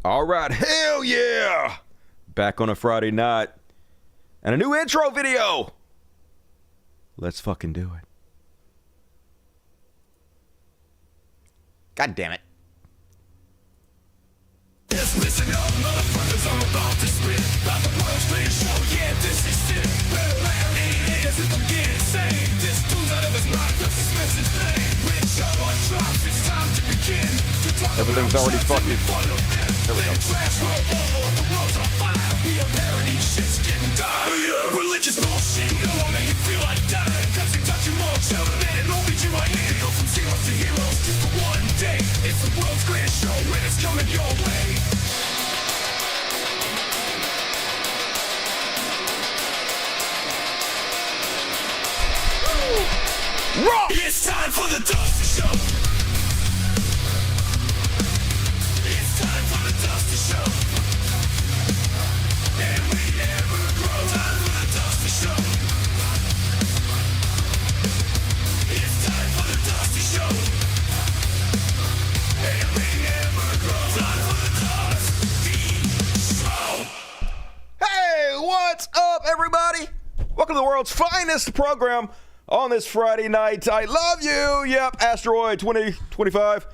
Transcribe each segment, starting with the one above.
All right, hell yeah! Back on a Friday night. And a new intro video! Let's fucking do it. God damn it. Yes, listen up, motherfuckers, I'm about to spit about the world's greatest show, yeah, this is it. Well, it is if I'm getting insane. This dude's out of his mind, cause he spends his name. With show on drop, it's time to begin. Everything's already fucking... There we go. The world's on fire, be a parody, shit's getting dire. Religious bullshit, it won't make you feel like dying. Cause they touch you more, chill, man, and only you right here. Go from zeros to heroes, just for one day. It's the world's greatest show, and it's coming your way. Rock! It's time for the Dusty Show. It's time for the Dusty Show. And we never grow. Time for the Dusty Show. It's time for the Dusty Show. And we never grow. Time for the Dusty Show. Hey, what's up, everybody? Welcome to the world's finest program on this Friday night. I love you. Yep, Asteroid 2025.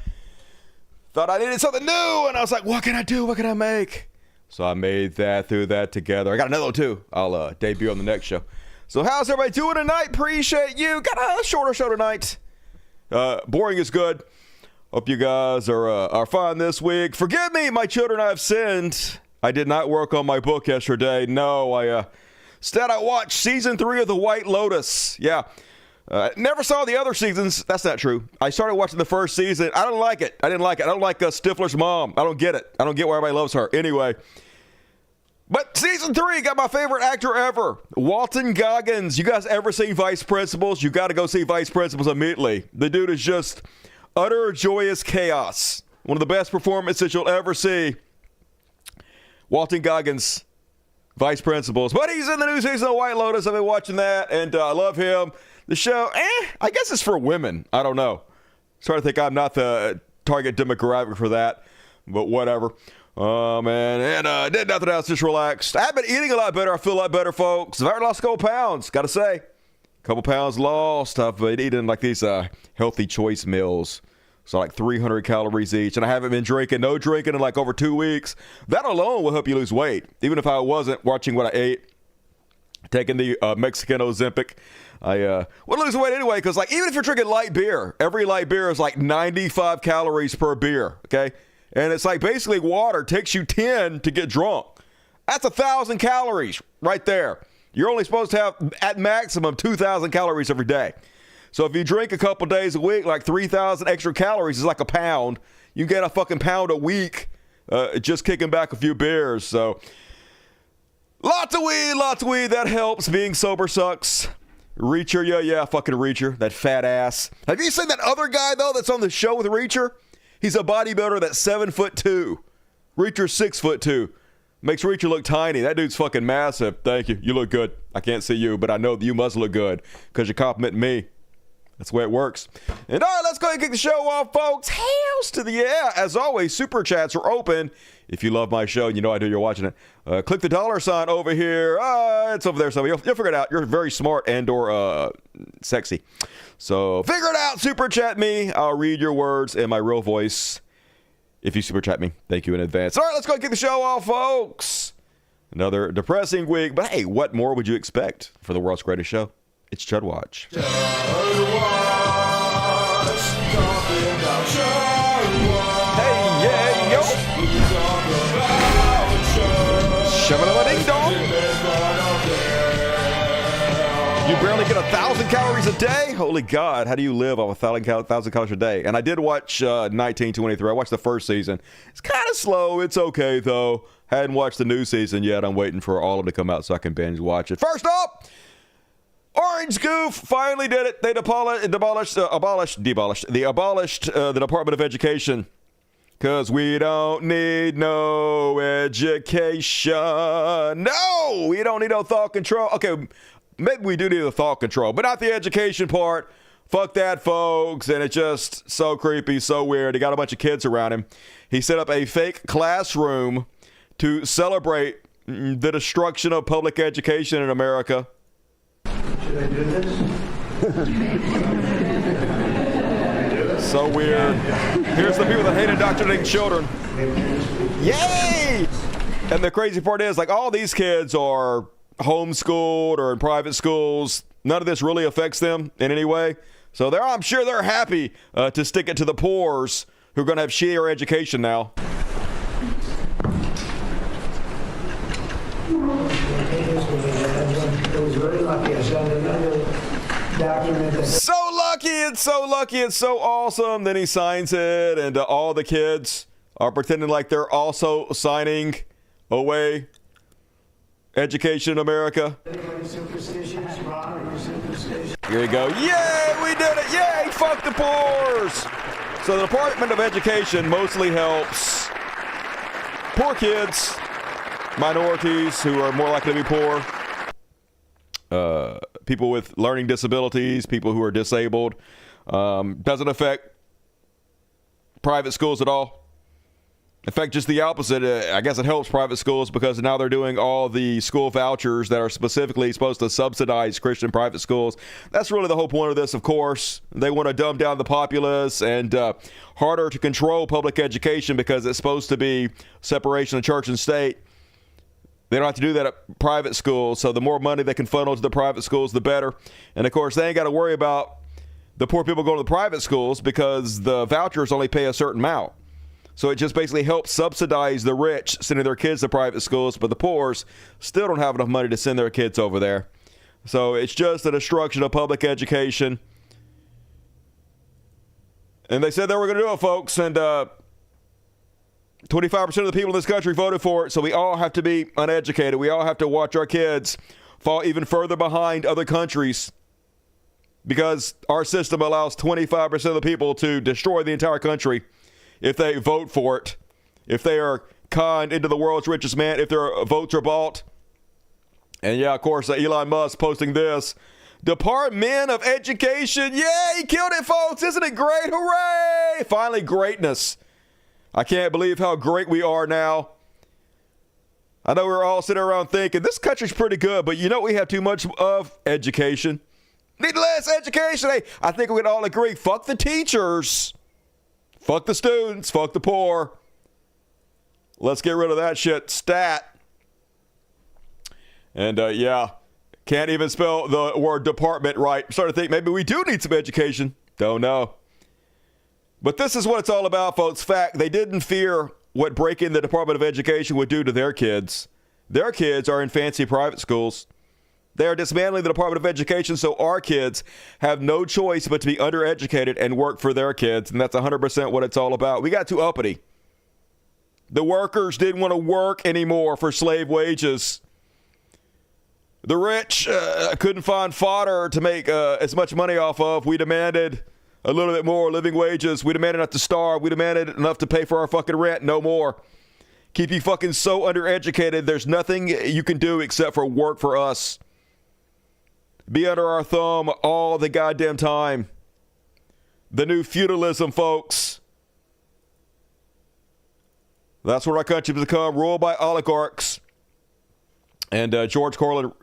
Thought I needed something new, and I was like, what can I do? What can I make? So I made that, threw that together. I got another one, too. I'll debut on the next show. So how's everybody doing tonight? Appreciate you. Got a shorter show tonight. Boring is good. Hope you guys are fine this week. Forgive me, my children, I have sinned. I did not work on my book yesterday. No, instead, I watched season 3 of The White Lotus. Yeah. Never saw the other seasons. That's not true. I started watching the first season. I don't like it. I didn't like it. I don't like Stifler's mom. I don't get it. I don't get why everybody loves her. Anyway. But season 3 got my favorite actor ever, Walton Goggins. You guys ever seen Vice Principals? You got to go see Vice Principals immediately. The dude is just utter joyous chaos. One of the best performances you'll ever see. Walton Goggins. Vice Principals. But he's in the new season of White Lotus. I've been watching that, and I love him. The show, I guess it's for women. I don't know. Starting to think I'm not the target demographic for that, but whatever. Oh, man. And did nothing else, just relaxed. I've been eating a lot better. I feel a lot better, folks. I've already lost a couple pounds, got to say. A couple pounds lost. I've been eating like these healthy choice meals. So like 300 calories each. And I haven't been no drinking in like over 2 weeks. That alone will help you lose weight. Even if I wasn't watching what I ate, taking the Mexican Ozempic, I would lose weight anyway. Because like even if you're drinking light beer, every light beer is like 95 calories per beer. Okay. And it's like basically water takes you 10 to get drunk. That's 1,000 calories right there. You're only supposed to have at maximum 2,000 calories every day. So if you drink a couple days a week, like 3,000 extra calories is like a pound. You get a fucking pound a week just kicking back a few beers. So lots of weed. That helps. Being sober sucks. Reacher, yeah, fucking Reacher. That fat ass. Have you seen that other guy, though, that's on the show with Reacher? He's a bodybuilder that's 7'2". Reacher's 6'2". Makes Reacher look tiny. That dude's fucking massive. Thank you. You look good. I can't see you, but I know that you must look good because you're complimenting me. That's the way it works. And all right, let's go ahead and kick the show off, folks. Hells to the yeah. As always, super chats are open. If you love my show, you know I do. You're watching it. Click the dollar sign over here. It's over there somewhere. You'll figure it out. You're very smart and or sexy. So figure it out. Super chat me. I'll read your words in my real voice. If you super chat me, thank you in advance. All right, let's go ahead and kick the show off, folks. Another depressing week. But hey, what more would you expect for the world's greatest show? It's Chud Watch. Chud Watch, talking about Chud Watch. Hey, yeah, yo. We talk about Chud. Shabba-dabba-ding-dong. You barely get 1,000 calories a day? Holy God, how do you live on 1,000 calories a day? And I did watch 1923. I watched the first season. It's kind of slow. It's okay, though. Hadn't watched the new season yet. I'm waiting for all of them to come out so I can binge watch it. First up, Orange Goof finally did it. They abolished the Department of Education because we don't need no education. No, we don't need no thought control. Okay, maybe we do need a thought control, but not the education part. Fuck that, folks. And it's just so creepy, so weird. He got a bunch of kids around him. He set up a fake classroom to celebrate the destruction of public education in America. Should I do this? So weird. Here's the people that hate indoctrinating children. Yay! And the crazy part is, like, all these kids are homeschooled or in private schools. None of this really affects them in any way. So I'm sure they're happy to stick it to the poors who are going to have shittier education now. It was very lucky. I sent another document. So lucky, it's so lucky, it's so awesome. Then he signs it, and all the kids are pretending like they're also signing away education in America. Here you go. Yay, we did it. Yay, fuck the poors. So the Department of Education mostly helps poor kids, minorities who are more likely to be poor, people with learning disabilities, people who are disabled. Doesn't affect private schools at all. In fact, just the opposite. I guess it helps private schools because now they're doing all the school vouchers that are specifically supposed to subsidize Christian private schools. That's really the whole point of this, of course. They want to dumb down the populace and harder to control public education because it's supposed to be separation of church and state. They don't have to do that at private schools, so the more money they can funnel to the private schools, the better. And, of course, they ain't got to worry about the poor people going to the private schools because the vouchers only pay a certain amount. So it just basically helps subsidize the rich sending their kids to private schools, but the poor still don't have enough money to send their kids over there. So it's just a destruction of public education. And they said they were going to do it, folks, and 25% of the people in this country voted for it, so we all have to be uneducated. We all have to watch our kids fall even further behind other countries because our system allows 25% of the people to destroy the entire country if they vote for it, if they are conned into the world's richest man, if their votes are bought. And yeah, of course, Elon Musk posting this. Department of Education. Yay, he killed it, folks. Isn't it great? Hooray! Finally, greatness. I can't believe how great we are now. I know we're all sitting around thinking, this country's pretty good, but you know we have too much of education. Need less education. Hey, I think we can all agree, fuck the teachers. Fuck the students. Fuck the poor. Let's get rid of that shit. Stat. And yeah, can't even spell the word department right. I'm starting to think maybe we do need some education. Don't know. But this is what it's all about, folks. Fact, they didn't fear what breaking the Department of Education would do to their kids. Their kids are in fancy private schools. They are dismantling the Department of Education so our kids have no choice but to be undereducated and work for their kids. And that's 100% what it's all about. We got too uppity. The workers didn't want to work anymore for slave wages. The rich couldn't find fodder to make as much money off of. We demanded a little bit more living wages. We demanded not to starve. We demanded enough to pay for our fucking rent. No more. Keep you fucking so undereducated. There's nothing you can do except for work for us. Be under our thumb all the goddamn time. The new feudalism, folks. That's what our country has become, ruled by oligarchs. And George Carlin,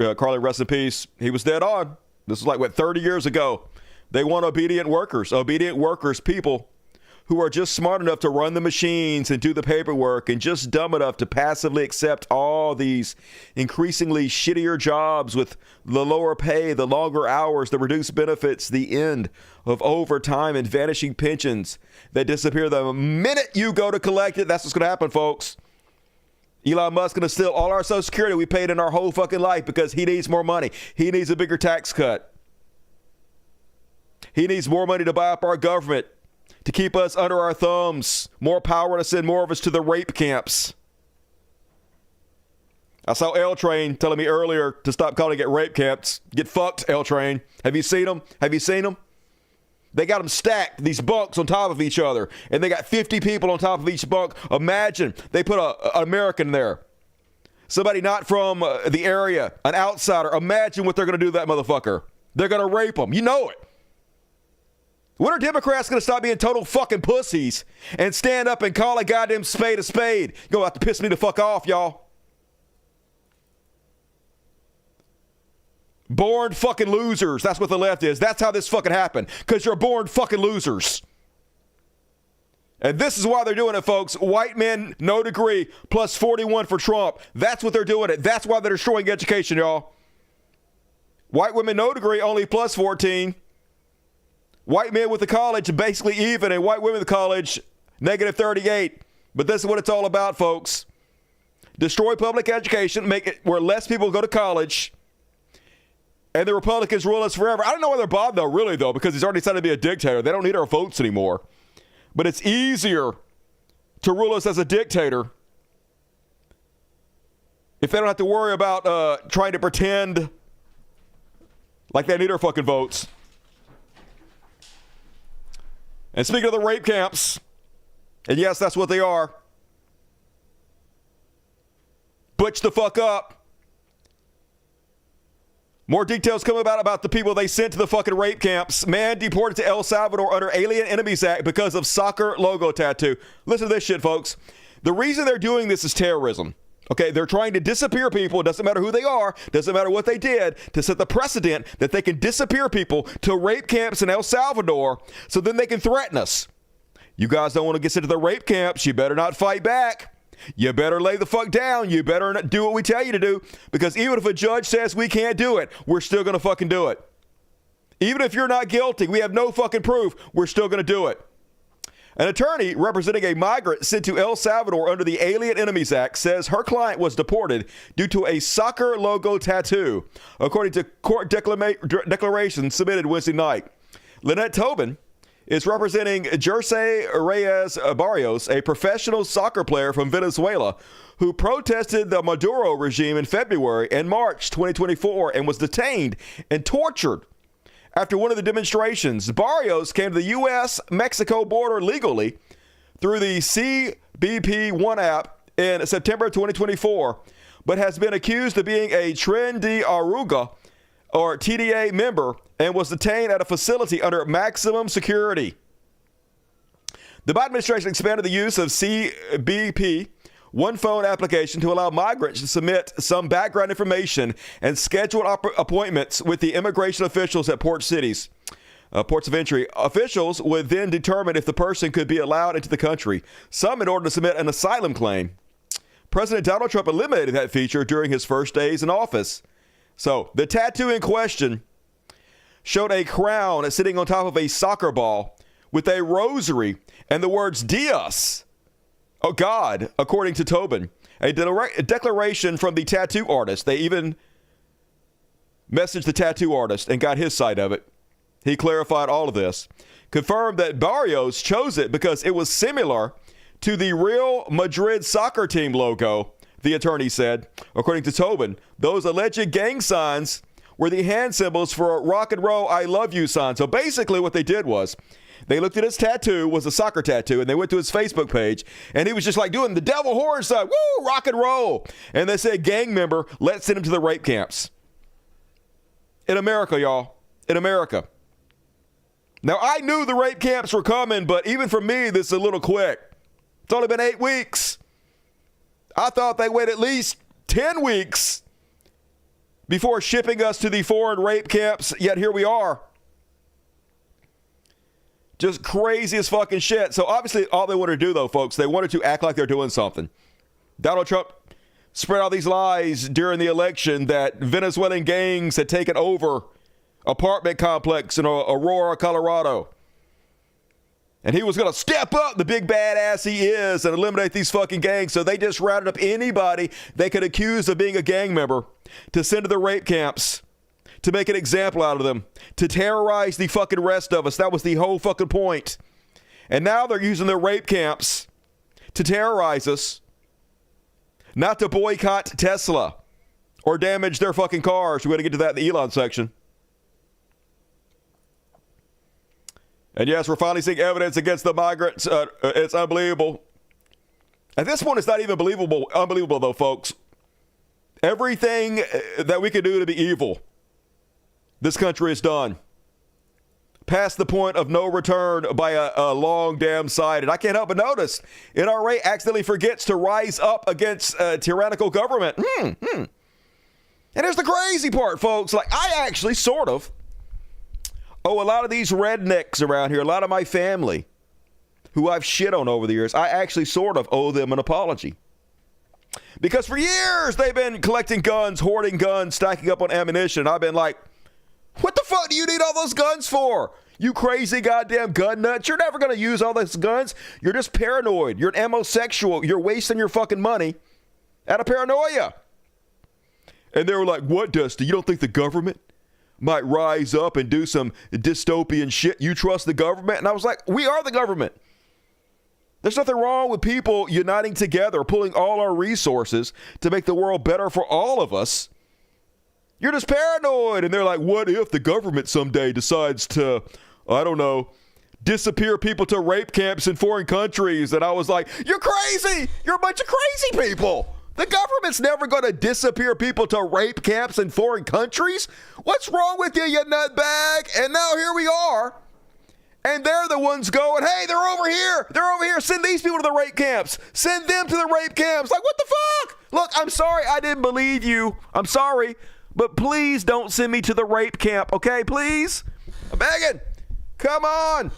rest in peace, he was dead on. This was like, 30 years ago. They want obedient workers, people who are just smart enough to run the machines and do the paperwork and just dumb enough to passively accept all these increasingly shittier jobs with the lower pay, the longer hours, the reduced benefits, the end of overtime and vanishing pensions that disappear the minute you go to collect it. That's what's going to happen, folks. Elon Musk going to steal all our Social Security we paid in our whole fucking life because he needs more money. He needs a bigger tax cut. He needs more money to buy up our government, to keep us under our thumbs, more power to send more of us to the rape camps. I saw L Train telling me earlier to stop calling it rape camps. Get fucked, L Train. Have you seen them? Have you seen them? They got them stacked, these bunks on top of each other, and they got 50 people on top of each bunk. Imagine they put an American there. Somebody not from the area, an outsider. Imagine what they're going to do to that motherfucker. They're going to rape him. You know it. When are Democrats going to stop being total fucking pussies and stand up and call a goddamn spade a spade? You're going to have to piss me the fuck off, y'all. Born fucking losers. That's what the left is. That's how this fucking happened. Because you're born fucking losers. And this is why they're doing it, folks. White men, no degree, plus 41 for Trump. That's what they're doing it. That's why they're destroying education, y'all. White women, no degree, only plus 14. White men with a college, basically even, and white women with college, negative 38. But this is what it's all about, folks. Destroy public education, make it where less people go to college, and the Republicans rule us forever. I don't know why they're bothered, though, really, though, because he's already decided to be a dictator. They don't need our votes anymore. But it's easier to rule us as a dictator if they don't have to worry about trying to pretend like they need our fucking votes. And speaking of the rape camps, and yes, that's what they are. Butch the fuck up. More details come about the people they sent to the fucking rape camps. Man deported to El Salvador under Alien Enemies Act because of soccer logo tattoo. Listen to this shit, folks. The reason they're doing this is terrorism. Okay, they're trying to disappear people. It doesn't matter who they are. Doesn't matter what they did, to set the precedent that they can disappear people to rape camps in El Salvador so then they can threaten us. You guys don't want to get sent to the rape camps. You better not fight back. You better lay the fuck down. You better not do what we tell you to do, because even if a judge says we can't do it, we're still going to fucking do it. Even if you're not guilty, we have no fucking proof, we're still going to do it. An attorney representing a migrant sent to El Salvador under the Alien Enemies Act says her client was deported due to a soccer logo tattoo, according to court declaration submitted Wednesday night. Lynette Tobin is representing Jersey Reyes Barrios, a professional soccer player from Venezuela who protested the Maduro regime in February and March 2024 and was detained and tortured after one of the demonstrations. Barrios came to the U.S.-Mexico border legally through the CBP One app in September 2024, but has been accused of being a Tren de Aragua or TDA member and was detained at a facility under maximum security. The Biden administration expanded the use of CBP One phone application to allow migrants to submit some background information and schedule appointments with the immigration officials at ports of entry. Officials would then determine if the person could be allowed into the country, some in order to submit an asylum claim. President Donald Trump eliminated that feature during his first days in office. So the tattoo in question showed a crown sitting on top of a soccer ball with a rosary and the words Dios, oh God, according to Tobin. A declaration from the tattoo artist. They even messaged the tattoo artist and got his side of it. He clarified all of this. Confirmed that Barrios chose it because it was similar to the Real Madrid soccer team logo, the attorney said. According to Tobin, those alleged gang signs were the hand symbols for a rock and roll I love you sign. So basically what they did was they looked at his tattoo, was a soccer tattoo, and they went to his Facebook page, and he was just like doing the devil horn sign, woo, rock and roll. And they said, gang member, let's send him to the rape camps. In America, y'all. In America. Now, I knew the rape camps were coming, but even for me, this is a little quick. It's only been 8 weeks. I thought they wait at least 10 weeks before shipping us to the foreign rape camps, yet here we are. Just crazy as fucking shit. So obviously all they wanted to do, though, folks, they wanted to act like they're doing something. Donald Trump spread all these lies during the election that Venezuelan gangs had taken over apartment complex in Aurora, Colorado. And he was going to step up, the big badass he is, and eliminate these fucking gangs. So they just rounded up anybody they could accuse of being a gang member to send to the rape camps, to make an example out of them, to terrorize the fucking rest of us. That was the whole fucking point. And now they're using their rape camps to terrorize us, not to boycott Tesla or damage their fucking cars. We're going to get to that in the Elon section. And yes, we're finally seeing evidence against the migrants. It's unbelievable. At this point, it's not even unbelievable, though, folks. Everything that we can do to be evil, this country has done. past the point of no return by a long damn side. And I can't help but notice NRA accidentally forgets to rise up against tyrannical government. And here's the crazy part, folks. Like, I actually sort of owe a lot of these rednecks around here, a lot of my family who I've shit on over the years, I actually sort of owe them an apology. Because for years, they've been collecting guns, hoarding guns, stacking up on ammunition. I've been like, what the fuck do you need all those guns for? You crazy goddamn gun nuts. You're never going to use all those guns. You're just paranoid. You're an ammosexual. You're wasting your fucking money out of paranoia. And they were like, what, Dusty? You don't think the government might rise up and do some dystopian shit? You trust the government? And I was like, we are the government. There's nothing wrong with people uniting together, pulling all our resources to make the world better for all of us. You're just paranoid. And they're like, what if the government someday decides to, I don't know, disappear people to rape camps in foreign countries? And I was like, you're crazy. You're a bunch of crazy people. The government's never going to disappear people to rape camps in foreign countries. What's wrong with you, you nutbag? And now here we are. And they're the ones going, hey, they're over here. They're over here. Send these people to the rape camps. Send them to the rape camps. Like, what the fuck? Look, I'm sorry I didn't believe you. I'm sorry. But please don't send me to the rape camp, okay? Please? I'm begging. Come on.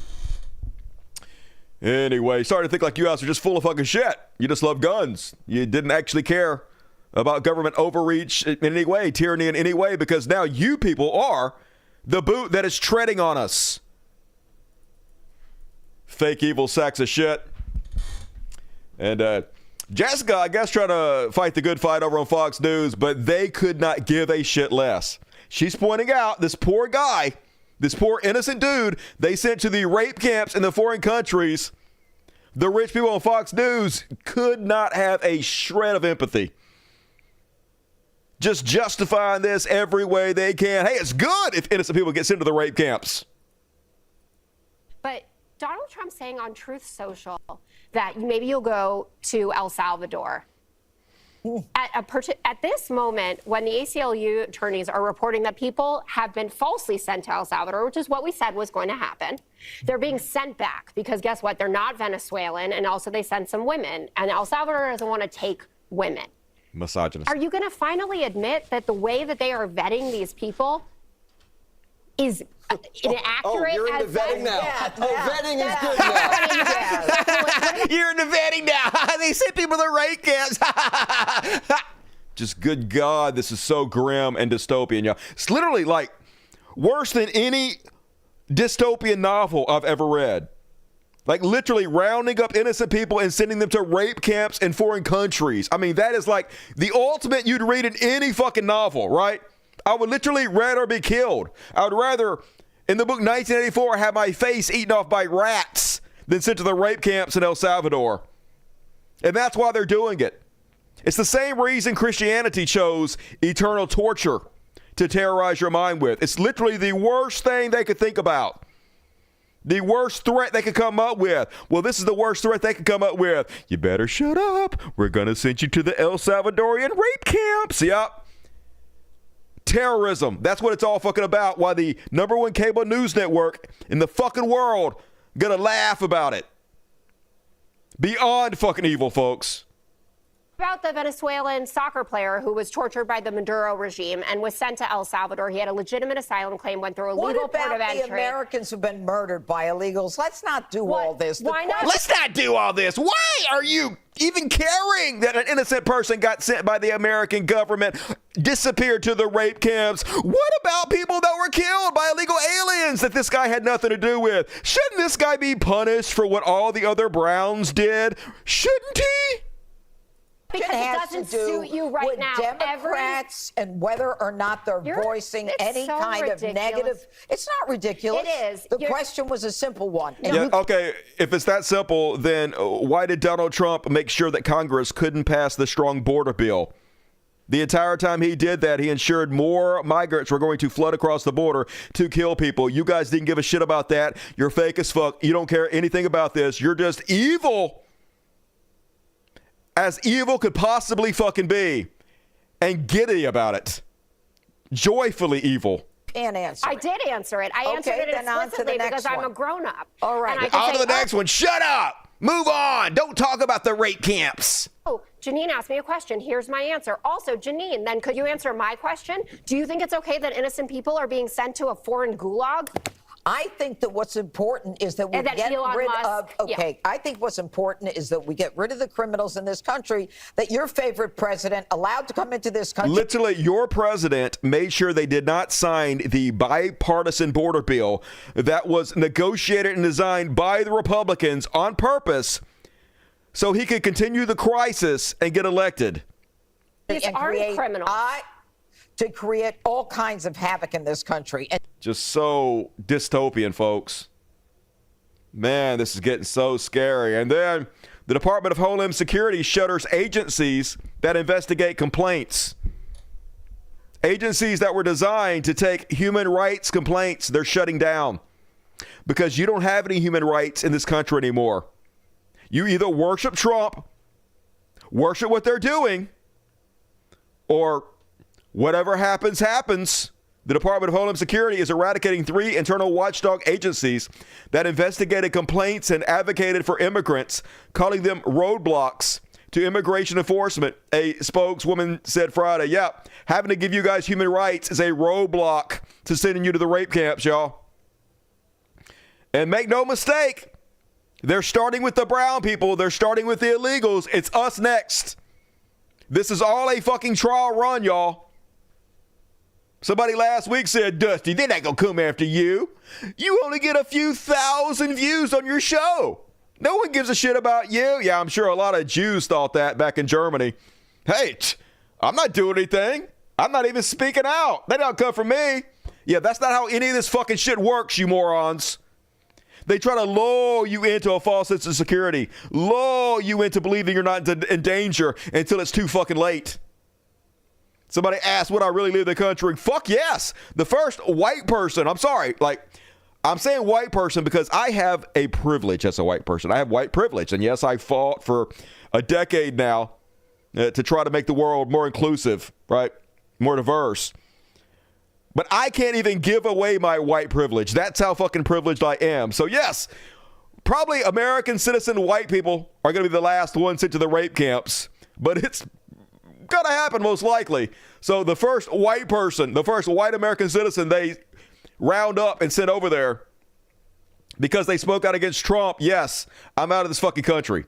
Anyway, starting to think like you guys are just full of fucking shit. You just love guns. You didn't actually care about government overreach in any way, tyranny in any way, because now you people are the boot that is treading on us. Fake evil sacks of shit. And Jessica, I guess, trying to fight the good fight over on Fox News, but they could not give a shit less. She's pointing out this poor guy, this poor innocent dude they sent to the rape camps in the foreign countries. The rich people on Fox News could not have a shred of empathy. Just justifying this every way they can. Hey, it's good if innocent people get sent to the rape camps. But Donald Trump saying on Truth Social that maybe you'll go to El Salvador. At this moment, when the ACLU attorneys are reporting that people have been falsely sent to El Salvador, which is what we said was going to happen, they're being sent back because guess what? They're not Venezuelan, and also they send some women, and El Salvador doesn't want to take women. Misogynist. Are you going to finally admit that the way that they are vetting these people is inaccurate? You're into vetting now. Vetting is good now. You're into vetting now. They sent people to rape camps. Just good God, this is so grim and dystopian, y'all. It's literally like worse than any dystopian novel I've ever read. Like literally rounding up innocent people and sending them to rape camps in foreign countries. I mean, that is like the ultimate you'd read in any fucking novel, right? I would literally rather be killed. I would rather, in the book 1984, have my face eaten off by rats than sent to the rape camps in El Salvador. And that's why they're doing it. It's the same reason Christianity chose eternal torture to terrorize your mind with. It's literally the worst thing they could think about. The worst threat they could come up with. Well, this is the worst threat they could come up with. You better shut up. We're going to send you to the El Salvadorian rape camps. Yep. Terrorism. That's what it's all fucking about. Why the #1 cable news network in the fucking world gonna laugh about it. Beyond fucking evil, folks. About the Venezuelan soccer player who was tortured by the Maduro regime and was sent to El Salvador. He had a legitimate asylum claim, went through a legal port of entry. What about the Americans who've been murdered by illegals? Let's not do all this. Why not? Let's not do all this. Why are you even caring that an innocent person got sent by the American government, disappeared to the rape camps? What about people that were killed by illegal aliens that this guy had nothing to do with? Shouldn't this guy be punished for what all the other Browns did? Shouldn't he? Because it doesn't suit you right now. Democrats and whether or not they're voicing any so kind ridiculous. of negative. It's not ridiculous. It is. The question was a simple one. And Yeah, okay, if it's that simple, then why did Donald Trump make sure that Congress couldn't pass the strong border bill? The entire time he did that, he ensured more migrants were going to flood across the border to kill people. You guys didn't give a shit about that. You're fake as fuck. You don't care anything about this. You're just evil. As evil could possibly fucking be. And giddy about it. Joyfully evil. can't answer I it. did answer it. I answered it then on to the explicitly next because I'm a one. grown-up. All right. And I can On to say, the next one. Shut up. Move on. Don't talk about the rape camps. Oh, Janine asked me a question. Here's my answer. Also, Janine, then could you answer my question? Do you think it's okay that innocent people are being sent to a foreign gulag? I think that what's important is that we And that get Elon rid Musk- of, okay, I think what's important is that we get rid of the criminals in this country, that your favorite president allowed to come into this country. Literally, your president made sure they did not sign the bipartisan border bill that was negotiated and designed by the Republicans on purpose so he could continue the crisis and get elected. These and aren't create, criminals. to create all kinds of havoc in this country. And Just so dystopian, folks. Man, this is getting so scary. And then the Department of Homeland Security shutters agencies that investigate complaints. Agencies that were designed to take human rights complaints, they're shutting down because you don't have any human rights in this country anymore. You either worship Trump, worship what they're doing, or whatever happens, happens. The Department of Homeland Security is eradicating 3 internal watchdog agencies that investigated complaints and advocated for immigrants, calling them roadblocks to immigration enforcement. A spokeswoman said Friday, yeah, having to give you guys human rights is a roadblock to sending you to the rape camps, y'all. And make no mistake, they're starting with the brown people. They're starting with the illegals. It's us next. This is all a fucking trial run, y'all. Somebody last week said, Dusty, they're not going to come after you. You only get a few thousand views on your show. No one gives a shit about you. Yeah, I'm sure a lot of Jews thought that back in Germany. Hey, I'm not doing anything. I'm not even speaking out. They don't come for me. Yeah, that's not how any of this fucking shit works, you morons. They try to lull you into a false sense of security, lull you into believing you're not in danger until it's too fucking late. Somebody asked, would I really leave the country? Fuck yes. The first white person, I'm sorry, I'm saying white person because I have a privilege as a white person. I have white privilege. And yes, I fought for a decade now to try to make the world more inclusive, right? More diverse. But I can't even give away my white privilege. That's how fucking privileged I am. So yes, probably American citizen white people are going to be the last ones sent to the rape camps. But it's going to happen most likely. So the first white person, the first white American citizen they round up and send over there because they spoke out against Trump, yes, I'm out of this fucking country.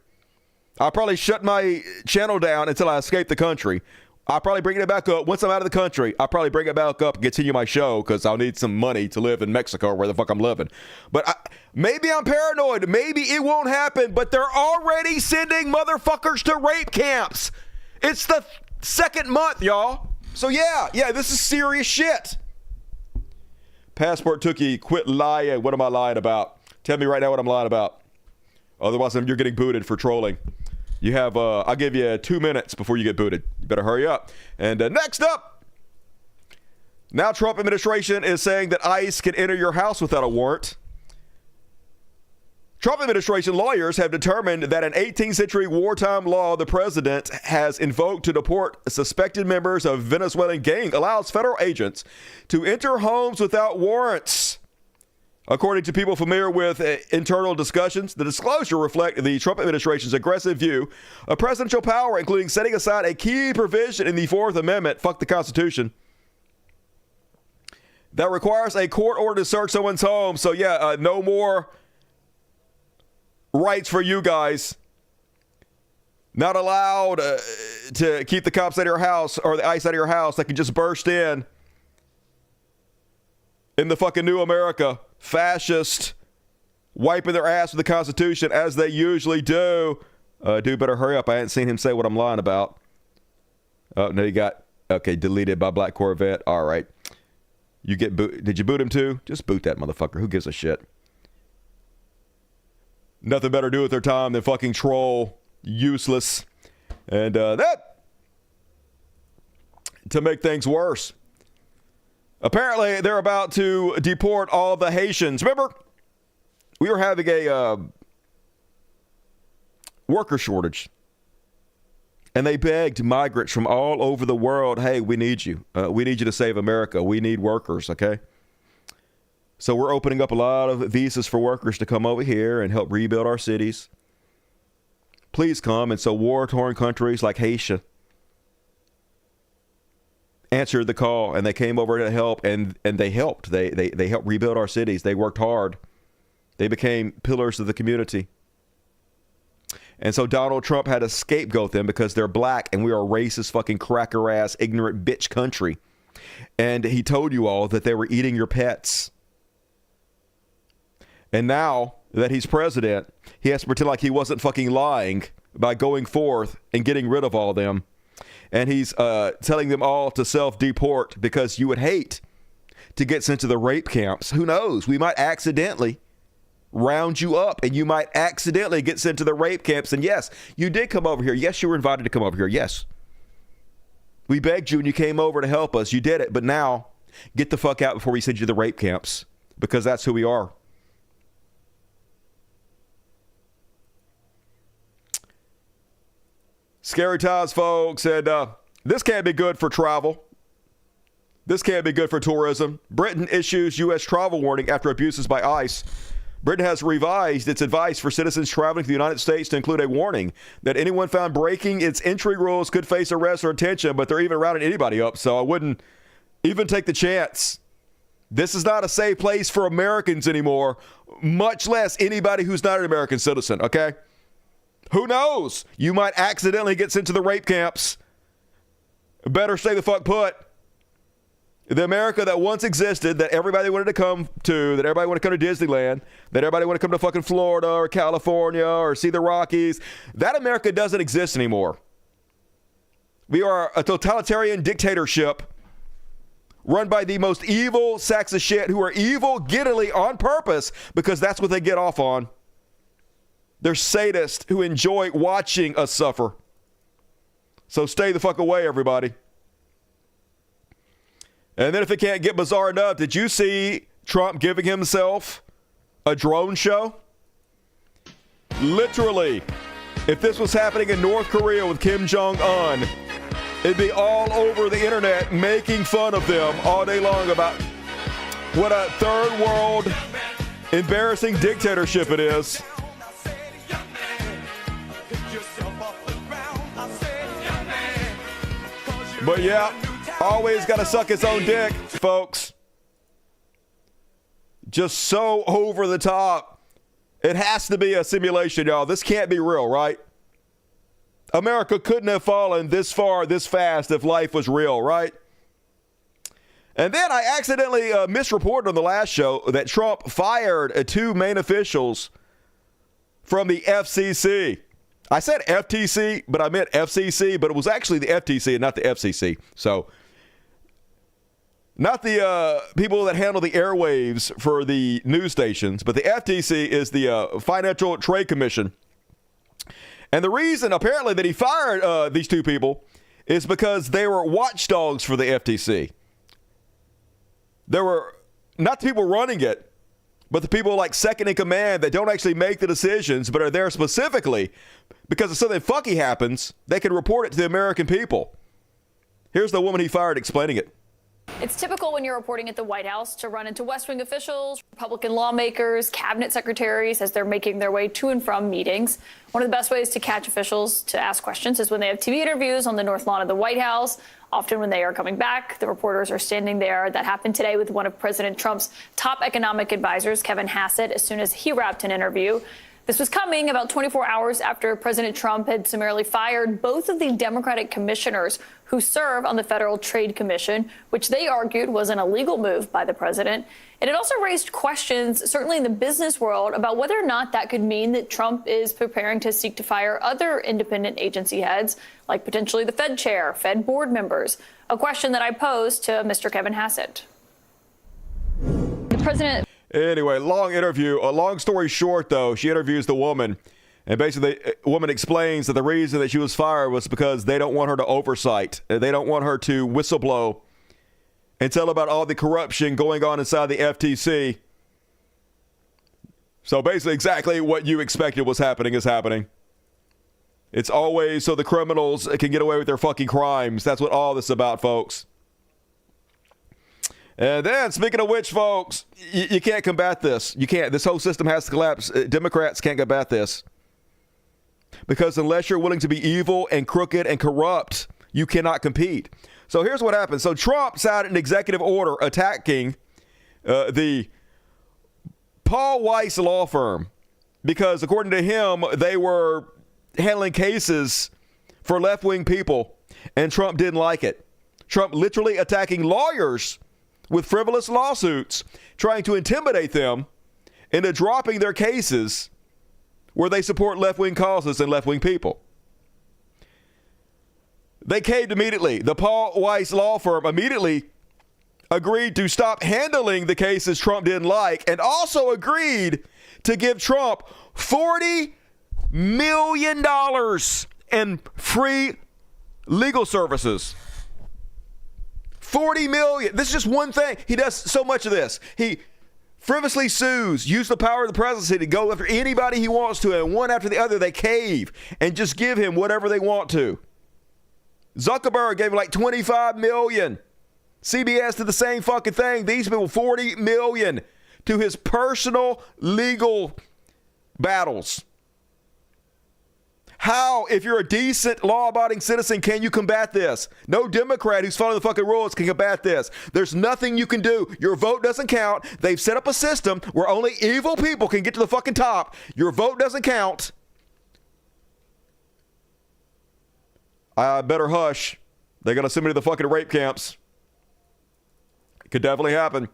I'll probably shut my channel down until I escape the country. I'll probably bring it back up. Once I'm out of the country, I'll probably bring it back up and continue my show because I'll need some money to live in Mexico or where the fuck I'm living. But maybe I'm paranoid. Maybe it won't happen, but they're already sending motherfuckers to rape camps. It's the second month, y'all. So yeah, this is serious shit. Passport Tookie, quit lying. What am I lying about? Tell me right now what I'm lying about. Otherwise, you're getting booted for trolling. You have, I'll give you 2 minutes before you get booted. You better hurry up. And next up, now Trump administration is saying that ICE can enter your house without a warrant. Trump administration lawyers have determined that an 18th century wartime law the president has invoked to deport suspected members of Venezuelan gang allows federal agents to enter homes without warrants. According to people familiar with internal discussions, the disclosure reflects the Trump administration's aggressive view of presidential power, including setting aside a key provision in the Fourth Amendment, fuck the Constitution, that requires a court order to search someone's home. So yeah, no more rights for you guys. Not allowed to keep the cops out of your house or the ICE out of your house that can just burst in the fucking new America. Fascist, wiping their ass with the Constitution as they usually do. Dude, better hurry up. I ain't seen him say what I'm lying about. Oh, no, you got, okay, deleted by Black Corvette. All right. You get boot. Did you boot him too? Just boot that motherfucker. Who gives a shit? Nothing better to do with their time than fucking troll. Useless. And that, to make things worse, apparently, they're about to deport all the Haitians. Remember, we were having a worker shortage. And they begged migrants from all over the world, hey, we need you. We need you to save America. We need workers, okay? So we're opening up a lot of visas for workers to come over here and help rebuild our cities. Please come. And so war-torn countries like Haiti answered the call, and they came over to help, and they helped. They helped rebuild our cities. They worked hard. They became pillars of the community. And so Donald Trump had to scapegoat them because they're black and we are a racist, fucking cracker-ass, ignorant bitch country. And he told you all that they were eating your pets. And now that he's president, he has to pretend like he wasn't fucking lying by going forth and getting rid of all of them. And he's telling them all to self-deport because you would hate to get sent to the rape camps. Who knows? We might accidentally round you up and you might accidentally get sent to the rape camps. And yes, you did come over here. Yes, you were invited to come over here. Yes. We begged you and you came over to help us. You did it. But now, get the fuck out before we send you to the rape camps, because that's who we are. Scary times, folks. And this can't be good for travel. This can't be good for tourism. Britain issues U.S. travel warning after abuses by ICE. Britain has revised its advice for citizens traveling to the United States to include a warning that anyone found breaking its entry rules could face arrest or detention, but they're even rounding anybody up, so I wouldn't even take the chance. This is not a safe place for Americans anymore, much less anybody who's not an American citizen, okay? Who knows? You might accidentally get sent to the rape camps. Better stay the fuck put. The America that once existed, that everybody wanted to come to, that everybody wanted to come to Disneyland, that everybody wanted to come to fucking Florida or California or see the Rockies, that America doesn't exist anymore. We are a totalitarian dictatorship run by the most evil sacks of shit who are evil giddily on purpose because that's what they get off on. They're sadists who enjoy watching us suffer. So stay the fuck away, everybody. And then if it can't get bizarre enough, did you see Trump giving himself a drone show? Literally, if this was happening in North Korea with Kim Jong-un, it'd be all over the internet making fun of them all day long about what a third world embarrassing dictatorship it is. But yeah, always got to suck its own dick, folks. Just so over the top. It has to be a simulation, y'all. This can't be real, right? America couldn't have fallen this far, this fast if life was real, right? And then I accidentally misreported on the last show that Trump fired two main officials from the FCC. I said FTC, but I meant FCC, but it was actually the FTC and not the FCC. So, not the people that handle the airwaves for the news stations, but the FTC is the Financial Trade Commission. And the reason, apparently, that he fired these two people is because they were watchdogs for the FTC. They were not the people running it, but the people like second in command that don't actually make the decisions, but are there specifically because if something funky happens, they can report it to the American people. Here's the woman he fired explaining it. It's typical when you're reporting at the White House to run into West Wing officials, Republican lawmakers, cabinet secretaries as they're making their way to and from meetings. One of the best ways to catch officials to ask questions is when they have TV interviews on the North Lawn of the White House. Often when they are coming back, the reporters are standing there. That happened today with one of President Trump's top economic advisors, Kevin Hassett, as soon as he wrapped an interview. This was coming about 24 hours after President Trump had summarily fired both of the Democratic commissioners who serve on the Federal Trade Commission, which they argued was an illegal move by the president. And it also raised questions, certainly in the business world, about whether or not that could mean that Trump is preparing to seek to fire other independent agency heads, like potentially the Fed chair, Fed board members. A question that I posed to Mr. Kevin Hassett. The president. Anyway, long interview. A long story short, though, she interviews the woman. And basically, the woman explains that the reason that she was fired was because they don't want her to oversight. They don't want her to whistleblow and tell about all the corruption going on inside the FTC. So basically, exactly what you expected was happening is happening. It's always so the criminals can get away with their fucking crimes. That's what all this is about, folks. And then, speaking of which, folks, you can't combat this. You can't. This whole system has to collapse. Democrats can't combat this. Because unless you're willing to be evil and crooked and corrupt, you cannot compete. So here's what happened. So Trump signed an executive order attacking the Paul Weiss law firm because, according to him, they were handling cases for left-wing people, and Trump didn't like it. Trump literally attacking lawyers with frivolous lawsuits, trying to intimidate them into dropping their cases where they support left-wing causes and left-wing people. They caved immediately. The Paul Weiss law firm immediately agreed to stop handling the cases Trump didn't like, and also agreed to give Trump $40 million in free legal services. $40 million. This is just one thing. He does so much of this. He frivolously sues, use the power of the presidency to go after anybody he wants to, and one after the other they cave and just give him whatever they want to. Zuckerberg gave him like $25 million. CBS did the same fucking thing. These people, $40 million to his personal legal battles. How, if you're a decent, law-abiding citizen, can you combat this? No Democrat who's following the fucking rules can combat this. There's nothing you can do. Your vote doesn't count. They've set up a system where only evil people can get to the fucking top. Your vote doesn't count. I better hush. They're going to send me to the fucking rape camps. It could definitely happen.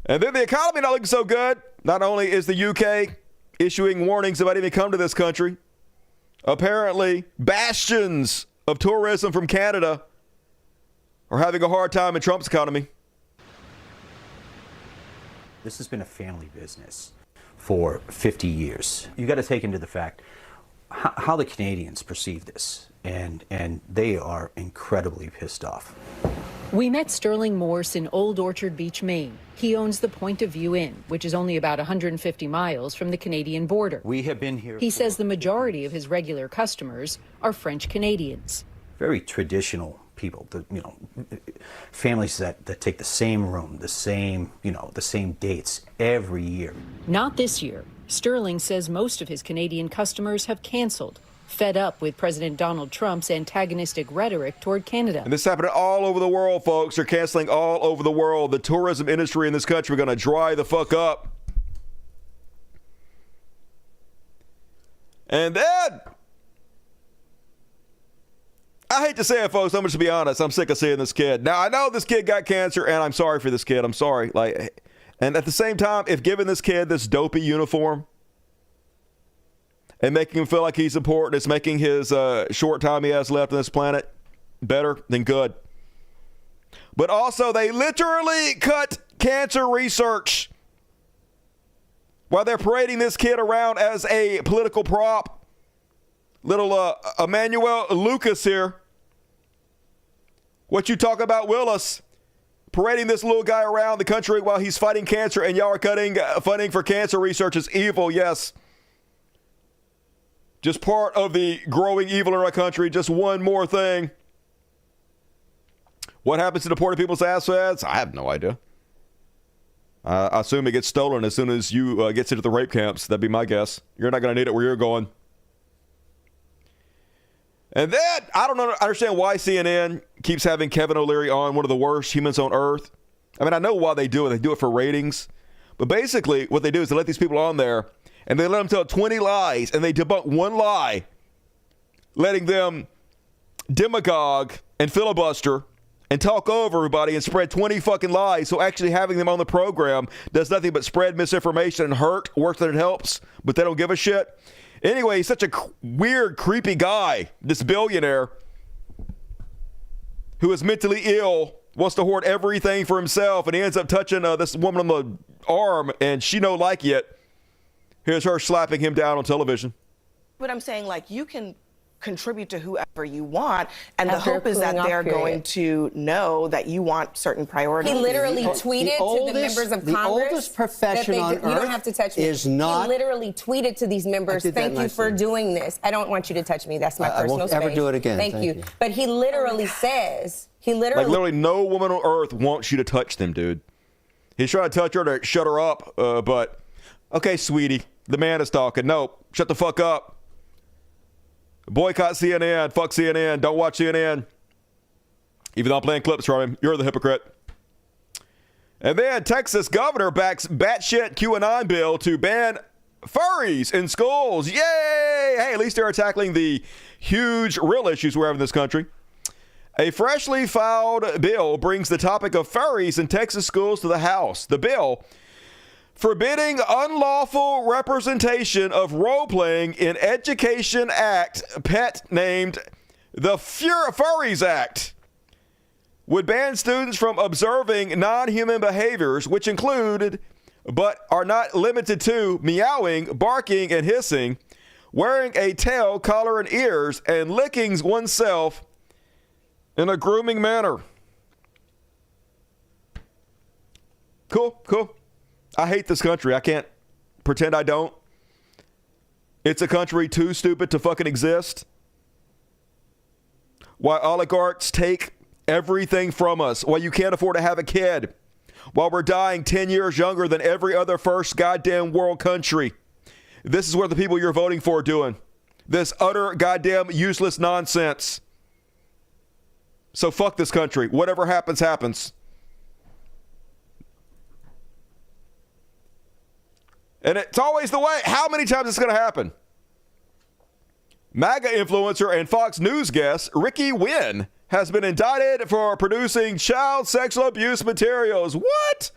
And then the economy not looking so good. Not only is the UK issuing warnings about even come to this country, apparently bastions of tourism from Canada are having a hard time in Trump's economy. This has been a family business for 50 years. You got to take into the fact how the Canadians perceive this, and they are incredibly pissed off. We met Sterling Morse in Old Orchard Beach, Maine. He owns the Point of View Inn, which is only about 150 miles from the Canadian border. We have been here. He says the majority of his regular customers are French Canadians. Very traditional people, families that take the same room, the same dates every year. Not this year. Sterling says most of his Canadian customers have canceled, fed up with President Donald Trump's antagonistic rhetoric toward Canada. And this is happening all over the world, folks. They're canceling all over the world. The tourism industry in this country are going to dry the fuck up. And then, I hate to say it, folks. I'm just to be honest. I'm sick of seeing this kid. Now, I know this kid got cancer, and I'm sorry for this kid. I'm sorry. And at the same time, if giving this kid this dopey uniform and making him feel like he's important, it's making his short time he has left on this planet better, than good. But also, they literally cut cancer research while they're parading this kid around as a political prop. Little Emmanuel Lucas here. What you talk about, Willis? Parading this little guy around the country while he's fighting cancer, and y'all are cutting funding for cancer research is evil, yes. Just part of the growing evil in our country. Just one more thing. What happens to deported people's assets? I have no idea. I assume it gets stolen as soon as you get into the rape camps. That'd be my guess. You're not going to need it where you're going. And then, I don't understand why CNN keeps having Kevin O'Leary on, one of the worst humans on earth. I mean, I know why they do it. They do it for ratings. But basically, what they do is they let these people on there, and they let them tell 20 lies, and they debunk one lie, letting them demagogue and filibuster and talk over everybody and spread 20 fucking lies. So actually having them on the program does nothing but spread misinformation and hurt worse than it helps, but they don't give a shit. Anyway, he's such a weird, creepy guy, this billionaire who is mentally ill, wants to hoard everything for himself, and he ends up touching this woman on the arm, and she no like it. Here's her slapping him down on television. But I'm saying, like, you can contribute to whoever you want, and After the hope is that cooling off they're period. going to know that you want certain priorities. He literally tweeted to the members of Congress. The oldest profession on you don't earth have to touch me. is not. He literally tweeted to these members, did that thank you for nicely. doing this. I don't want you to touch me. That's my I personal won't space. ever do it again. Thank Thank you. you. But he literally says, Like literally no woman on earth wants you to touch them, dude. He's trying to touch her to shut her up, but okay, sweetie, the man is talking. No, shut the fuck up. Boycott CNN. Fuck CNN. Don't watch CNN. Even though I'm playing clips from him, you're the hypocrite. And then Texas governor backs batshit QAnon bill to ban furries in schools. Yay! Hey, at least they're tackling the huge real issues we have in this country. A freshly filed bill brings the topic of furries in Texas schools to the House. The bill forbidding unlawful representation of role-playing in Education Act, pet named the Furries Act, would ban students from observing non-human behaviors, which included, but are not limited to, meowing, barking, and hissing, wearing a tail, collar, and ears, and licking oneself in a grooming manner. Cool. I hate this country. I can't pretend I don't. It's a country too stupid to fucking exist. Why oligarchs take everything from us. Why you can't afford to have a kid. While we're dying 10 years younger than every other first goddamn world country. This is what the people you're voting for are doing. This utter goddamn useless nonsense. So fuck this country. Whatever happens, happens. And it's always the way. How many times is this going to happen? MAGA influencer and Fox News guest Ricky Wynn has been indicted for producing child sexual abuse materials. What?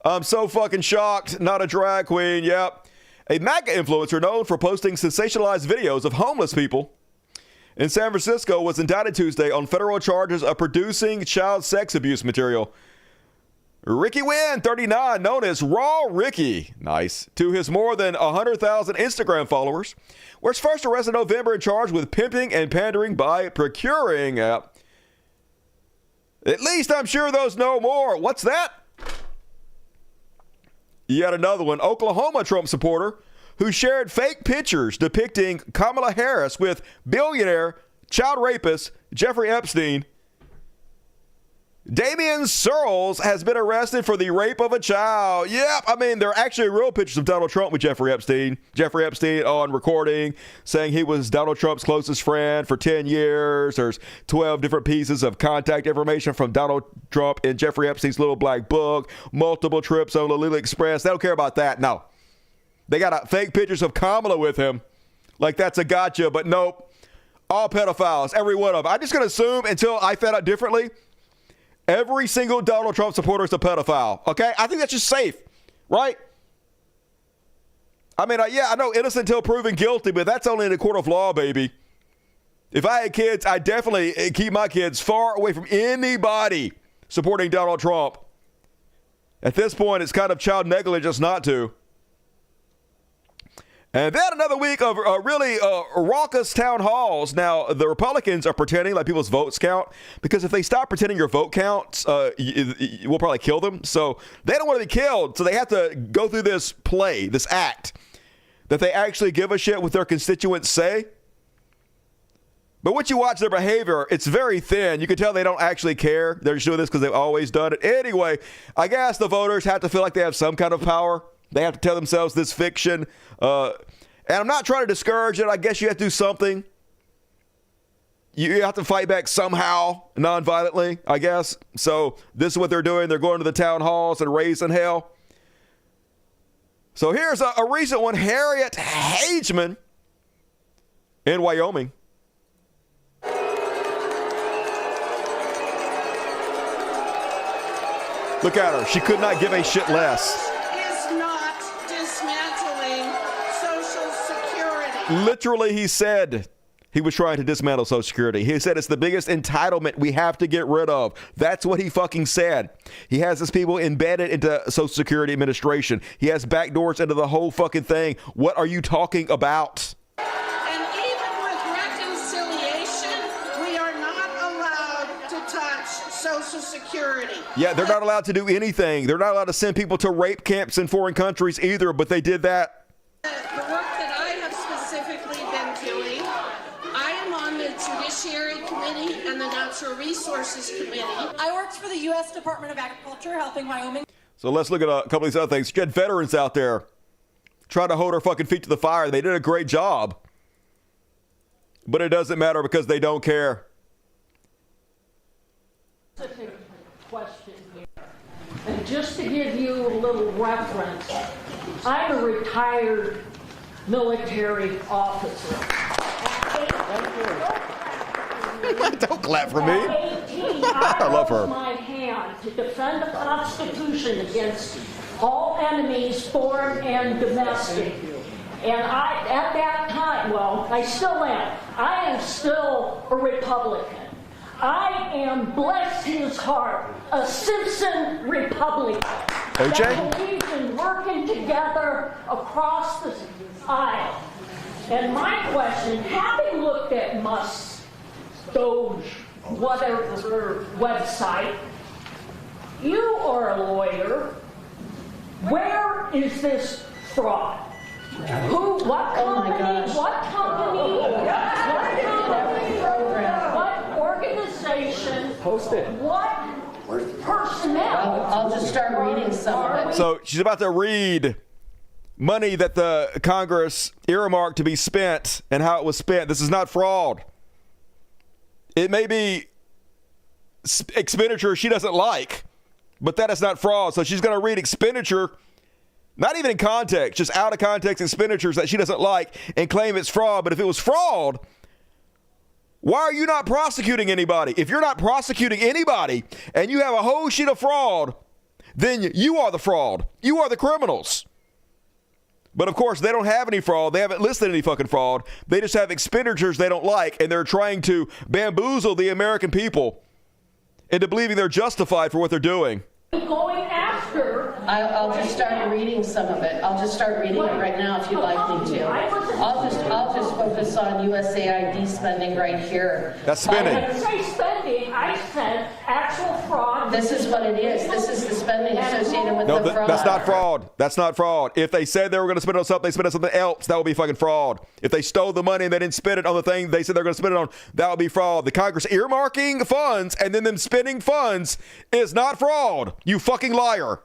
I'm so fucking shocked. Not a drag queen. Yep. A MAGA influencer known for posting sensationalized videos of homeless people in San Francisco was indicted Tuesday on federal charges of producing child sex abuse material. Ricky Wynn, 39, known as Raw Ricky, nice, to his more than 100,000 Instagram followers, was first arrested in November and charged with pimping and pandering by procuring. At least I'm sure those know more. What's that? Yet another one, Oklahoma Trump supporter who shared fake pictures depicting Kamala Harris with billionaire child rapist Jeffrey Epstein. Damian Searles has been arrested for the rape of a child. Yep, I mean, there are actually real pictures of Donald Trump with Jeffrey Epstein. Jeffrey Epstein on recording saying he was Donald Trump's closest friend for 10 years. There's 12 different pieces of contact information from Donald Trump in Jeffrey Epstein's little black book. Multiple trips on Lolita Express. They don't care about that. No. They got fake pictures of Kamala with him. Like that's a gotcha, but nope. All pedophiles, every one of them. I'm just going to assume until I found out differently, every single Donald Trump supporter is a pedophile, okay? I think that's just safe, right? I mean, yeah, I know innocent until proven guilty, but that's only in a court of law, baby. If I had kids, I'd definitely keep my kids far away from anybody supporting Donald Trump. At this point, it's kind of child negligence not to. And then another week of really raucous town halls. Now, the Republicans are pretending like people's votes count, because if they stop pretending your vote counts, we'll probably kill them. So they don't want to be killed. So they have to go through this play, this act, that they actually give a shit what their constituents say. But once you watch their behavior, it's very thin. You can tell they don't actually care. They're just doing this because they've always done it. Anyway, I guess the voters have to feel like they have some kind of power. They have to tell themselves this fiction. And I'm not trying to discourage it. I guess you have to do something. You have to fight back somehow, non-violently, I guess. So this is what they're doing. They're going to the town halls and raising hell. So here's a recent one. Harriet Hageman in Wyoming. Look at her. She could not give a shit less. Literally, he said he was trying to dismantle Social Security. He said it's the biggest entitlement we have to get rid of. That's what he fucking said. He has his people embedded into Social Security administration. He has backdoors into the whole fucking thing. What are you talking about? And even with Social Security. Yeah, they're not allowed to do anything. They're not allowed to send people to rape camps in foreign countries either, but they did that. The work that I have specifically been doing, I am on the Judiciary Committee and the Natural Resources Committee. I worked for the U.S. Department of Agriculture, helping Wyoming. So let's look at a couple of these other things. You had veterans out there trying to hold our fucking feet to the fire. They did a great job. But it doesn't matter because they don't care. Question here. And just to give you a little reference, I'm a retired military officer. Don't clap for me. I love her. my hand to defend the Constitution against all enemies, foreign and domestic. And at that time, well, I still am. I am still a Republican. I am, bless his heart, a Simpson Republican. OJ? That believes in working together across the aisle. And my question, having looked at Musk's Doge, whatever website, you are a lawyer. Where is this fraud? Who, what company, what organization, what personnel? I'll just start reading some of it. So she's about to read money that the Congress earmarked to be spent and how it was spent. This is not fraud. It may be expenditure she doesn't like, but that is not fraud. So she's going to read expenditure, not even in context, just out of context expenditures that she doesn't like and claim it's fraud. But if it was fraud, why are you not prosecuting anybody? If you're not prosecuting anybody and you have a whole sheet of fraud, then you are the fraud. You are the criminals. But of course, they don't have any fraud. They haven't listed any fucking fraud. They just have expenditures they don't like, and they're trying to bamboozle the American people into believing they're justified for what they're doing. Going after. I'll just start reading some of it. I'll just start reading it right now if you'd like me to. I'll just focus on USAID spending right here. That's spending. I didn't say spending. I said actual fraud. This is what it is. This is the spending associated with the fraud. That's not fraud. That's not fraud. If they said they were going to spend it on something, they spent it on something else, that would be fucking fraud. If they stole the money and they didn't spend it on the thing they said they're going to spend it on, that would be fraud. The Congress earmarking funds and then them spending funds is not fraud. You fucking liar.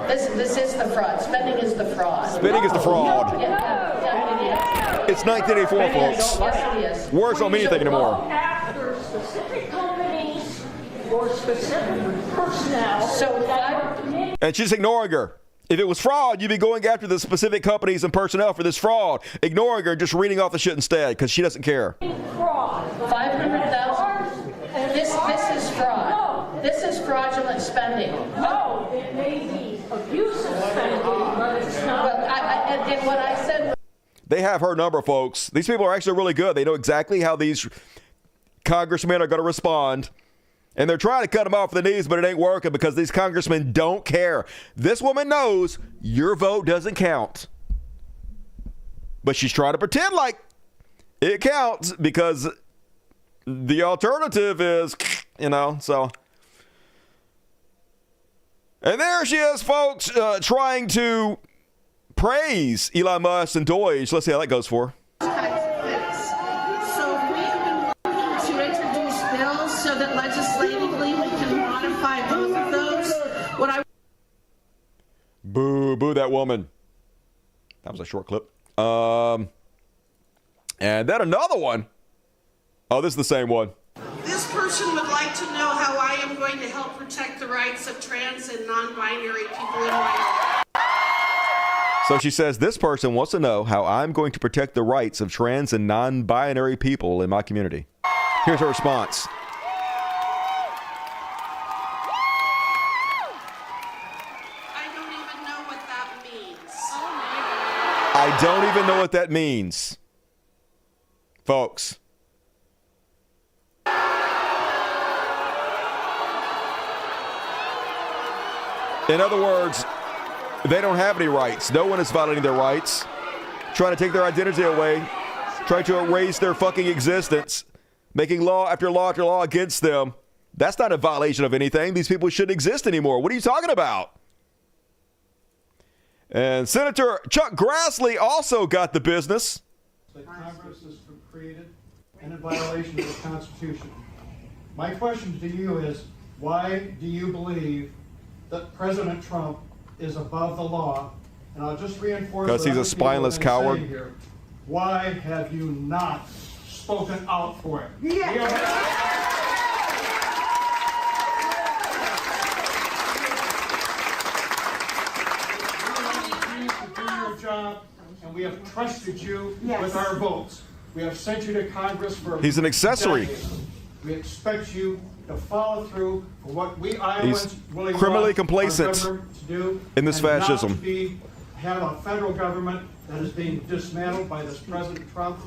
This is the fraud. Spending is the fraud. Spending is the fraud. Yeah, It's 1984, folks. Yes, it is. Words don't mean anything anymore. After specific companies or specific personnel. And she's ignoring her. If it was fraud, you'd be going after the specific companies and personnel for this fraud. Ignoring her and just reading off the shit instead because she doesn't care. Fraud. 500,000. This is fraud. No. This is fraudulent spending. No, it may be abusive spending, but it's not. Well, and what I said. They have her number, folks. These people are actually really good. They know exactly how these congressmen are going to respond. And they're trying to cut them off the knees, but it ain't working because these congressmen don't care. This woman knows your vote doesn't count. But she's trying to pretend like it counts because the alternative is, so. And there she is, folks, trying to praise Elon Musk and Doge. Let's see how that goes for her. So we have been working to introduce bills so that legislatively we can modify both of those. Boo that woman. That was a short clip. And then another one. Oh, this is the same one. This person would like to know how I am going to help protect the rights of trans and non-binary people in Wyoming. So she says, this person wants to know how I'm going to protect the rights of trans and non-binary people in my community. Here's her response. I don't even know what that means. I don't even know what that means. Folks. In other words, they don't have any rights. No one is violating their rights. Trying to take their identity away. Trying to erase their fucking existence. Making law after law after law against them. That's not a violation of anything. These people shouldn't exist anymore. What are you talking about? And Senator Chuck Grassley also got the business. That Congress is created and in violation of the Constitution. My question to you is, why do you believe that President Trump is above the law? And I'll just reinforce because he's a spineless coward. Here. Why have you not spoken out for it? Yeah. Job, and we have trusted you with our votes. We have sent you to Congress for He's an accessory. We expect you to follow through for what we Iowans really criminally want complacent our government to do in this and fascism. Not to have a federal government that is being dismantled by this President Trump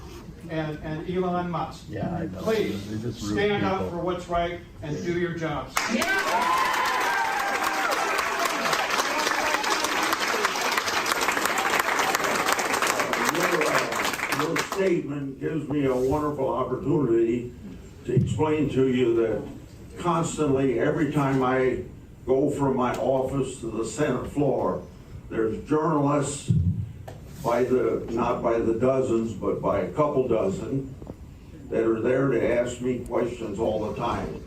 and Elon Musk. Yeah, I know. Please stand up for what's right and do your jobs. Your statement gives me a wonderful opportunity to explain to you that constantly, every time I go from my office to the Senate floor, there's journalists not by the dozens, but by a couple dozen, that are there to ask me questions all the time.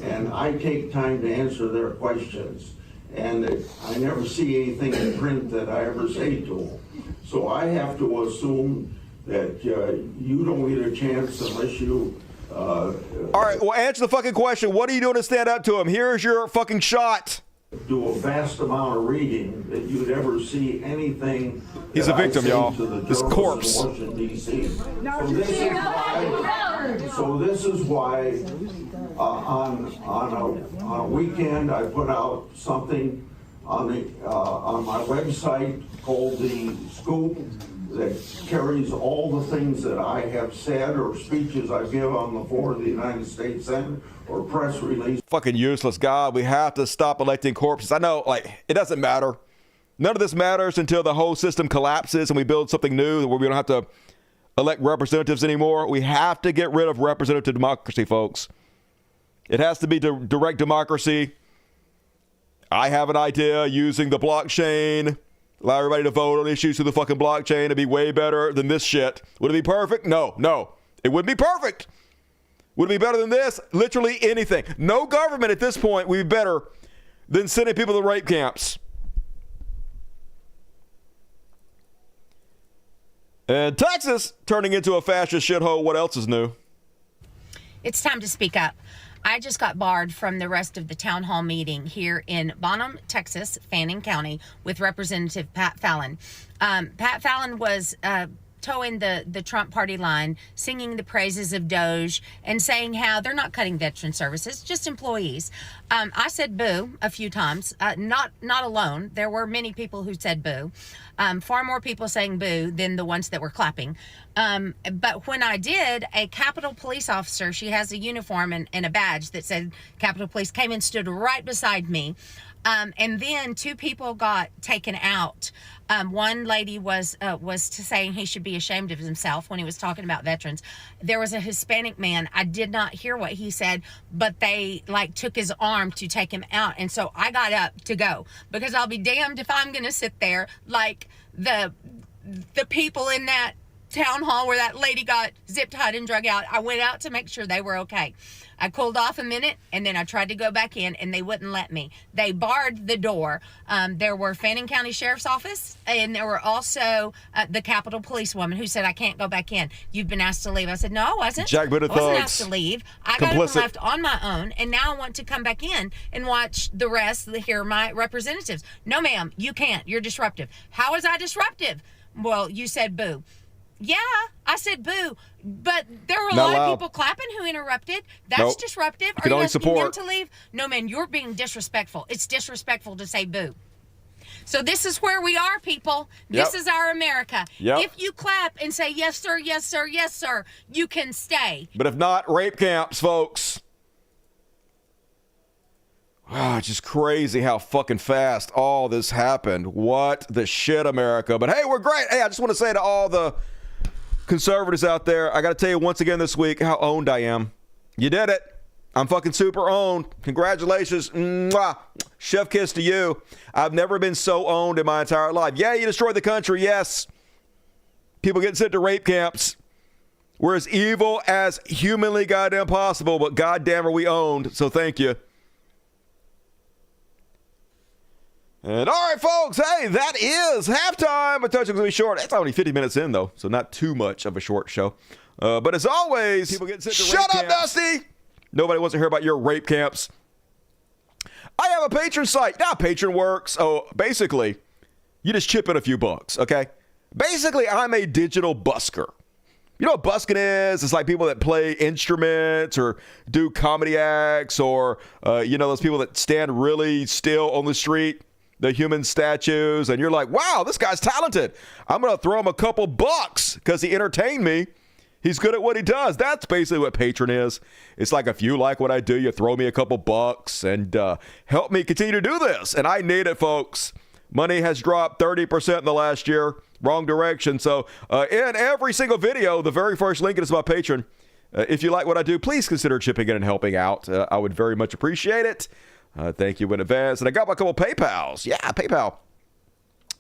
And I take time to answer their questions. And I never see anything in print that I ever say to them. So I have to assume that you don't get a chance unless you... All right, well, answer the fucking question. What are you doing to stand up to him? Here's your fucking shot. Do a vast amount of reading that you'd ever see anything. He's a victim, y'all. This corpse. So this is why on a weekend I put out something on my website called The Scoop that carries all the things that I have said or speeches I give on the floor of the United States Senate or press release. Fucking useless. God, we have to stop electing corpses. I know, like, it doesn't matter. None of this matters until the whole system collapses and we build something new where we don't have to elect representatives anymore. We have to get rid of representative democracy, folks. It has to be direct democracy. I have an idea using the blockchain. Allow everybody to vote on issues through the fucking blockchain. It'd be way better than this shit. Would it be perfect? No. It wouldn't be perfect. Would it be better than this? Literally anything. No government at this point would be better than sending people to rape camps. And Texas turning into a fascist shithole. What else is new? It's time to speak up. I just got barred from the rest of the town hall meeting here in Bonham, Texas, Fannin County, with Representative Pat Fallon. Pat Fallon was towing the Trump party line, singing the praises of Doge and saying how they're not cutting veteran services, just employees. I said boo a few times, not alone. There were many people who said boo. Far more people saying boo than the ones that were clapping. But when I did, a Capitol Police officer, she has a uniform and a badge that said Capitol Police, came and stood right beside me. And then two people got taken out. One lady was saying he should be ashamed of himself when he was talking about veterans. There was a Hispanic man. I did not hear what he said, but they took his arm to take him out. And so I got up to go because I'll be damned if I'm going to sit there like the people in that town hall where that lady got zip tied and drug out. I went out to make sure they were okay. I cooled off a minute and then I tried to go back in and they wouldn't let me. They barred the door. There were Fannin County Sheriff's Office and there were also the Capitol Police woman who said, I can't go back in. You've been asked to leave. I said, no, I wasn't. Jack Butter I wasn't thugs. asked to leave. I got up and left on my own and now I want to come back in and watch the rest, hear my representatives. No, ma'am, you can't. You're disruptive. How was I disruptive? Well, you said boo. Yeah, I said boo, but there were a lot of people clapping who interrupted. That's disruptive. Are you asking them to leave? No, man, you're being disrespectful. It's disrespectful to say boo. So this is where we are, people. This is our America. If you clap and say, yes, sir, yes, sir, yes, sir, you can stay. But if not, rape camps, folks. Wow, it's just crazy how fucking fast all this happened. What the shit, America. But hey, we're great. Hey, I just want to say to all the conservatives out there, I got to tell you once again this week how owned I am. You did it. I'm fucking super owned. Congratulations. Mwah. Chef kiss to you. I've never been so owned in my entire life. Yeah, you destroyed the country. Yes. People getting sent to rape camps. We're as evil as humanly goddamn possible, but goddamn are we owned. So thank you. And all right, folks, hey, that is halftime. I told you it's going to be short. It's only 50 minutes in, though, so not too much of a short show. But as always, people get sent to shut up, camps. Dusty! Nobody wants to hear about your rape camps. I have a patron site. Now, patron works. Oh, basically, you just chip in a few bucks, okay? Basically, I'm a digital busker. You know what busking is? It's like people that play instruments or do comedy acts or, those people that stand really still on the street, the human statues, and you're like, wow, this guy's talented. I'm going to throw him a couple bucks because he entertained me. He's good at what he does. That's basically what patron is. It's like if you like what I do, you throw me a couple bucks and help me continue to do this. And I need it, folks. Money has dropped 30% in the last year. Wrong direction. So in every single video, the very first link is my Patreon. If you like what I do, please consider chipping in and helping out. I would very much appreciate it. Thank you in advance. And I got my couple PayPals. Yeah, PayPal.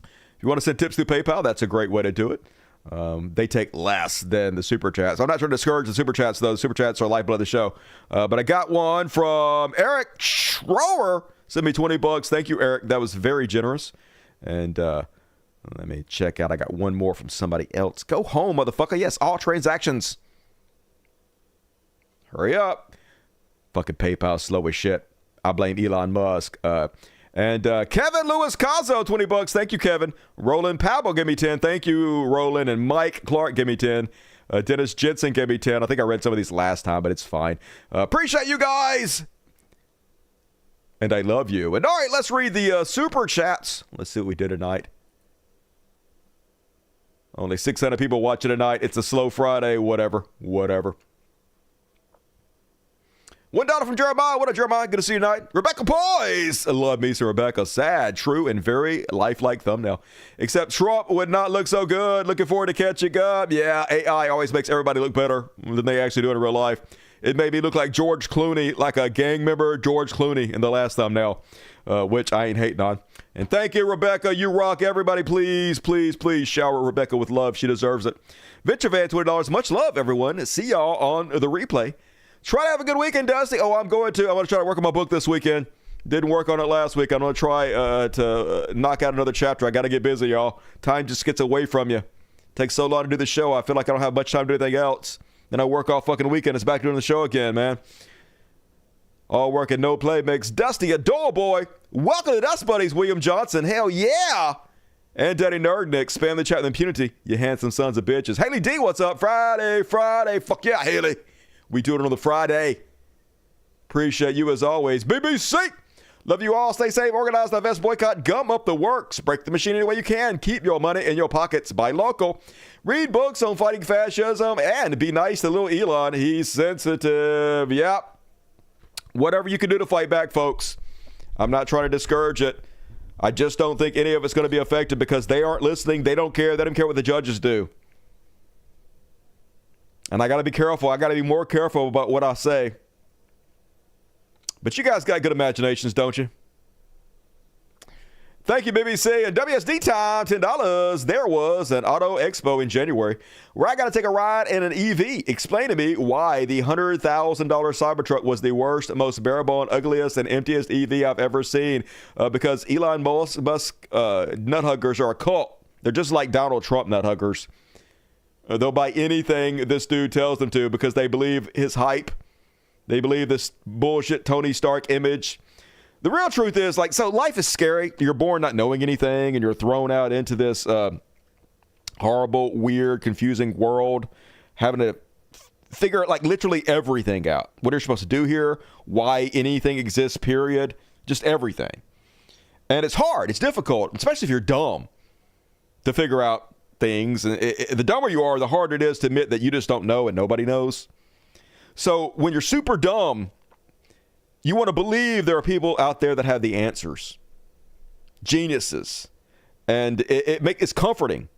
If you want to send tips through PayPal, that's a great way to do it. They take less than the Super Chats. I'm not trying to discourage the Super Chats, though. The Super Chats are lifeblood of the show. But I got one from Eric Schroer. Send me $20. Thank you, Eric. That was very generous. And let me check out. I got one more from somebody else. Go home, motherfucker. Yes, all transactions. Hurry up. Fucking PayPal slow as shit. I blame Elon Musk. And Kevin Lewis Cazo, $20. Thank you, Kevin. Roland Pablo, give me 10. Thank you, Roland. And Mike Clark, give me 10. Dennis Jensen, give me 10. I think I read some of these last time, but it's fine. Appreciate you guys. And I love you. And all right, let's read the super chats. Let's see what we did tonight. Only 600 people watching tonight. It's a slow Friday. Whatever. $1 from Jeremiah. What up, Jeremiah? Good to see you tonight. Rebecca Poise. I love me some Rebecca. Sad, true, and very lifelike thumbnail. Except Trump would not look so good. Looking forward to catching up. Yeah, AI always makes everybody look better than they actually do in real life. It made me look like George Clooney, like a gang member, George Clooney, in the last thumbnail, which I ain't hating on. And thank you, Rebecca. You rock. Everybody, please, please, please shower Rebecca with love. She deserves it. VentureVan, $20. Much love, everyone. See y'all on the replay. Try to have a good weekend, Dusty. Oh, I'm going to try to work on my book this weekend. Didn't work on it last week. I'm going to try to knock out another chapter. I got to get busy, y'all. Time just gets away from you. Takes so long to do the show. I feel like I don't have much time to do anything else. Then I work all fucking weekend. It's back doing the show again, man. All work and no play makes Dusty a dull boy. Welcome to Dust Buddies, William Johnson. Hell yeah. And Daddy Nerdnick. Spam the chat with impunity, you handsome sons of bitches. Haley D, what's up? Friday. Fuck yeah, Haley. We do it on the Friday. Appreciate you as always. BBC. Love you all. Stay safe. Organize, divest, boycott, gum up the works. Break the machine any way you can. Keep your money in your pockets. Buy local. Read books on fighting fascism. And be nice to little Elon. He's sensitive. Yep. Whatever you can do to fight back, folks. I'm not trying to discourage it. I just don't think any of it's going to be affected because they aren't listening. They don't care. They don't care what the judges do. And I got to be careful. I got to be more careful about what I say. But you guys got good imaginations, don't you? Thank you, BBC. And WSD time, $10. There was an auto expo in January where I got to take a ride in an EV. Explain to me why the $100,000 Cybertruck was the worst, most bare-bone, ugliest, and emptiest EV I've ever seen. Because Elon Musk nuthuggers are a cult. They're just like Donald Trump nuthuggers. They'll buy anything this dude tells them to because they believe his hype. They believe this bullshit Tony Stark image. The real truth is, so life is scary. You're born not knowing anything, and you're thrown out into this horrible, weird, confusing world, having to figure literally everything out. What you're supposed to do here, why anything exists, period. Just everything. And it's hard. It's difficult, especially if you're dumb, to figure out things. And the dumber you are, the harder it is to admit that you just don't know and nobody knows. So when you're super dumb, you want to believe there are people out there that have the answers. Geniuses. And it's comforting.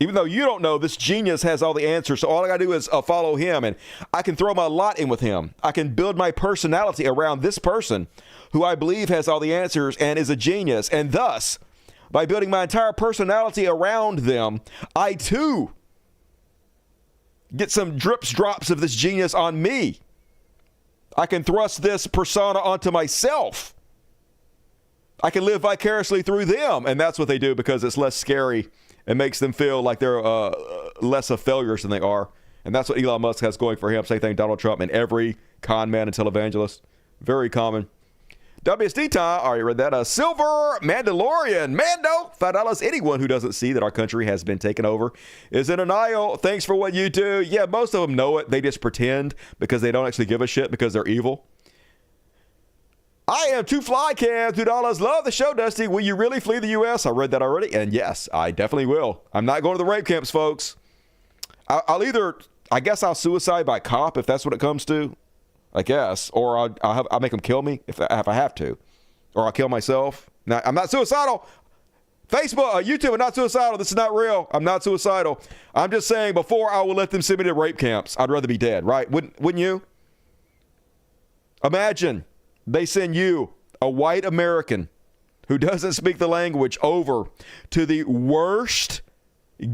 Even though you don't know, this genius has all the answers. So all I got to do is follow him, and I can throw my lot in with him. I can build my personality around this person who I believe has all the answers and is a genius. And thus, by building my entire personality around them, I too get some drips, drops of this genius on me. I can thrust this persona onto myself. I can live vicariously through them. And that's what they do because it's less scary. It makes them feel like they're less of failures than they are. And that's what Elon Musk has going for him. Same thing Donald Trump and every con man and televangelist. Very common. WSD time. I already read that. Silver Mandalorian. Mando. $5. Anyone who doesn't see that our country has been taken over is in denial. Thanks for what you do. Yeah, most of them know it. They just pretend because they don't actually give a shit because they're evil. I am Two Fly Cam, $2. Love the show, Dusty. Will you really flee the U.S.? I read that already. And yes, I definitely will. I'm not going to the rape camps, folks. I guess I'll suicide by cop if that's what it comes to. I guess. Or I'll make them kill me if I have to. Or I'll kill myself. Now, I'm not suicidal. Facebook, YouTube, I'm not suicidal. This is not real. I'm not suicidal. I'm just saying before I will let them send me to rape camps, I'd rather be dead, right? Wouldn't you? Imagine they send you, a white American who doesn't speak the language, over to the worst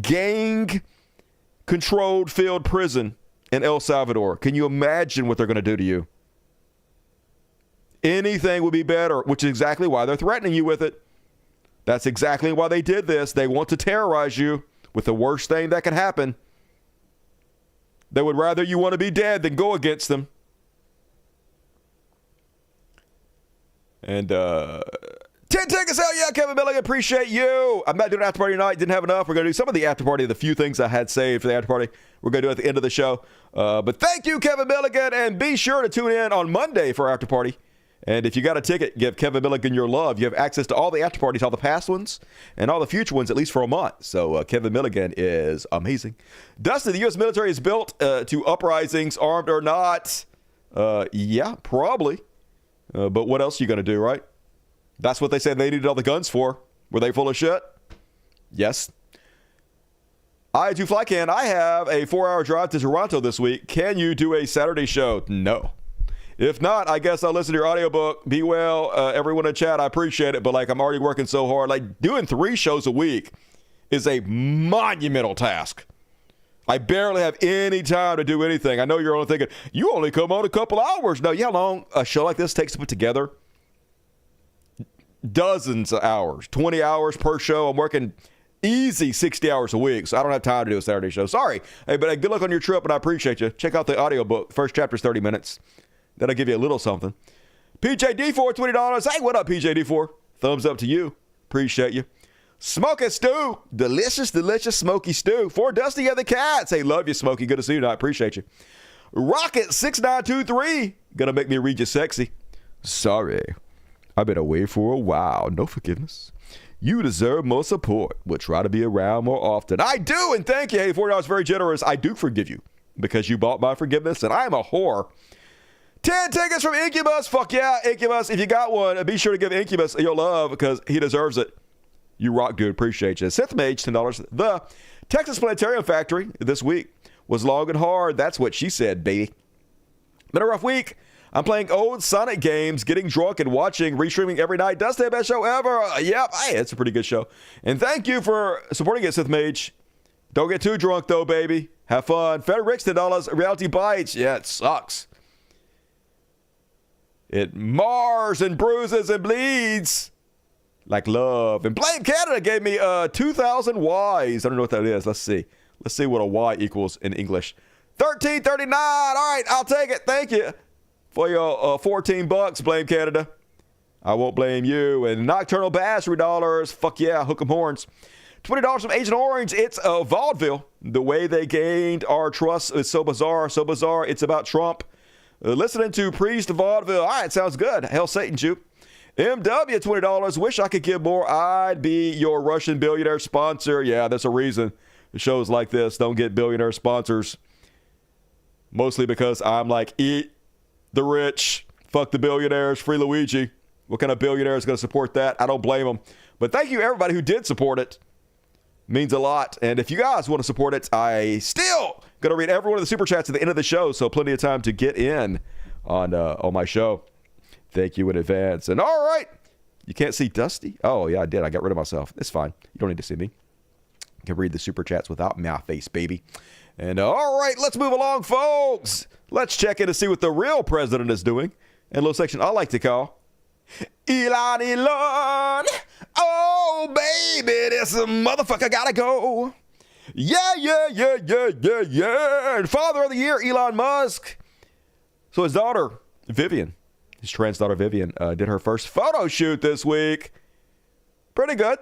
gang-controlled field prison in El Salvador. Can you imagine what they're going to do to you? Anything would be better, which is exactly why they're threatening you with it. That's exactly why they did this. They want to terrorize you with the worst thing that can happen. They would rather you want to be dead than go against them. And 10 tickets, hell yeah, Kevin Milligan, appreciate you. I'm not doing an after party tonight, didn't have enough. We're going to do some of the after party, the few things I had saved for the after party. We're going to do at the end of the show. But thank you, Kevin Milligan, and be sure to tune in on Monday for after party. And if you got a ticket, give Kevin Milligan your love. You have access to all the after parties, all the past ones, and all the future ones, at least for a month. So Kevin Milligan is amazing. Dusty, the U.S. military is built to uprisings, armed or not. Yeah, probably. But what else are you going to do, right? That's what they said they needed all the guns for. Were they full of shit? Yes. I do fly can. I have a 4-hour drive to Toronto this week. Can you do a Saturday show? No. If not, I guess I'll listen to your audiobook. Be well, everyone in chat. I appreciate it, but I'm already working so hard. Doing 3 shows a week is a monumental task. I barely have any time to do anything. I know you're only thinking, you only come on a couple hours. No, you know how long a show like this takes to put together? Dozens of hours, 20 hours per show. I'm working easy 60 hours a week, so I don't have time to do a Saturday show. Sorry. Hey, but good luck on your trip, and I appreciate you. Check out the audiobook. First chapter's 30 minutes. That'll give you a little something. PJD4, $20. Hey, what up, PJD4? Thumbs up to you. Appreciate you. Smoky Stew. Delicious, delicious smoky stew. For Dusty and the Cats. Hey, love you, Smokey. Good to see you tonight. Appreciate you. Rocket6923. Gonna make me read you sexy. Sorry. I've been away for a while. No forgiveness. You deserve more support. We'll try to be around more often. I do, and thank you. Hey, $40 very generous. I do forgive you because you bought my forgiveness, and I am a whore. 10 tickets from Incubus. Fuck yeah, Incubus. If you got one, be sure to give Incubus your love because he deserves it. You rock, dude. Appreciate you. Seth Mage, $10. The Texas Planetarium Factory this week was long and hard. That's what she said, baby. Been a rough week. I'm playing old Sonic games, getting drunk, and watching, restreaming every night. Dusty, the best show ever. Yep. Hey, it's a pretty good show. And thank you for supporting it, Sith Mage. Don't get too drunk, though, baby. Have fun. Federicks, $10. Reality Bites. Yeah, it sucks. It mars and bruises and bleeds like love. And Blame Canada gave me 2,000 Ys. I don't know what that is. Let's see. Let's see what a Y equals in English. 1339. All right, I'll take it. Thank you for your $14, Blame Canada. I won't blame you. And Nocturnal Bass, $3. Fuck yeah, hook 'em horns. $20 from Agent Orange. It's vaudeville. The way they gained our trust is so bizarre, so bizarre. It's about Trump. Listening to Priest Vaudeville. All right, sounds good. Hell Satan, Juke. MW, $20. Wish I could give more. I'd be your Russian billionaire sponsor. Yeah, there's a reason shows like this don't get billionaire sponsors. Mostly because I'm like, eat the rich. Fuck the billionaires. Free Luigi. What kind of billionaire is going to support that? I don't blame them. But thank you, everybody who did support it. Means a lot. And if you guys want to support it, I still going to read every one of the super chats at the end of the show. So plenty of time to get in on my show. Thank you in advance. And all right. You can't see Dusty? Oh, yeah, I did. I got rid of myself. It's fine. You don't need to see me. You can read the super chats without my face, baby. And all right, let's move along, folks. Let's check in to see what the real president is doing. In a little section I like to call Elon. Oh, baby, this motherfucker gotta go. Yeah. And Father of the Year, Elon Musk. So his daughter, Vivian, his trans daughter, Vivian, did her first photo shoot this week. Pretty good.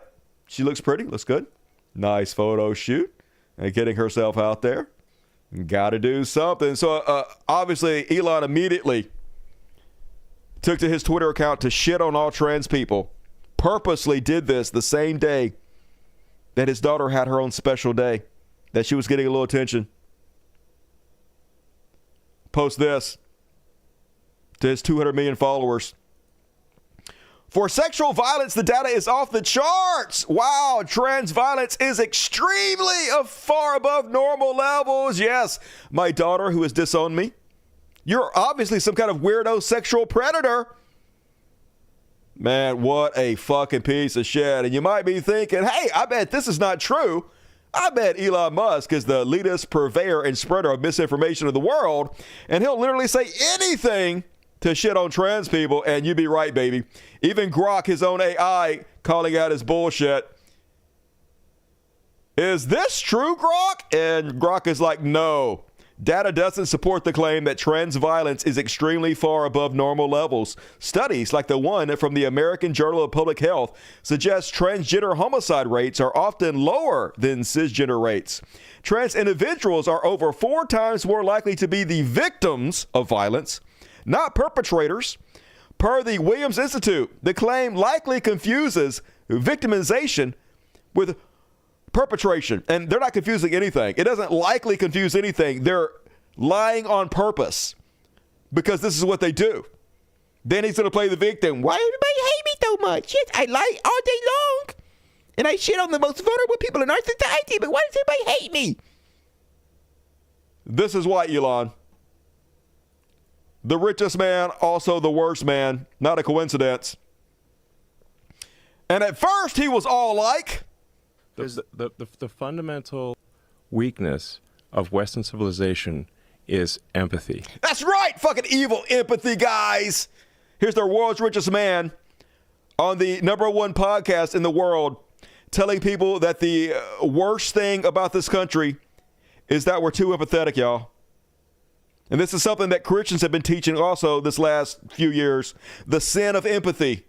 She looks pretty, looks good. Nice photo shoot. And getting herself out there. Got to do something. So, obviously, Elon immediately took to his Twitter account to shit on all trans people. Purposely did this the same day that his daughter had her own special day, that she was getting a little attention. Post this to his 200 million followers. For sexual violence, the data is off the charts. Wow, trans violence is extremely far above normal levels. Yes, my daughter who has disowned me. You're obviously some kind of weirdo sexual predator. Man, what a fucking piece of shit. And you might be thinking, hey, I bet this is not true. I bet Elon Musk is the elitist purveyor and spreader of misinformation of the world, and he'll literally say anything to shit on trans people, and you'd be right, baby. Even Grok, his own AI, calling out his bullshit. Is this true, Grok? And Grok is like, no. Data doesn't support the claim that trans violence is extremely far above normal levels. Studies like the one from the American Journal of Public Health suggest transgender homicide rates are often lower than cisgender rates. Trans individuals are over 4 times more likely to be the victims of violence, not perpetrators. Per the Williams Institute, the claim likely confuses victimization with perpetration. And they're not confusing anything. It doesn't likely confuse anything. They're lying on purpose because this is what they do. Then he's going to play the victim. Why everybody hate me so much? Yes, I lie all day long. And I shit on the most vulnerable people in our society. But why does everybody hate me? This is why, Elon. The richest man, also the worst man. Not a coincidence. And at first, he was all like... The fundamental weakness of Western civilization is empathy. That's right, fucking evil empathy, guys. Here's the world's richest man on the #1 podcast in the world telling people that the worst thing about this country is that we're too empathetic, y'all. And this is something that Christians have been teaching also this last few years. The sin of empathy.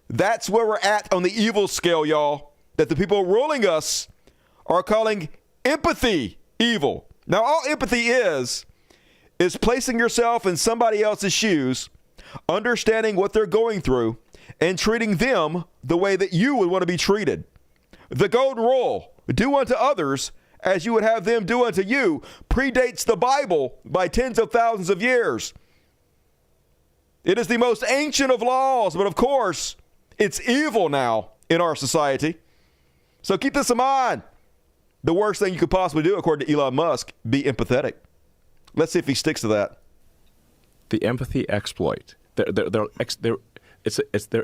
That's where we're at on the evil scale, y'all. That the people ruling us are calling empathy evil. Now, all empathy is placing yourself in somebody else's shoes, understanding what they're going through, and treating them the way that you would want to be treated. The golden rule, do unto others as you would have them do unto you, predates the Bible by tens of thousands of years. It is the most ancient of laws, but of course, it's evil now in our society. So keep this in mind. The worst thing you could possibly do, according to Elon Musk, be empathetic. Let's see if he sticks to that. The empathy exploit. They're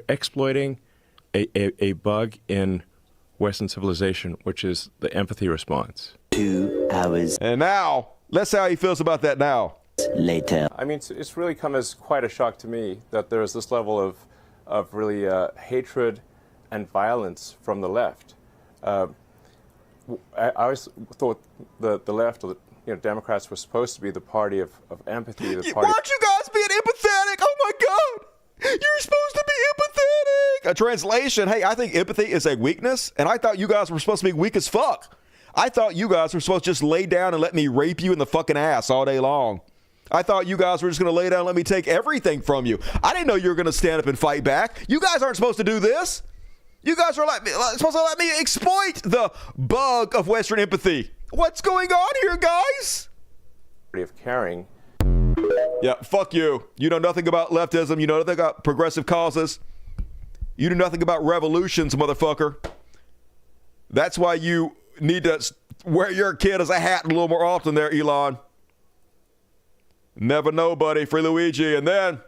exploiting a bug in Western civilization, which is the empathy response. 2 hours. And now, let's see how he feels about that now. Later. I mean, it's really come as quite a shock to me that there's this level of really hatred and violence from the left. I always thought the left, or Democrats, were supposed to be the party of empathy. The party. Weren't you guys being empathetic? Oh my God! You're supposed to be empathetic. A translation: hey, I think empathy is a weakness, and I thought you guys were supposed to be weak as fuck. I thought you guys were supposed to just lay down and let me rape you in the fucking ass all day long. I thought you guys were just going to lay down and let me take everything from you. I didn't know you were going to stand up and fight back. You guys aren't supposed to do this. You guys are supposed to let me exploit the bug of Western empathy. What's going on here, guys? Of caring. Yeah, fuck you. You know nothing about leftism. You know nothing about progressive causes. You know nothing about revolutions, motherfucker. That's why you need to wear your kid as a hat a little more often there, Elon. Never know, buddy. Free Luigi. And then,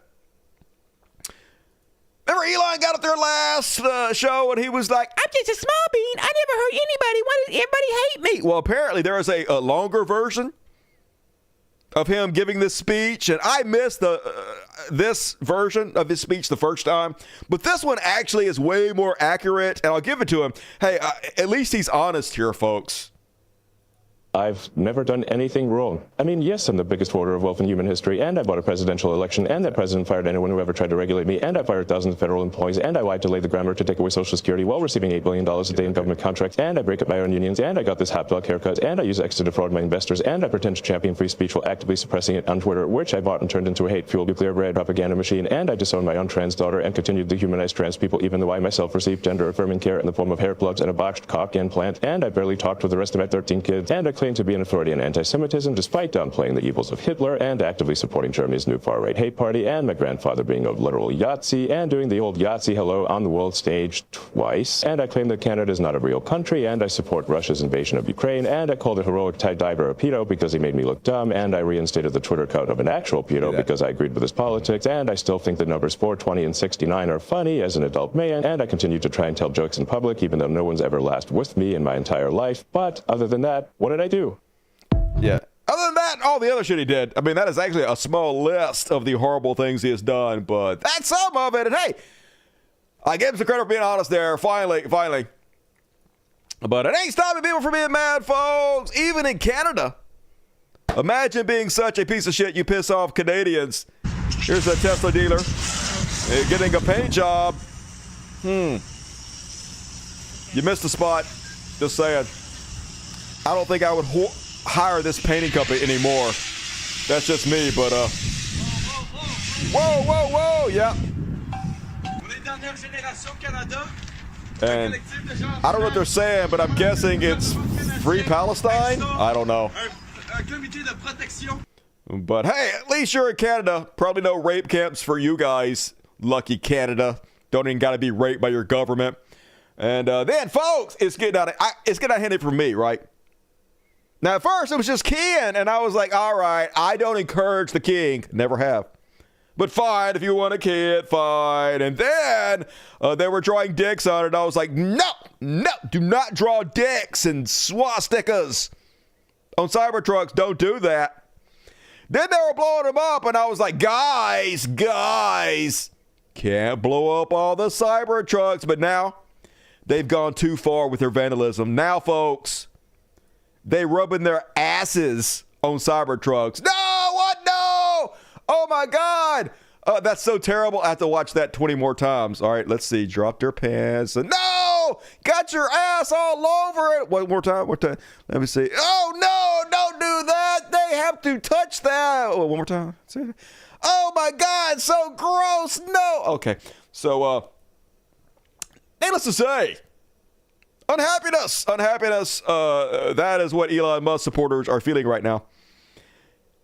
remember Elon got up there last show and he was like, I'm just a small bean. I never hurt anybody. Why does everybody hate me? Well, apparently there is a longer version of him giving this speech, and I missed this version of his speech the first time, but this one actually is way more accurate, and I'll give it to him. Hey, at least he's honest here, folks. I've never done anything wrong. I mean, yes, I'm the biggest hoarder of wealth in human history, and I bought a presidential election, and that president fired anyone who ever tried to regulate me, and I fired thousands of federal employees, and I lied to lay the groundwork to take away Social Security while receiving $8 billion a day in government contracts, and I break up my own unions, and I got this hot dog haircut, and I use X to defraud my investors, and I pretend to champion free speech while actively suppressing it on Twitter, which I bought and turned into a hate-fueled nuclear-bred propaganda machine, and I disowned my own trans daughter and continued to humanize trans people even though I myself received gender-affirming care in the form of hair plugs and a botched cock implant, and I barely talked with the rest of my 13 kids, and I claim to be an authority on anti-Semitism despite downplaying the evils of Hitler and actively supporting Germany's new far-right hate party, and my grandfather being a literal Yahtzee and doing the old Yahtzee hello on the world stage twice, and I claim that Canada is not a real country, and I support Russia's invasion of Ukraine, and I called a heroic Thai diver a pedo because he made me look dumb, and I reinstated the Twitter account of an actual pedo because I agreed with his politics, and I still think the numbers 420 and 69 are funny as an adult man, and I continue to try and tell jokes in public even though no one's ever laughed with me in my entire life. But other than that, what did I do? Yeah. Other than that, all the other shit he did. I mean, that is actually a small list of the horrible things he has done, but that's some of it. And hey, I give him some credit for being honest there. Finally. But it ain't stopping people from being mad, folks. Even in Canada. Imagine being such a piece of shit you piss off Canadians. Here's a Tesla dealer getting a paint job. You missed the spot. Just saying. I don't think I would hire this painting company anymore. That's just me, but whoa, yeah. And I don't know what they're saying, but I'm guessing it's Free Palestine? I don't know. But hey, at least you're in Canada. Probably no rape camps for you guys. Lucky Canada. Don't even got to be raped by your government. And then, folks, it's getting out of hand for me, right? Now, at first, it was just Ken, and I was like, all right, I don't encourage the king. Never have. But fine, if you want a kid, fine. And then they were drawing dicks on it, and I was like, no, do not draw dicks and swastikas on Cybertrucks. Don't do that. Then they were blowing them up, and I was like, guys, can't blow up all the Cybertrucks. But now, they've gone too far with their vandalism. Now, folks, they rubbing their asses on Cybertrucks. No, what? No! Oh my God! That's so terrible. I have to watch that 20 more times. All right, let's see. Drop their pants. No! Got your ass all over it. One more time. Let me see. Oh no! Don't do that. They have to touch that. Oh, one more time. Oh my God! So gross. No. Okay. So, needless to say. Unhappiness. That is what Elon Musk supporters are feeling right now.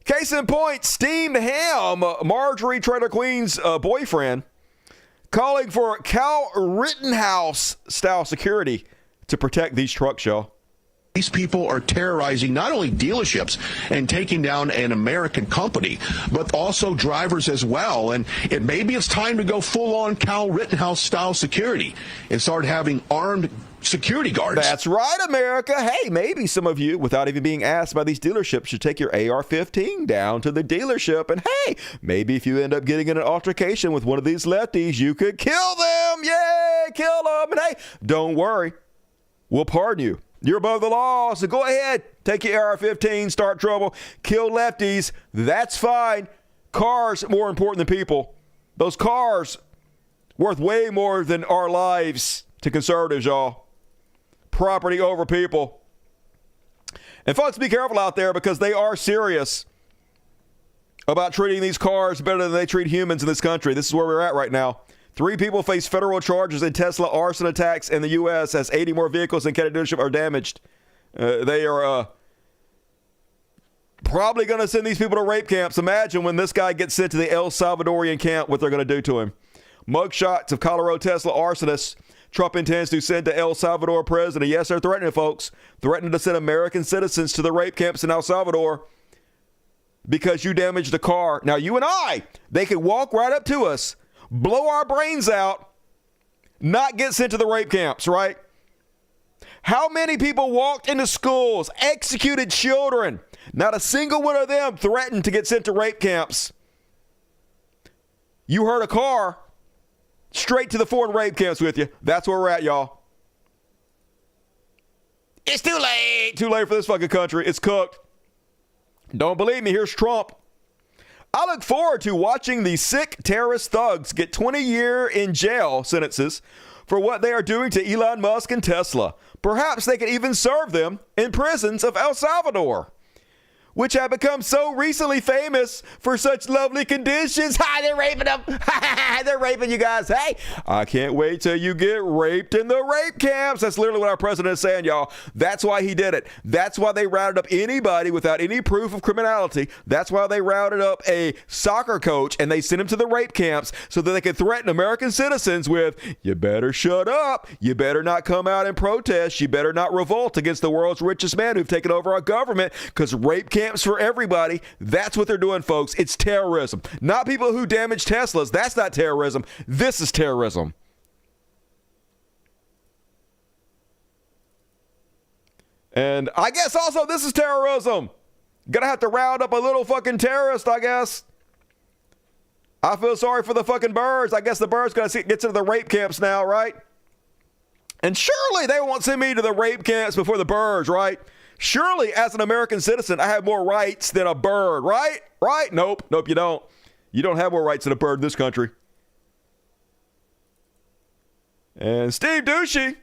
Case in point, steamed ham, Marjorie Trader Queen's boyfriend, calling for Cal Rittenhouse style security to protect these trucks, y'all. These people are terrorizing not only dealerships and taking down an American company, but also drivers as well. And maybe it's time to go full-on Cal Rittenhouse style security and start having armed security guards. That's right, America. Hey, maybe some of you, without even being asked by these dealerships, should take your AR-15 down to the dealership. And hey, maybe if you end up getting in an altercation with one of these lefties, you could kill them. Yay, kill them. And hey, don't worry. We'll pardon you. You're above the law, so go ahead. Take your AR-15, start trouble, kill lefties. That's fine. Cars more important than people. Those cars worth way more than our lives to conservatives, y'all. Property over people. And folks, be careful out there because they are serious about treating these cars better than they treat humans in this country. This is where we're at right now. 3 people face federal charges in Tesla arson attacks in the U.S. as 80 more vehicles in Canada dealership are damaged. They are probably going to send these people to rape camps. Imagine when this guy gets sent to the El Salvadorian camp, what they're going to do to him. Mugshots of Colorado Tesla arsonists Trump intends to send to El Salvador president. Yes, they're threatening, folks. Threatening to send American citizens to the rape camps in El Salvador because you damaged a car. Now, you and I, they could walk right up to us, blow our brains out, not get sent to the rape camps, right? How many people walked into schools, executed children? Not a single one of them threatened to get sent to rape camps. You heard a car, straight to the foreign rape camps with you. That's where we're at, y'all. It's too late. Too late for this fucking country. It's cooked. Don't believe me? Here's Trump. I look forward to watching the sick terrorist thugs get 20-year in jail sentences for what they are doing to Elon Musk and Tesla. Perhaps they could even serve them in prisons of El Salvador, which have become so recently famous for such lovely conditions. Ha, they're raping them. They're raping you guys. Hey, I can't wait till you get raped in the rape camps. That's literally what our president is saying, y'all. That's why he did it. That's why they rounded up anybody without any proof of criminality. That's why they rounded up a soccer coach and they sent him to the rape camps so that they could threaten American citizens with, you better shut up. You better not come out and protest. You better not revolt against the world's richest man who've taken over our government, because rape camps for everybody. That's what they're doing, folks. It's terrorism. Not people who damage Teslas. That's not terrorism. This is terrorism. And I guess also this is terrorism. Gonna have to round up a little fucking terrorist, I guess. I feel sorry for the fucking birds. I guess the birds gonna get to the rape camps now, right? And surely they won't send me to the rape camps before the birds, right? Surely, as an American citizen, I have more rights than a bird, right? Right? Nope, you don't. You don't have more rights than a bird in this country. And Steve Ducey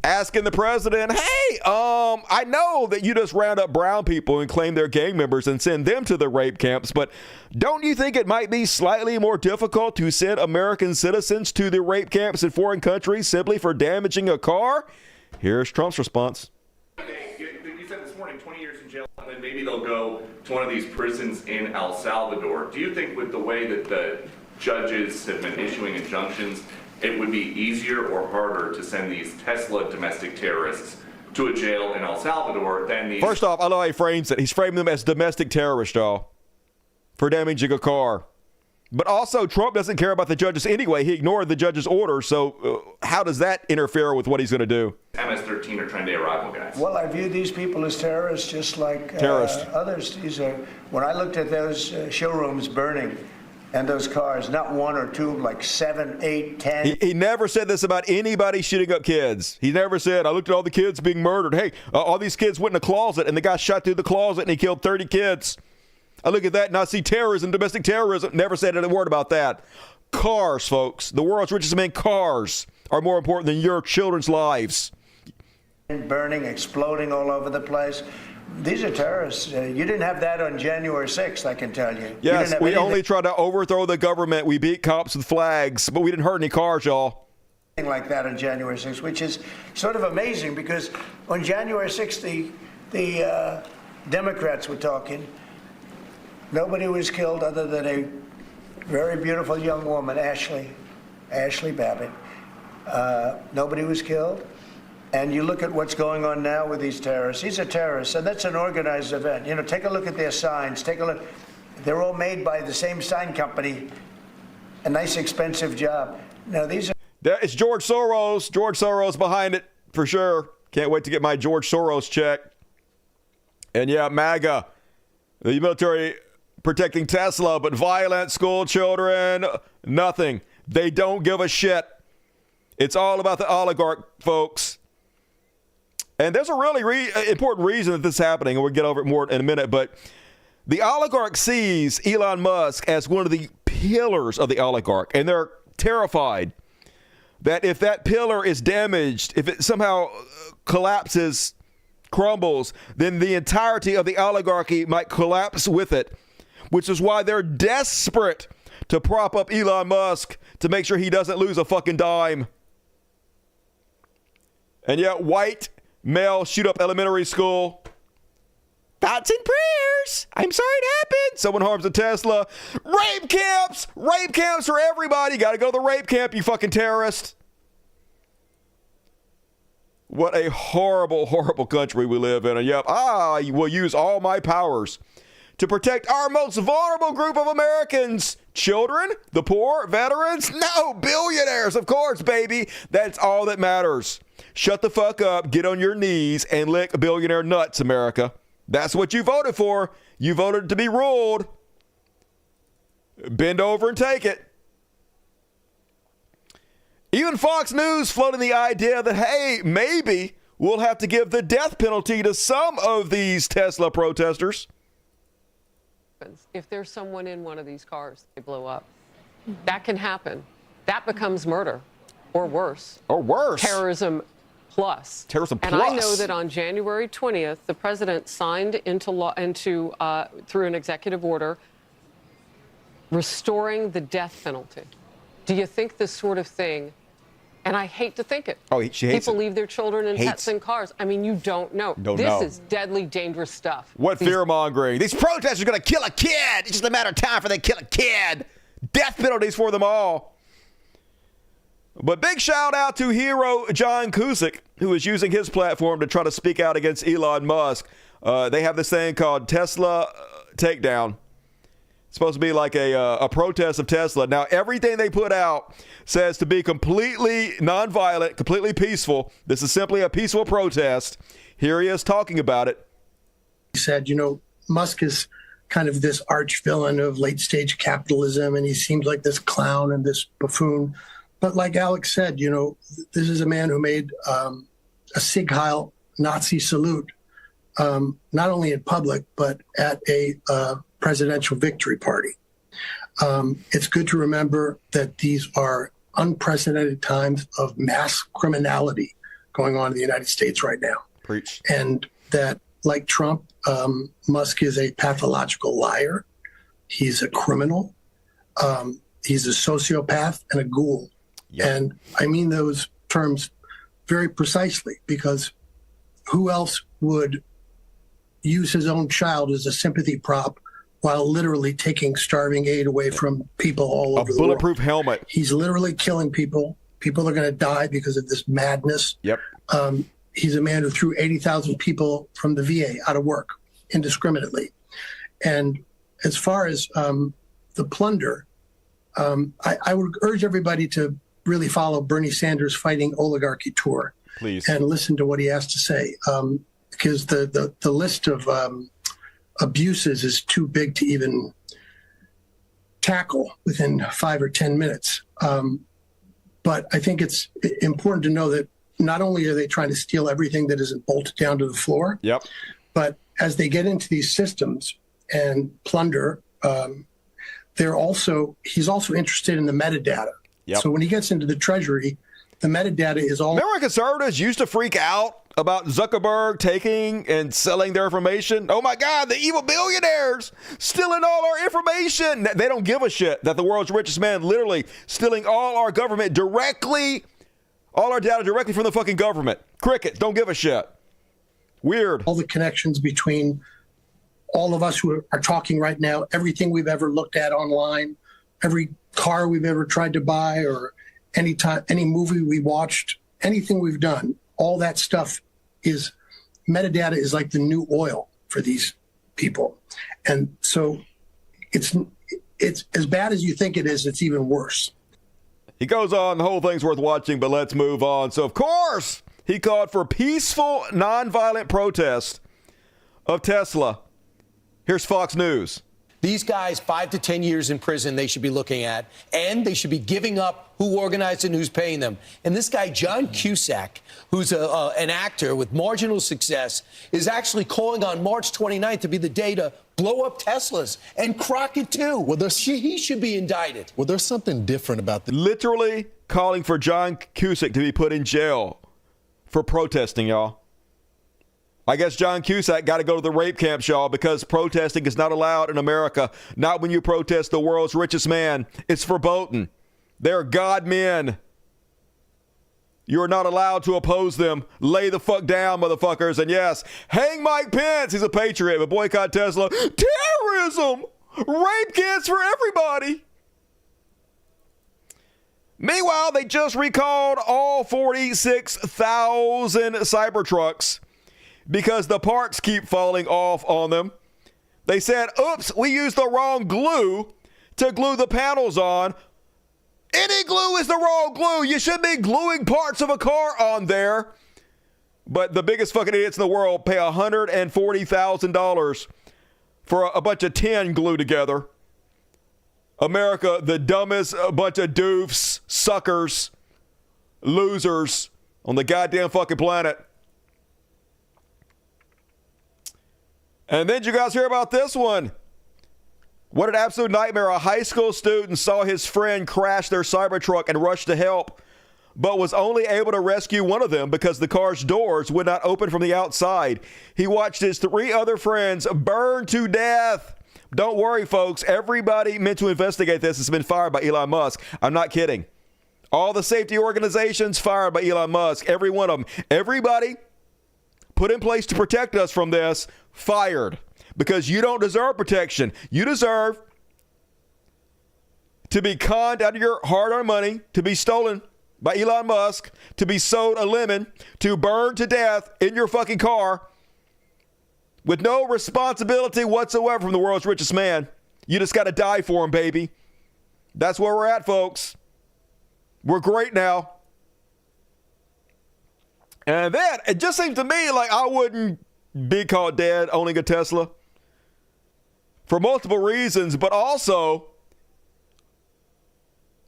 asking the president, hey, I know that you just round up brown people and claim they're gang members and send them to the rape camps, but don't you think it might be slightly more difficult to send American citizens to the rape camps in foreign countries simply for damaging a car? Here's Trump's response. You said this morning 20 years in jail, and then maybe they'll go to one of these prisons in El Salvador. Do you think with the way that the judges have been issuing injunctions, it would be easier or harder to send these Tesla domestic terrorists to a jail in El Salvador than these... First off, I know how he frames it. He's framing them as domestic terrorists, y'all, for damaging a car. But also, Trump doesn't care about the judges anyway. He ignored the judge's order, so how does that interfere with what he's going to do? MS-13 are trying to arrival guys. Well, I view these people as terrorists, just like others. These are. When I looked at those showrooms burning and those cars, not one or two, like 7, 8, 10. He never said this about anybody shooting up kids. He never said, I looked at all the kids being murdered. Hey, all these kids went in a closet, and the guy shot through the closet, and he killed 30 kids. I look at that and I see terrorism, domestic terrorism. Never said a word about that. Cars, folks. The world's richest man, cars are more important than your children's lives. Burning, exploding all over the place. These are terrorists. You didn't have that on January 6th, I can tell you. Yes, we only tried to overthrow the government. We beat cops with flags, but we didn't hurt any cars, y'all. Like that on January 6th, which is sort of amazing because on January 6th, the Democrats were talking. Nobody was killed other than a very beautiful young woman, Ashley Babbitt. Nobody was killed. And you look at what's going on now with these terrorists. These are terrorists, and that's an organized event. You know, take a look at their signs. Take a look. They're all made by the same sign company. A nice, expensive job. Now, these are... It's George Soros. George Soros behind it, for sure. Can't wait to get my George Soros check. And yeah, MAGA. The military... protecting Tesla, but violent school children, nothing. They don't give a shit. It's all about the oligarch, folks. And there's a really important reason that this is happening, and we'll get over it more in a minute, but the oligarch sees Elon Musk as one of the pillars of the oligarch, and they're terrified that if that pillar is damaged, if it somehow collapses, crumbles, then the entirety of the oligarchy might collapse with it. Which is why they're desperate to prop up Elon Musk to make sure he doesn't lose a fucking dime. And yet, white male shoot up elementary school. Thoughts and prayers. I'm sorry it happened. Someone harms a Tesla. Rape camps. Rape camps for everybody. Got to go to the rape camp, you fucking terrorist. What a horrible, horrible country we live in. And yep, I will use all my powers to protect our most vulnerable group of Americans. Children, the poor, veterans, no, billionaires, of course, baby. That's all that matters. Shut the fuck up, get on your knees, and lick billionaire nuts, America. That's what you voted for. You voted to be ruled. Bend over and take it. Even Fox News floating the idea that, hey, maybe we'll have to give the death penalty to some of these Tesla protesters. If there's someone in one of these cars, they blow up. That can happen. That becomes murder, or worse. Or worse. Terrorism plus. Terrorism plus. And I know that on January 20th, the president signed into law, through an executive order, restoring the death penalty. Do you think this sort of thing? And I hate to think it. Oh, she hates People it. leave their children and pets in cars. I mean, you don't know. This is deadly, dangerous stuff. What fear-mongering. These protesters are going to kill a kid. It's just a matter of time for they kill a kid. Death penalties for them all. But big shout out to hero John Cusack, who is using his platform to try to speak out against Elon Musk. They have this thing called Tesla Takedown. It's supposed to be like a protest of Tesla. Now, everything they put out says to be completely nonviolent, completely peaceful. This is simply a peaceful protest. Here he is talking about it. He said, Musk is kind of this arch villain of late stage capitalism, and he seems like this clown and this buffoon. But like Alex said, this is a man who made a Sieg Heil Nazi salute, not only in public, but at a presidential victory party. It's good to remember that these are unprecedented times of mass criminality going on in the United States right now. Preach. And that, like Trump, Musk is a pathological liar. He's a criminal. He's a sociopath and a ghoul. Yep. And I mean those terms very precisely, because who else would use his own child as a sympathy prop while literally taking starving aid away from people all over the world? A bulletproof helmet. He's literally killing people. People are going to die because of this madness. Yep. He's a man who threw 80,000 people from the VA out of work indiscriminately. And as far as the plunder, I would urge everybody to really follow Bernie Sanders' Fighting Oligarchy tour. Please. And listen to what he has to say. Because the list of abuses is too big to even tackle within 5 or 10 minutes. But I think it's important to know that not only are they trying to steal everything that isn't bolted down to the floor, yep, but as they get into these systems and plunder, he's also interested in the metadata. Yep. So when he gets into the Treasury, the metadata is all. Remember when conservatives used to freak out about Zuckerberg taking and selling their information? Oh my God, the evil billionaires stealing all our information. They don't give a shit that the world's richest man literally stealing all our government directly, all our data directly from the fucking government. Crickets, don't give a shit. Weird. All the connections between all of us who are talking right now, everything we've ever looked at online, every car we've ever tried to buy, or any movie we watched, anything we've done, all that stuff is metadata is like the new oil for these people. And so it's as bad as you think it is, it's even worse. He goes on, the whole thing's worth watching, but let's move on. So, of course, he called for peaceful, nonviolent protest of Tesla. Here's Fox News. These guys, 5 to 10 years in prison, they should be looking at, and they should be giving up who organized it and who's paying them. And this guy, John Cusack, who's an actor with marginal success, is actually calling on March 29th to be the day to blow up Teslas, and Crockett too. Well, he should be indicted. Well, there's something different about this. Literally calling for John Cusack to be put in jail for protesting, y'all. I guess John Cusack got to go to the rape camp, y'all, because protesting is not allowed in America. Not when you protest the world's richest man. It's verboten. They're God men. You're not allowed to oppose them. Lay the fuck down, motherfuckers. And yes, hang Mike Pence. He's a patriot, but boycott Tesla. Terrorism! Rape kits for everybody. Meanwhile, they just recalled all 46,000 Cybertrucks because the parts keep falling off on them. They said, oops, we used the wrong glue to glue the panels on. Any glue is the wrong glue. You shouldn't be gluing parts of a car on there. But the biggest fucking idiots in the world pay $140,000 for a bunch of tin glued together. America, the dumbest bunch of doofs, suckers, losers on the goddamn fucking planet. And then did you guys hear about this one? What an absolute nightmare. A high school student saw his friend crash their Cybertruck and rushed to help, but was only able to rescue one of them because the car's doors would not open from the outside. He watched his 3 other friends burn to death. Don't worry, folks. Everybody meant to investigate this has been fired by Elon Musk. I'm not kidding. All the safety organizations fired by Elon Musk. Every one of them. Everybody put in place to protect us from this, fired. Because you don't deserve protection. You deserve to be conned out of your hard-earned money, to be stolen by Elon Musk, to be sold a lemon, to burn to death in your fucking car with no responsibility whatsoever from the world's richest man. You just got to die for him, baby. That's where we're at, folks. We're great now. And then it just seems to me like I wouldn't be caught dead owning a Tesla for multiple reasons, but also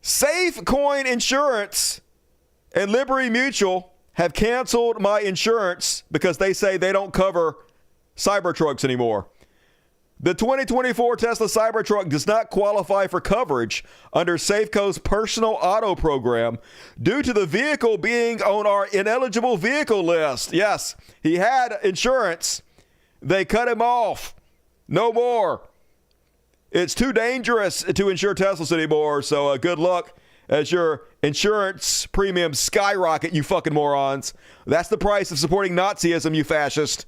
SafeCoin Insurance and Liberty Mutual have canceled my insurance because they say they don't cover Cybertrucks anymore. The 2024 Tesla Cybertruck does not qualify for coverage under Safeco's personal auto program due to the vehicle being on our ineligible vehicle list. Yes, he had insurance. They cut him off. No more. It's too dangerous to insure Teslas anymore, so good luck as your insurance premiums skyrocket, you fucking morons. That's the price of supporting Nazism, you fascist.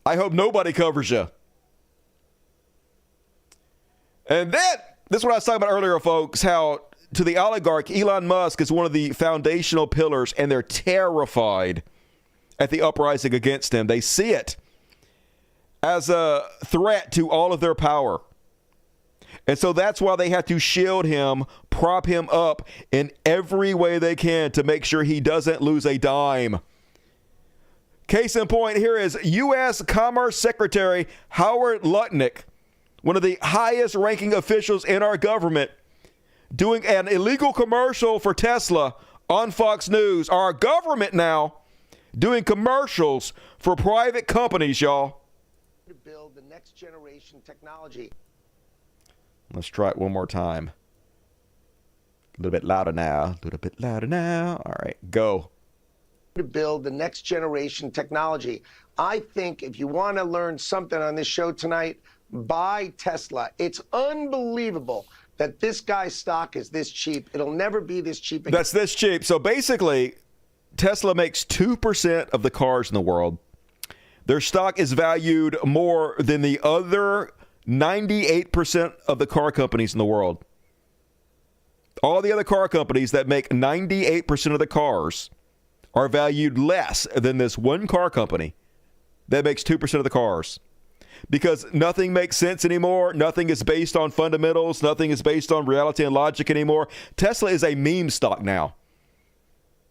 I hope nobody covers you. And then, this is what I was talking about earlier, folks, how to the oligarch, Elon Musk is one of the foundational pillars, and they're terrified at the uprising against him. They see it as a threat to all of their power. And so that's why they have to shield him, prop him up in every way they can to make sure he doesn't lose a dime. Case in point, here is U.S. Commerce Secretary Howard Lutnick, one of the highest ranking officials in our government, doing an illegal commercial for Tesla on Fox News. Our government now doing commercials for private companies, y'all. To build the next generation technology. Let's try it one more time. A little bit louder now. A little bit louder now. All right, go. To build the next generation technology. I think if you want to learn something on this show tonight, buy Tesla. It's unbelievable that this guy's stock is this cheap. It'll never be this cheap again. That's this cheap. So basically, Tesla makes 2% of the cars in the world. Their stock is valued more than the other 98% of the car companies in the world. All the other car companies that make 98% of the cars are valued less than this one car company that makes 2% of the cars. Because nothing makes sense anymore. Nothing is based on fundamentals. Nothing is based on reality and logic anymore. Tesla is a meme stock now.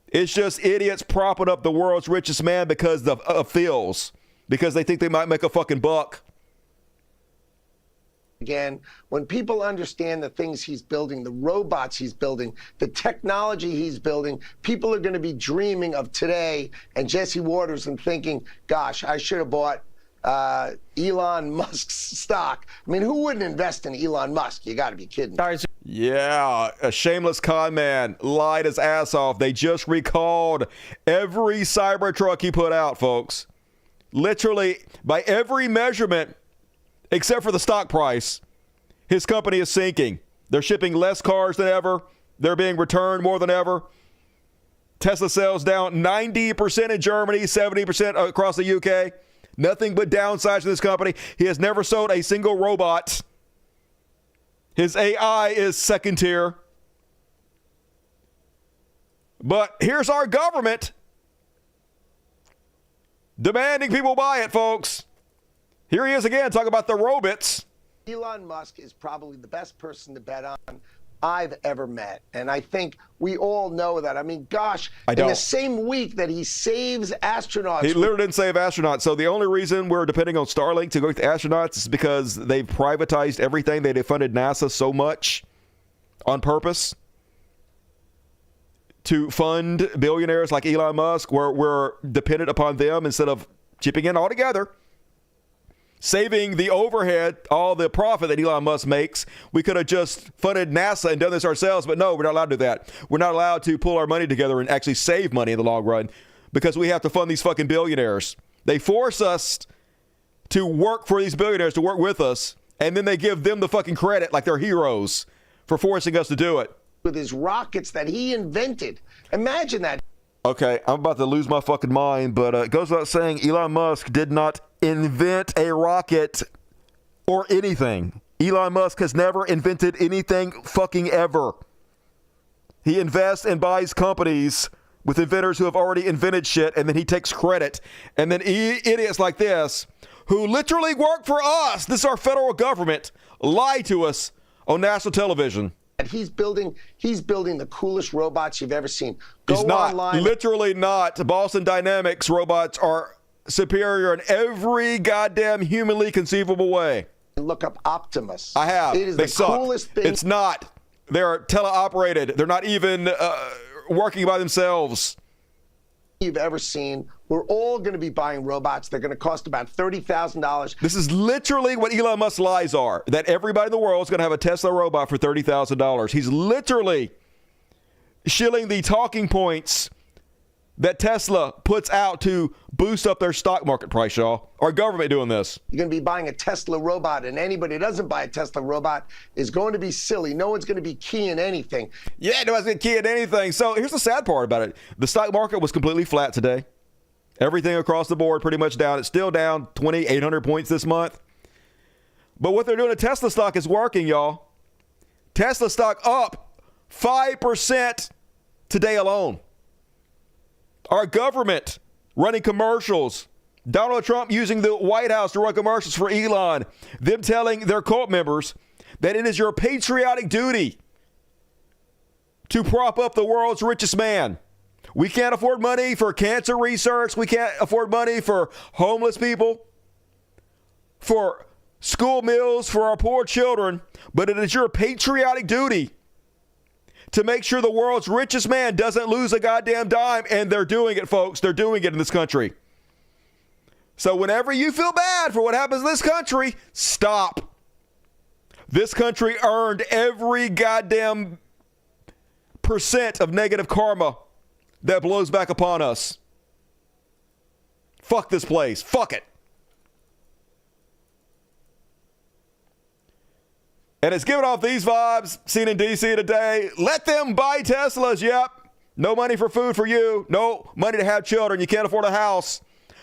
It's just idiots propping up the world's richest man because of feels. Because they think they might make a fucking buck. Again, when people understand the things he's building, the robots he's building, the technology he's building, people are going to be dreaming of today and Jesse Waters and thinking, gosh, I should have bought Elon Musk's stock. I mean, who wouldn't invest in Elon Musk? You got to be kidding. Yeah, a shameless con man lied his ass off. They just recalled every Cybertruck he put out, folks. Literally, by every measurement, except for the stock price, his company is sinking. They're shipping less cars than ever. They're being returned more than ever. Tesla sales down 90% in Germany, 70% across the UK. Nothing but downsides to this company. He has never sold a single robot. His AI is second tier. But here's our government demanding people buy it, folks. Here he is again, talking about the robots. Elon Musk is probably the best person to bet on I've ever met. And I think we all know that. I mean, gosh, in the same week that he saves astronauts. He literally didn't save astronauts. So the only reason we're depending on Starlink to go get the astronauts is because they've privatized everything. They defunded NASA so much on purpose to fund billionaires like Elon Musk, where we're dependent upon them instead of chipping in altogether. Saving the overhead, all the profit that Elon Musk makes. We could have just funded NASA and done this ourselves, but no, we're not allowed to do that. We're not allowed to pull our money together and actually save money in the long run because we have to fund these fucking billionaires. They force us to work for these billionaires, to work with us, and then they give them the fucking credit like they're heroes for forcing us to do it. With his rockets that he invented. Imagine that. Okay, I'm about to lose my fucking mind, but it goes without saying Elon Musk did not invent a rocket or anything. Elon Musk has never invented anything fucking ever. He invests and buys companies with inventors who have already invented shit, and then he takes credit. And then idiots like this, who literally work for us, this is our federal government, lie to us on national television. He's building the coolest robots you've ever seen. Go He's not. online. Literally not. Boston Dynamics robots are superior in every goddamn humanly conceivable way. Look up Optimus. I have. It is they the suck. coolest thing. It's not. They're teleoperated. They're not even working by themselves. You've ever seen. We're all going to be buying robots. They're going to cost about $30,000. This is literally what Elon Musk's lies are, that everybody in the world is going to have a Tesla robot for $30,000. He's literally shilling the talking points that Tesla puts out to boost up their stock market price, y'all. Our government doing this. You're going to be buying a Tesla robot, and anybody who doesn't buy a Tesla robot is going to be silly. No one's going to be keying anything. Yeah, no one's going to key in anything. So here's the sad part about it. The stock market was completely flat today. Everything across the board pretty much down. It's still down 2,800 points this month. But what they're doing to Tesla stock is working, y'all. Tesla stock up 5% today alone. Our government running commercials. Donald Trump using the White House to run commercials for Elon. Them telling their cult members that it is your patriotic duty to prop up the world's richest man. We can't afford money for cancer research. We can't afford money for homeless people, for school meals for our poor children. But it is your patriotic duty to make sure the world's richest man doesn't lose a goddamn dime. And they're doing it, folks. They're doing it in this country. So whenever you feel bad for what happens in this country, stop. This country earned every goddamn percent of negative karma that blows back upon us. Fuck this place. Fuck it. And it's giving off these vibes seen in D.C. today. Let them buy Teslas. Yep. No money for food for you. No money to have children. You can't afford a house.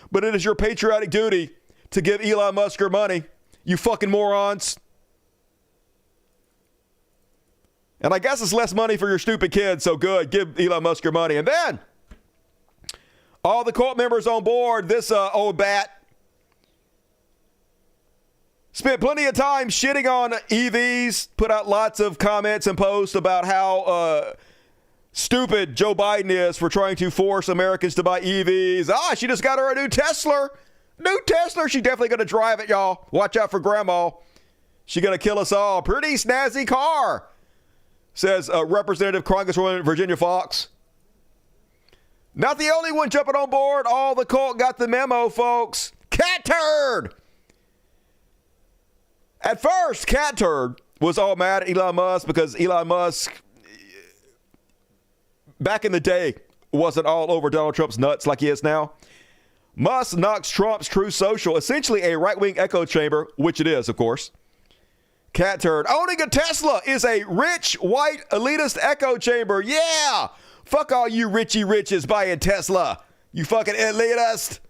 But it is your patriotic duty to give Elon Musk your money. You fucking morons. And I guess it's less money for your stupid kids. So good. Give Elon Musk your money. And then all the cult members on board, this old bat spent plenty of time shitting on EVs, put out lots of comments and posts about how stupid Joe Biden is for trying to force Americans to buy EVs. She just got her a new Tesla. New Tesla. She's definitely going to drive it, y'all. Watch out for Grandma. She's going to kill us all. Pretty snazzy car, says Representative Congresswoman Virginia Fox. Not the only one jumping on board. All the cult got the memo, folks. Cat Turd. At first, Cat Turd was all mad at Elon Musk because Elon Musk, back in the day, wasn't all over Donald Trump's nuts like he is now. Musk knocks Trump's Truth Social, essentially a right-wing echo chamber, which it is, of course. Cat Turd. Owning a Tesla is a rich, white, elitist echo chamber. Yeah! Fuck all you richy riches buying Tesla. You fucking elitist.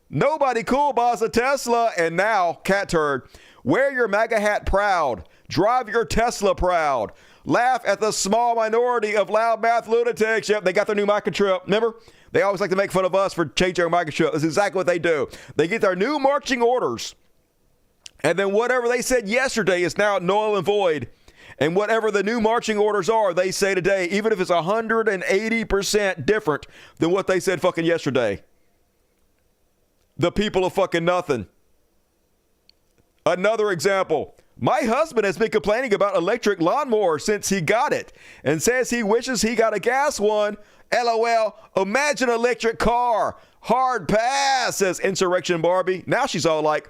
Nobody cool buys a Tesla. And now, Cat Turd, wear your MAGA hat proud. Drive your Tesla proud. Laugh at the small minority of loudmouth lunatics. Yep, they got their new microchip. Remember? They always like to make fun of us for changing our microchip. That's exactly what they do. They get their new marching orders. And then whatever they said yesterday is now null and void. And whatever the new marching orders are, they say today, even if it's 180% different than what they said fucking yesterday. The people of fucking nothing. Another example. My husband has been complaining about electric lawnmower since he got it and says he wishes he got a gas one. LOL. Imagine electric car. Hard pass, says Insurrection Barbie. Now she's all like,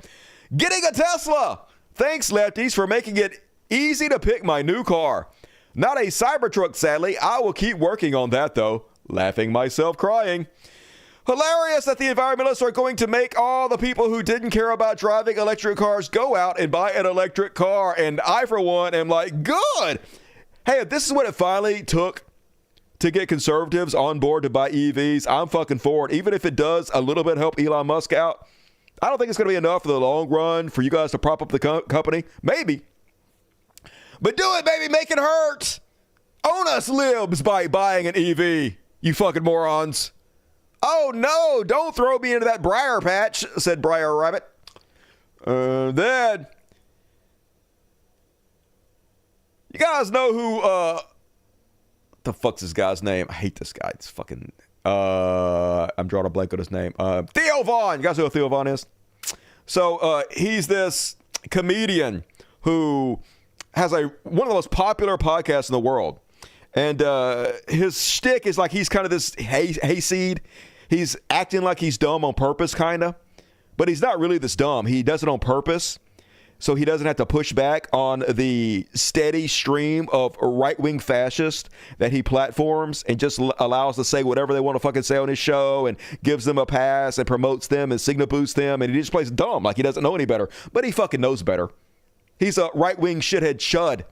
getting a Tesla. Thanks, lefties, for making it easy to pick my new car. Not a Cybertruck, sadly. I will keep working on that, though. Laughing myself crying. Hilarious that the environmentalists are going to make all the people who didn't care about driving electric cars go out and buy an electric car. And I, for one, am like, good. Hey, if this is what it finally took to get conservatives on board to buy EVs, I'm fucking for it. Even if it does a little bit help Elon Musk out, I don't think it's going to be enough for the long run for you guys to prop up the company. Maybe. But do it, baby. Make it hurt. Own us libs by buying an EV, you fucking morons. Oh, no. Don't throw me into that briar patch, said Briar Rabbit. Then, you guys know who, what the fuck's this guy's name? I hate this guy. It's fucking, I'm drawing a blank on his name. Theo Vaughn. You guys know who Theo Vaughn is? So, he's this comedian who has one of the most popular podcasts in the world. And his shtick is like he's kind of this hayseed. He's acting like he's dumb on purpose, kind of. But he's not really this dumb. He does it on purpose. So he doesn't have to push back on the steady stream of right-wing fascists that he platforms and just allows to say whatever they want to fucking say on his show and gives them a pass and promotes them and signal boosts them. And he just plays dumb like he doesn't know any better. But he fucking knows better. He's a right-wing shithead chud,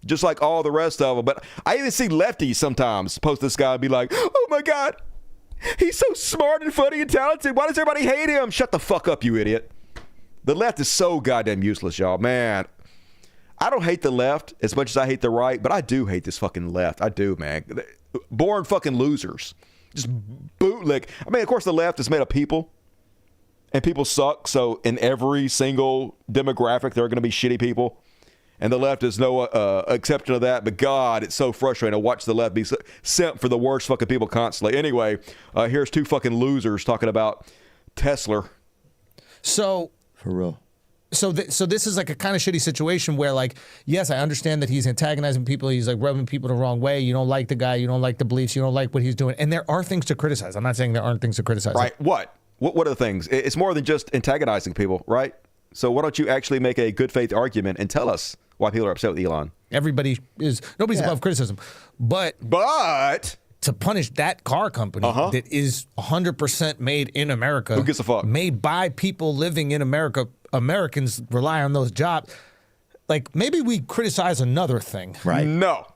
just like all the rest of them. But I even see lefties sometimes post this guy and be like, oh my God, he's so smart and funny and talented. Why does everybody hate him? Shut the fuck up, you idiot. The left is so goddamn useless, y'all. Man, I don't hate the left as much as I hate the right, but I do hate this fucking left. I do, man. Born fucking losers. Just bootlick. I mean, of course, the left is made of people. And people suck, so in every single demographic, there are going to be shitty people. And the left is no exception to that. But God, it's so frustrating to watch the left be sent for the worst fucking people constantly. Anyway, here's two fucking losers talking about Tesla. So, for real. So this is like a kind of shitty situation where, like, yes, I understand that he's antagonizing people. He's like rubbing people the wrong way. You don't like the guy. You don't like the beliefs. You don't like what he's doing. And there are things to criticize. I'm not saying there aren't things to criticize. Right. What are the things? It's more than just antagonizing people, right? So why don't you actually make a good faith argument and tell us why people are upset with Elon? Nobody's above criticism. But to punish that car company that is 100% made in America. Who gives a fuck? Made by people living in America. Americans rely on those jobs. Like, maybe we criticize another thing. Right. No.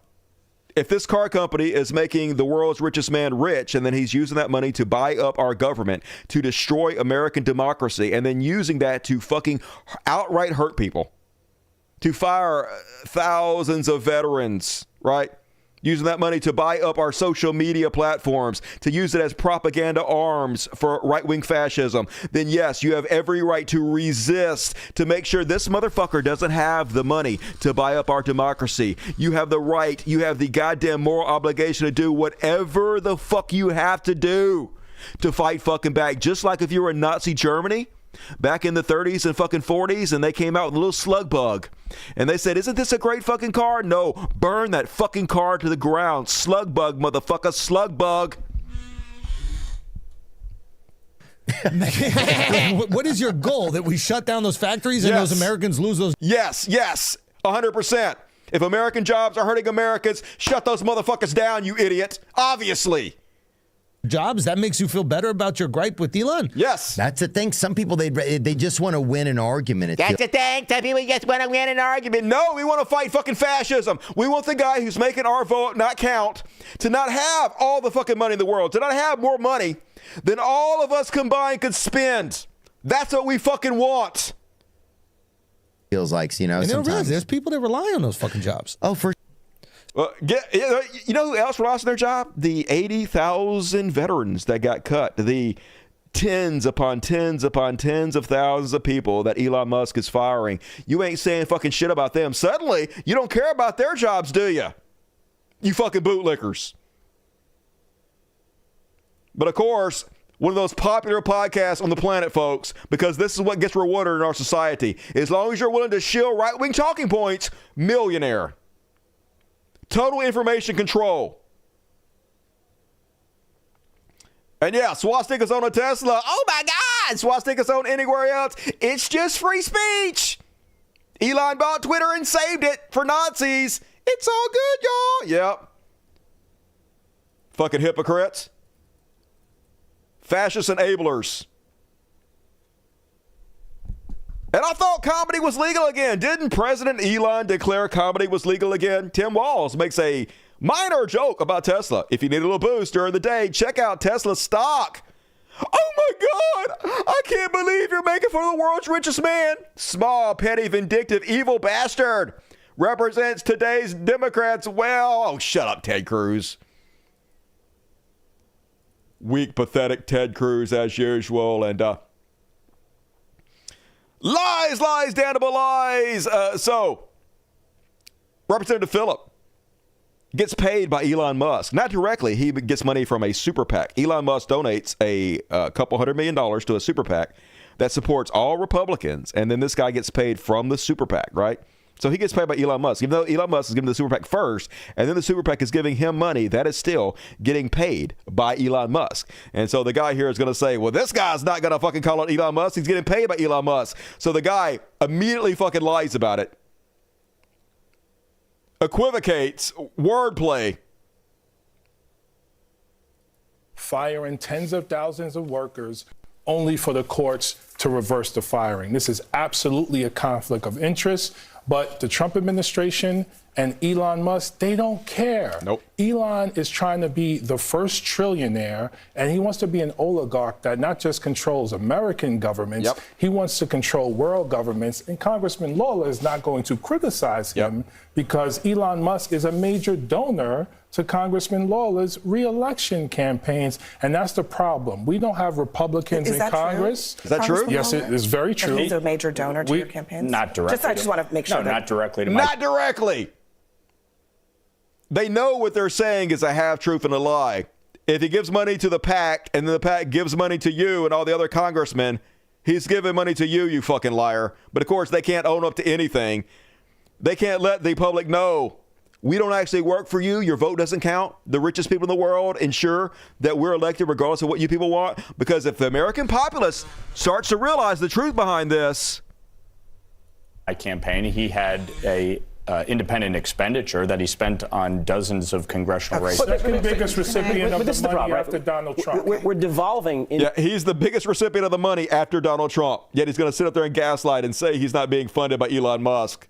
If this car company is making the world's richest man rich, and then he's using that money to buy up our government, to destroy American democracy, and then using that to fucking outright hurt people, to fire thousands of veterans, right? Using that money to buy up our social media platforms, to use it as propaganda arms for right-wing fascism, then yes, you have every right to resist, to make sure this motherfucker doesn't have the money to buy up our democracy. You have the right, you have the goddamn moral obligation to do whatever the fuck you have to do to fight fucking back. Just like if you were in Nazi Germany back in the 30s and fucking 40s, and they came out with a little slug bug. And they said, isn't this a great fucking car? No, burn that fucking car to the ground. Slug bug, motherfucker, slug bug. What is your goal? That we shut down those factories and those Americans lose those? Yes, 100%. If American jobs are hurting Americans, shut those motherfuckers down, you idiot. Obviously. Jobs, that makes you feel better about your gripe with Elon? Yes. That's the thing. Some people, they just want to win an argument. That's the thing. Some people just want to win an argument. No, we want to fight fucking fascism. We want the guy who's making our vote not count to not have all the fucking money in the world, to not have more money than all of us combined could spend. That's what we fucking want. feels like, you know, And they don't realize sometimes. there's people that rely on those fucking jobs. Oh, for you know who else lost their job? The 80,000 veterans that got cut. The tens upon tens upon tens of thousands of people that Elon Musk is firing. You ain't saying fucking shit about them. Suddenly, you don't care about their jobs, do you? You fucking bootlickers. But of course, one of those popular podcasts on the planet, folks, because this is what gets rewarded in our society. As long as you're willing to shill right-wing talking points, millionaire. Total information control. And yeah, swastikas on a Tesla. Oh my God, swastikas on anywhere else. It's just free speech. Elon bought Twitter and saved it for Nazis. It's all good, y'all. Yep. Fucking hypocrites. Fascist enablers. And I thought comedy was legal again. Didn't President Elon declare comedy was legal again? Tim Walz makes a minor joke about Tesla. If you need a little boost during the day, check out Tesla stock. Oh my God, I can't believe you're making fun of the world's richest man. Small, petty, vindictive, evil bastard. Represents today's Democrats well. Oh, shut up, Ted Cruz. Weak, pathetic Ted Cruz as usual. And lies, damnable lies. So, Representative Phillip gets paid by Elon Musk. Not directly. He gets money from a super PAC. Elon Musk donates a couple $100 million to a super PAC that supports all Republicans. And then this guy gets paid from the super PAC, right? So he gets paid by Elon Musk. Even though Elon Musk is giving the super PAC first, and then the super PAC is giving him money, that is still getting paid by Elon Musk. And so the guy here is going to say, well, this guy's not going to fucking call out Elon Musk. He's getting paid by Elon Musk. So the guy immediately fucking lies about it. Equivocates, wordplay. Firing tens of thousands of workers only for the courts to reverse the firing. This is absolutely a conflict of interest, but the Trump administration and Elon Musk, they don't care. Nope. Elon is trying to be the first trillionaire, and he wants to be an oligarch that not just controls American governments, he wants to control world governments. And Congressman Lawler is not going to criticize him because Elon Musk is a major donor to Congressman Lawler's re-election campaigns, and that's the problem. We don't have Republicans in Congress. Is that true? Yes, it is very true. He's a major donor to your campaigns? Not directly. I just want to make sure. No, not directly to Not directly. They know what they're saying is a half-truth and a lie. If he gives money to the PAC, and then the PAC gives money to you and all the other congressmen, he's giving money to you, you fucking liar. But of course, they can't own up to anything. They can't let the public know. We don't actually work for you. Your vote doesn't count. The richest people in the world ensure that we're elected regardless of what you people want. Because if the American populace starts to realize the truth behind this. Campaign, he had a independent expenditure that he spent on dozens of congressional races. Second biggest recipient of the money after Donald Trump. We're devolving. Yeah, he's the biggest recipient of the money after Donald Trump. Yet he's going to sit up there and gaslight and say he's not being funded by Elon Musk.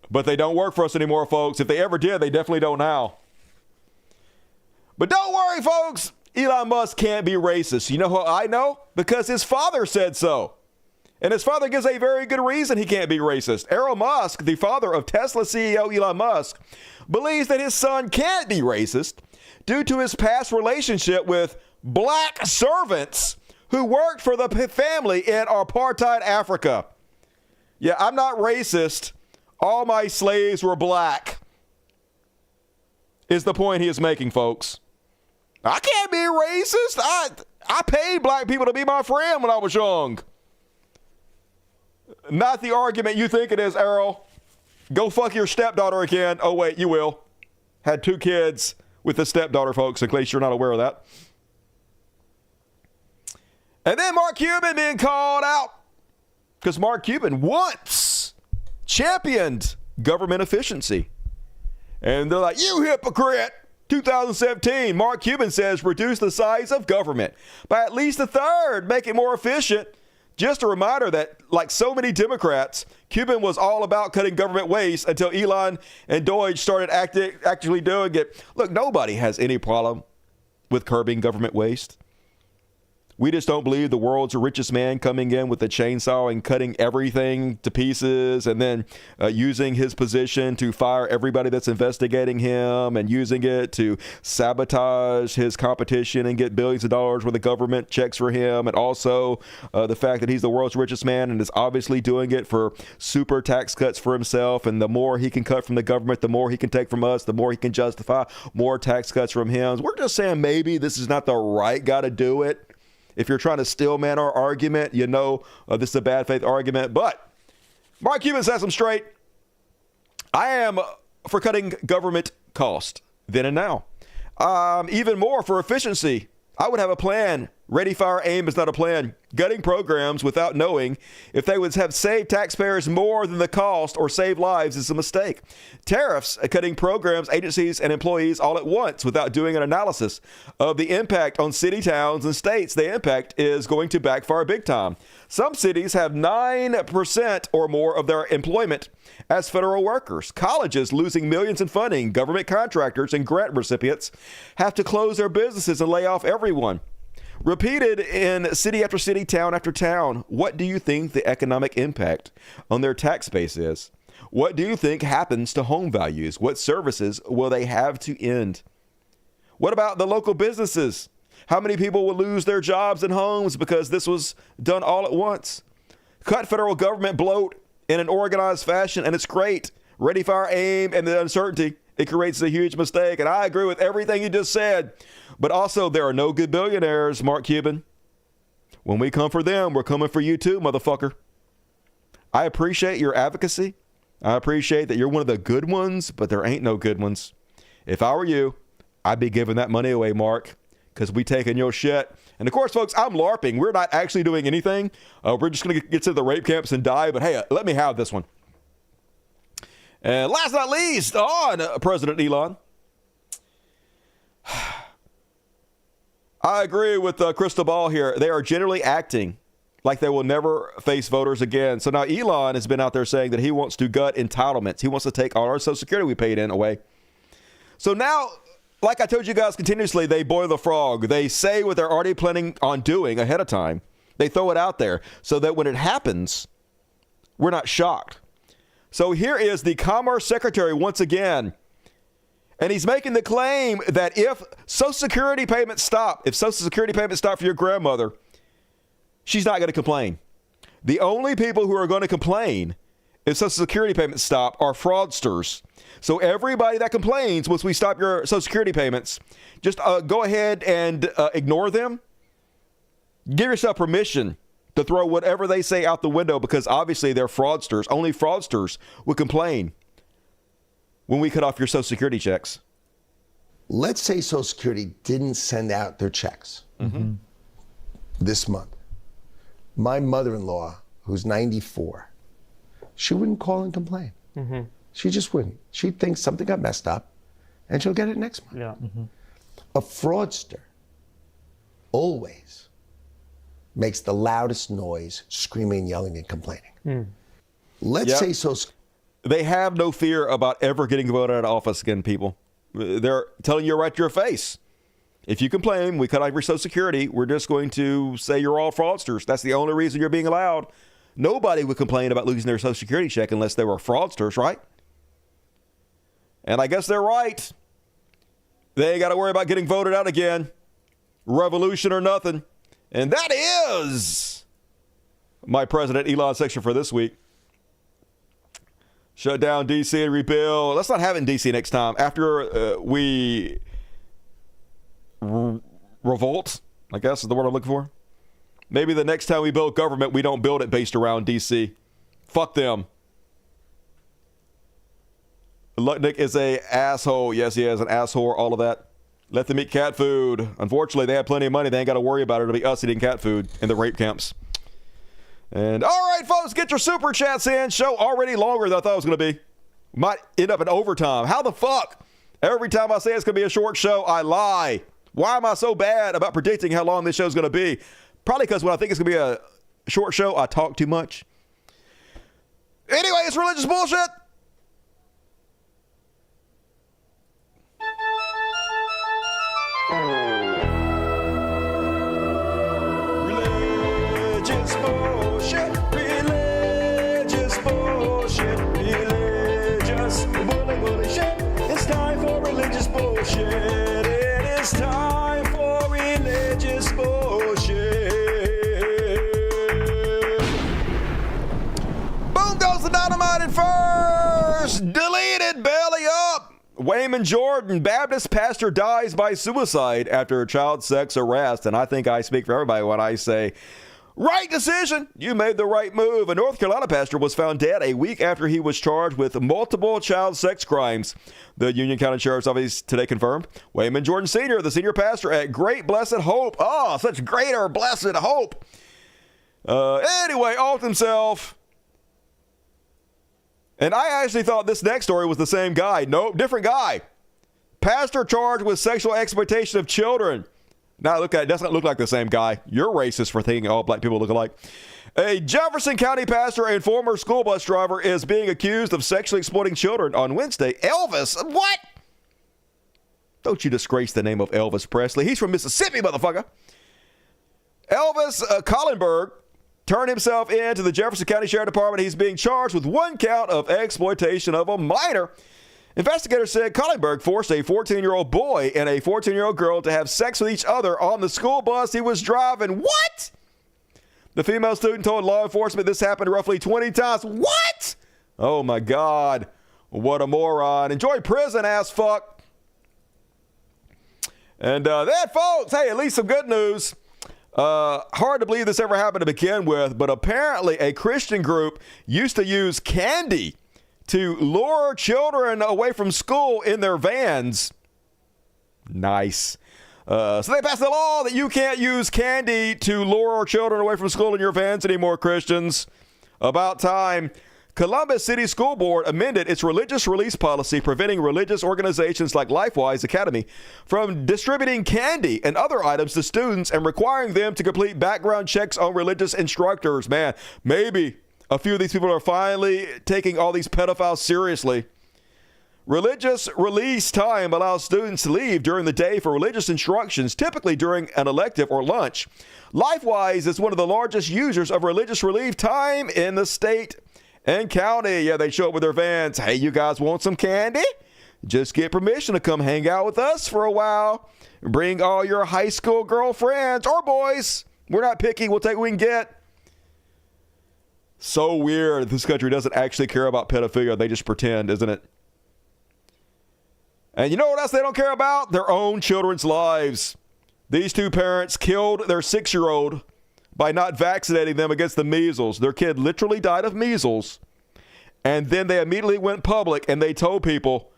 But they don't work for us anymore, folks. If they ever did, they definitely don't now. But don't worry, folks. Elon Musk can't be racist. You know how I know? Because his father said so. And his father gives a very good reason he can't be racist. Elon Musk, the father of Tesla CEO Elon Musk, believes that his son can't be racist due to his past relationship with black servants who worked for the family in apartheid Africa. Yeah, I'm not racist. All my slaves were black, is the point he is making, folks. I can't be racist. I paid black people to be my friend when I was young. Not the argument you think it is, Errol. Go fuck your stepdaughter again. Oh, wait, you will. Had 2 kids with the stepdaughter, folks, in case you're not aware of that. And then Mark Cuban being called out because Mark Cuban once championed government efficiency. And they're like, you hypocrite. 2017, Mark Cuban says reduce the size of government by at least a third, make it more efficient. Just a reminder that, like so many Democrats, Cuban was all about cutting government waste until Elon and Deutsch started actually doing it. Look, nobody has any problem with curbing government waste. We just don't believe the world's richest man coming in with a chainsaw and cutting everything to pieces and then using his position to fire everybody that's investigating him and using it to sabotage his competition and get billions of dollars worth of government checks for him. And also the fact that he's the world's richest man and is obviously doing it for super tax cuts for himself. And the more he can cut from the government, the more he can take from us, the more he can justify more tax cuts from him. We're just saying maybe this is not the right guy to do it. If you're trying to stillman our argument, you know this is a bad faith argument. But Mark Cuban says I'm straight. I am for cutting government cost then and now. Even more for efficiency. I would have a plan. Ready, fire, aim is not a plan. Gutting programs without knowing if they would have saved taxpayers more than the cost or saved lives is a mistake. Tariffs, cutting programs, agencies, and employees all at once without doing an analysis of the impact on city, towns, and states. The impact is going to backfire big time. Some cities have 9% or more of their employment as federal workers. Colleges losing millions in funding. Government contractors and grant recipients have to close their businesses and lay off everyone. Repeated in city after city, town after town. What do you think the economic impact on their tax base is? What do you think happens to home values? What services will they have to end? What about the local businesses? How many people will lose their jobs and homes because this was done all at once? Cut federal government bloat in an organized fashion, and it's great. Ready, fire, aim, and the uncertainty. It creates a huge mistake, and I agree with everything you just said. But also, there are no good billionaires, Mark Cuban. When we come for them, we're coming for you too, motherfucker. I appreciate your advocacy. I appreciate that you're one of the good ones, but there ain't no good ones. If I were you, I'd be giving that money away, Mark, because we taking your shit. And of course, folks, I'm LARPing. We're not actually doing anything. We're just going to get to the rape camps and die. But hey, let me have this one. And last but not least, on President Elon. I agree with Crystal Ball here. They are generally acting like they will never face voters again. So now Elon has been out there saying that he wants to gut entitlements. He wants to take all our Social Security we paid in away. So now, like I told you guys continuously, they boil the frog. They say what they're already planning on doing ahead of time. They throw it out there so that when it happens, we're not shocked. So here is the Commerce Secretary once again. And he's making the claim that if Social Security payments stop, for your grandmother, she's not going to complain. The only people who are going to complain if Social Security payments stop are fraudsters. So everybody that complains once we stop your Social Security payments, just go ahead and ignore them. Give yourself permission to throw whatever they say out the window because obviously they're fraudsters. Only fraudsters would complain when we cut off your Social Security checks. Let's say Social Security didn't send out their checks this month. My mother-in-law, who's 94, she wouldn't call and complain. She just wouldn't. She'd think something got messed up, and she'll get it next month. Yeah. A fraudster always makes the loudest noise, screaming, yelling, and complaining. Let's say Social They have no fear about ever getting voted out of office again, people. They're telling you right to your face. If you complain, we cut off your Social Security, we're just going to say you're all fraudsters. That's the only reason you're being allowed. Nobody would complain about losing their Social Security check unless they were fraudsters, right? And I guess they're right. They ain't got to worry about getting voted out again. Revolution or nothing. And that is my President Elon section for this week. Shut down D.C. and rebuild. Let's not have it in D.C. next time. After we revolt, I guess is the word I'm looking for. Maybe the next time we build government, we don't build it based around D.C. Fuck them. Lutnick is a asshole. Yes, he is an asshole. All of that. Let them eat cat food. Unfortunately, they have plenty of money. They ain't got to worry about it. It'll be us eating cat food in the rape camps. And all right, folks, get your super chats in. Show already longer than I thought it was going to be. Might end up in overtime. How the fuck? Every time I say it's going to be a short show, I lie. Why am I so bad about predicting how long this show is going to be? Probably because when I think it's going to be a short show, I talk too much. Anyway, it's religious bullshit. bullshit. It is time for religious bullshit. Boom goes the dynamite at first. Deleted, belly up. Wayman Jordan, Baptist pastor, dies by suicide after a child sex arrest. And I think I speak for everybody when I say, right decision. You made the right move. A North Carolina pastor was found dead a week after he was charged with multiple child sex crimes. The Union County Sheriff's Office today confirmed Wayman Jordan Sr., the senior pastor at Great Blessed Hope. Oh, such greater blessed hope. Anyway, off himself. And I actually thought this next story was the same guy. Nope, different guy. Pastor charged with sexual exploitation of children. Now, look at it. Doesn't look like the same guy. You're racist for thinking all black people look alike. A Jefferson County pastor and former school bus driver is being accused of sexually exploiting children on Wednesday. Elvis? What? Don't you disgrace the name of Elvis Presley. He's from Mississippi, motherfucker. Elvis Collenberg turned himself in to the Jefferson County Sheriff Department. He's being charged with one count of exploitation of a minor. Investigators said Collenberg forced a 14-year-old boy and a 14-year-old girl to have sex with each other on the school bus he was driving. What? The female student told law enforcement this happened roughly 20 times. What? Oh, my God. What a moron. Enjoy prison, ass fuck. And that, folks, hey, at least some good news. Hard to believe this ever happened to begin with, but apparently a Christian group used to use candy to lure children away from school in their vans. Nice. So they passed a law that you can't use candy to lure children away from school in your vans anymore, Christians. About time. Columbus City School Board amended its religious release policy, preventing religious organizations like LifeWise Academy from distributing candy and other items to students and requiring them to complete background checks on religious instructors. Man, maybe a few of these people are finally taking all these pedophiles seriously. Religious release time allows students to leave during the day for religious instructions, typically during an elective or lunch. LifeWise is one of the largest users of religious relief time in the state and county. Yeah, they show up with their vans. Hey, you guys want some candy? Just get permission to come hang out with us for a while. Bring all your high school girlfriends or boys. We're not picky. We'll take what we can get. So weird. This country doesn't actually care about pedophilia. They just pretend, isn't it? And you know what else they don't care about? Their own children's lives. These two parents killed their 6-year-old by not vaccinating them against the measles. Their kid literally died of measles. And then they immediately went public and they told people,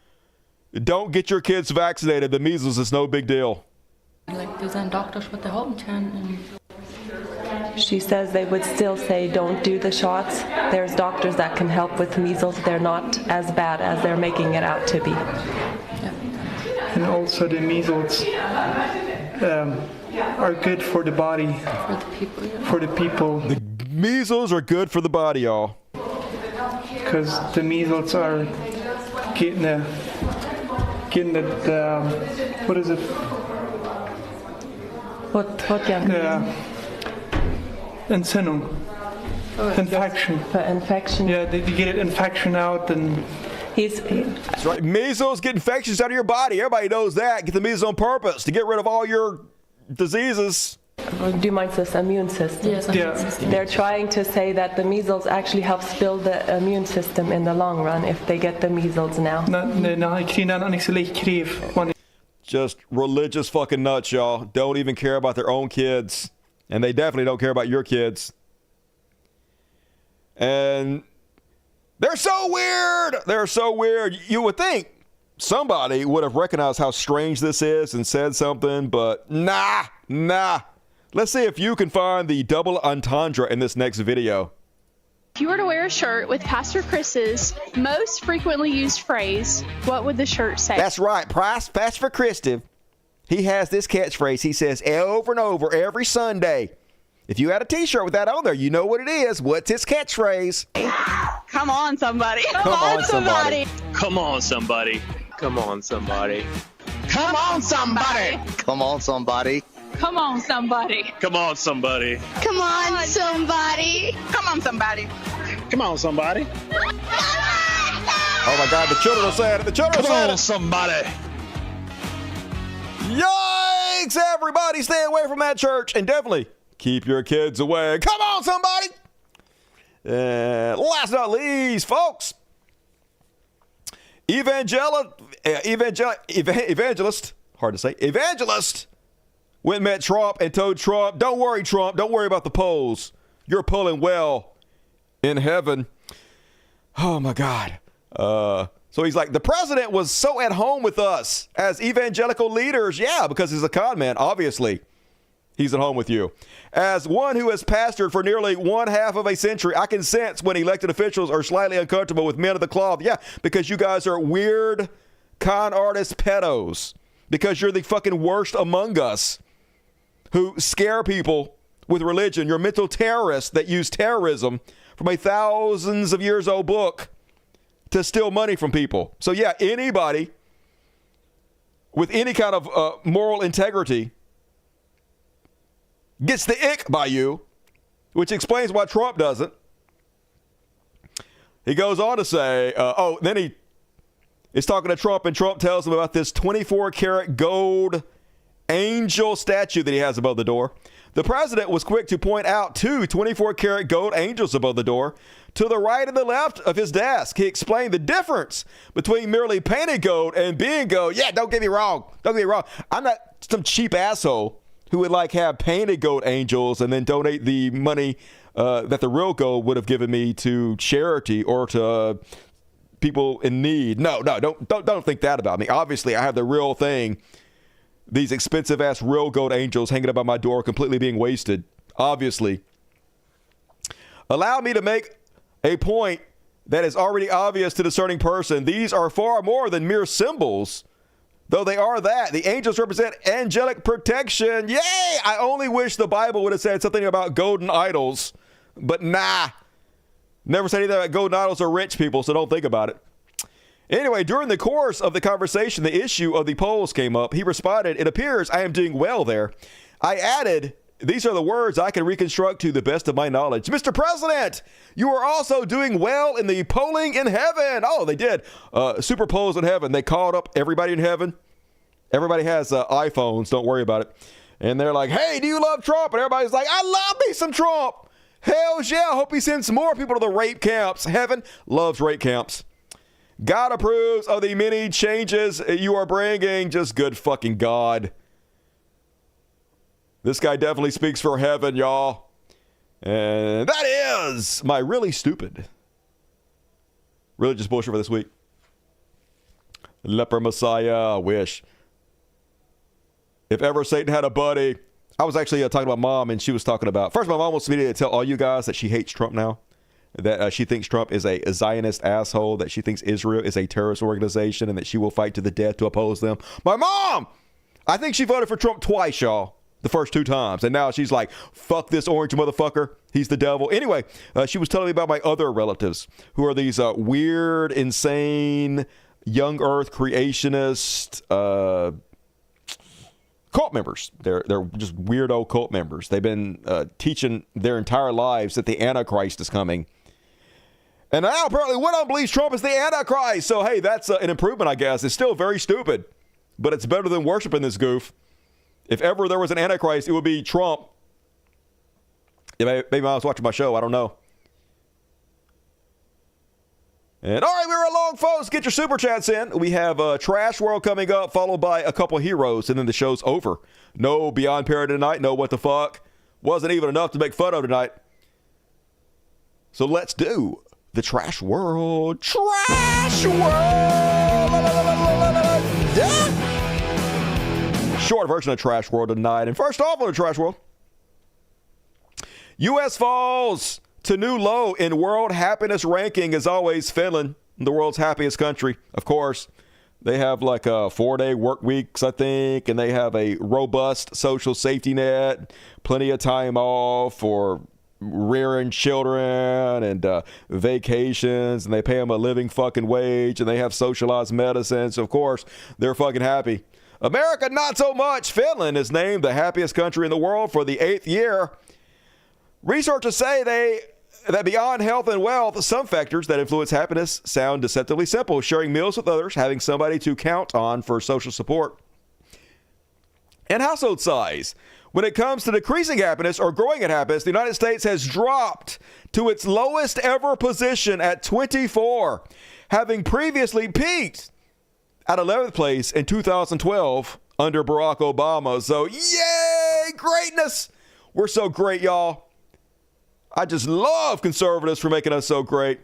don't get your kids vaccinated. The measles is no big deal. She says they would still say don't do the shots. There's doctors that can help with measles. They're not as bad as they're making it out to be. And also the measles are good for the body. For the people. The measles are good for the body, y'all. Because the measles are getting the what is it? What can? Entzündung. Infection. Infection. Yeah, they get an infection out and. That's right. Measles get infections out of your body. Everybody knows that. Get the measles on purpose to get rid of all your diseases. Do you mind this immune system? Yes. Yeah. They're trying to say that the measles actually helps build the immune system in the long run if they get the measles now. Just religious fucking nuts, y'all. Don't even care about their own kids. And they definitely don't care about your kids. And they're so weird. They're so weird. You would think somebody would have recognized how strange this is and said something, but nah. Let's see if you can find the double entendre in this next video. If you were to wear a shirt with Pastor Chris's most frequently used phrase, what would the shirt say? That's right. Pastor Chris, he has this catchphrase. He says over and over every Sunday. If you had a t-shirt with that on there, you know what it is. What's his catchphrase? Come on, somebody. Come on, somebody. Come on, somebody. Come on, somebody. Come on, somebody. Come on, somebody. Come on, somebody. Come on, somebody. Come on, somebody. Come on, somebody. Come on, somebody. Oh my God, the children are saying it. The children are saying it. Come on, somebody. Yikes, everybody, stay away from that church and definitely keep your kids away. Come on, somebody. And last but not least, folks, evangelist, hard to say, evangelist went and met Trump and told Trump, don't worry, Trump, don't worry about the polls. You're pulling well in heaven. Oh, my God. So he's like, the president was so at home with us as evangelical leaders. Yeah, because he's a con man, obviously. He's at home with you. As one who has pastored for nearly 1/2 of a century, I can sense when elected officials are slightly uncomfortable with men of the cloth. Yeah, because you guys are weird con artist pedos. Because you're the fucking worst among us who scare people with religion. You're mental terrorists that use terrorism from a thousands of years old book to steal money from people. So yeah, anybody with any kind of moral integrity gets the ick by you, which explains why Trump doesn't. He goes on to say, then he is talking to Trump, and Trump tells him about this 24-karat gold angel statue that he has above the door. The president was quick to point out 2 24-karat gold angels above the door to the right and the left of his desk. He explained the difference between merely painted gold and being gold. Yeah, don't get me wrong. Don't get me wrong. I'm not some cheap asshole who would like have painted gold angels and then donate the money that the real gold would have given me to charity or to people in need. No, don't think that about me. Obviously, I have the real thing. These expensive ass real gold angels hanging up on my door, completely being wasted. Obviously, allow me to make a point that is already obvious to the discerning person. These are far more than mere symbols. Though they are that, the angels represent angelic protection. Yay! I only wish the Bible would have said something about golden idols. But nah. Never said anything about golden idols or rich people, so don't think about it. Anyway, during the course of the conversation, the issue of the polls came up. He responded, "It appears I am doing well there." I added, "These are the words I can reconstruct to the best of my knowledge." Mr. President, you are also doing well in the polling in heaven. Oh, they did. Super polls in heaven. They called up everybody in heaven. Everybody has iPhones. Don't worry about it. And they're like, "Hey, do you love Trump?" And everybody's like, "I love me some Trump. Hell yeah. I hope he sends more people to the rape camps." Heaven loves rape camps. God approves of the many changes you are bringing. Just good fucking God. This guy definitely speaks for heaven, y'all. And that is my really stupid religious bullshit for this week. Leper Messiah, I wish. If ever Satan had a buddy. I was actually talking to my mom, and she was talking about, first my mom wants me to tell all you guys that she hates Trump now. That she thinks Trump is a Zionist asshole, that she thinks Israel is a terrorist organization, and that she will fight to the death to oppose them. My mom! I think she voted for Trump twice, y'all. The first 2 times. And now she's like, fuck this orange motherfucker. He's the devil. Anyway, she was telling me about my other relatives who are these weird, insane, young earth creationist cult members. They're just weirdo cult members. They've been teaching their entire lives that the Antichrist is coming. And now apparently one of them believes Trump is the Antichrist. So, hey, that's an improvement, I guess. It's still very stupid, but it's better than worshiping this goof. If ever there was an Antichrist, it would be Trump. Yeah, maybe I was watching my show. I don't know. And all right, we're along, folks. Get your super chats in. We have Trash World coming up, followed by a couple heroes, and then the show's over. No Beyond Parody tonight. No What the Fuck. Wasn't even enough to make fun of tonight. So let's do the Trash World. Trash World! Yeah. Short version of Trash World tonight. And first off on the Trash World, U.S. falls to new low in world happiness ranking. As always, Finland, the world's happiest country. Of course, they have like 4-day work weeks, I think, and they have a robust social safety net, plenty of time off for rearing children and vacations, and they pay them a living fucking wage, and they have socialized medicine. So, of course, they're fucking happy. America, not so much. Finland is named the happiest country in the world for the 8th year. Researchers say that beyond health and wealth, some factors that influence happiness sound deceptively simple. Sharing meals with others, having somebody to count on for social support. and household size. When it comes to decreasing happiness or growing in happiness, the United States has dropped to its lowest ever position at 24, having previously peaked at 11th place in 2012 under Barack Obama. So, yay, greatness. We're so great, y'all. I just love conservatives for making us so great.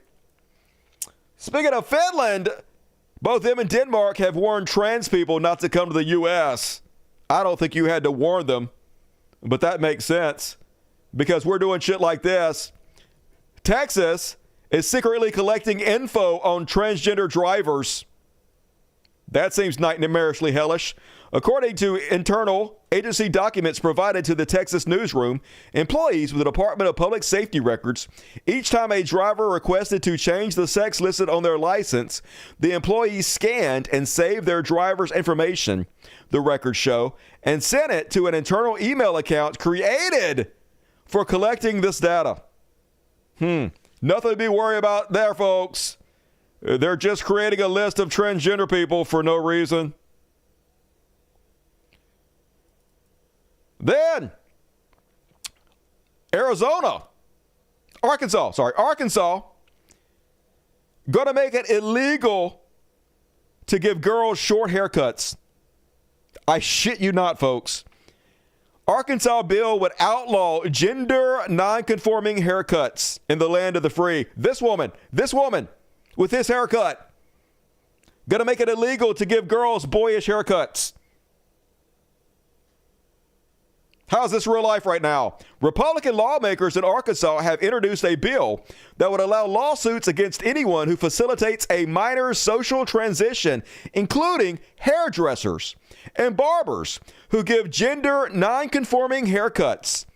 Speaking of Finland, both them and Denmark have warned trans people not to come to the U.S. I don't think you had to warn them, but that makes sense because we're doing shit like this. Texas is secretly collecting info on transgender drivers. That seems nightmarishly hellish. According to internal agency documents provided to the Texas newsroom, employees with the Department of Public Safety records, each time a driver requested to change the sex listed on their license, the employees scanned and saved their driver's information, the records show, and sent it to an internal email account created for collecting this data. Nothing to be worried about there, folks. They're just creating a list of transgender people for no reason. Then, Arkansas, gonna make it illegal to give girls short haircuts. I shit you not, folks. Arkansas bill would outlaw gender non-conforming haircuts in the land of the free. This woman with this haircut, gonna make it illegal to give girls boyish haircuts. How's this real life right now? Republican lawmakers in Arkansas have introduced a bill that would allow lawsuits against anyone who facilitates a minor's social transition, including hairdressers and barbers who give gender non-conforming haircuts,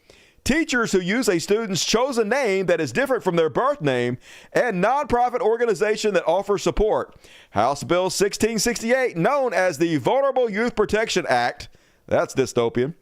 teachers who use a student's chosen name that is different from their birth name, and nonprofit organization that offers support. House Bill 1668, known as the Vulnerable Youth Protection Act, that's dystopian,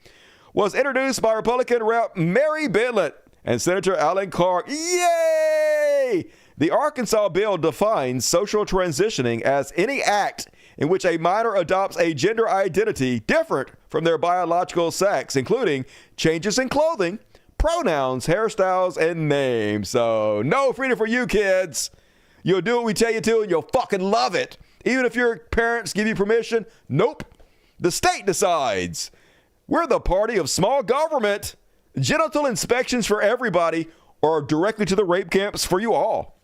was introduced by Republican Rep. Mary Bidlet and Senator Alan Clark. Yay! The Arkansas bill defines social transitioning as any act in which a minor adopts a gender identity different from their biological sex, including changes in clothing, pronouns, hairstyles, and names. So, no freedom for you kids. You'll do what we tell you to, and you'll fucking love it. Even if your parents give you permission, nope. The state decides. We're the party of small government. Genital inspections for everybody or directly to the rape camps for you all.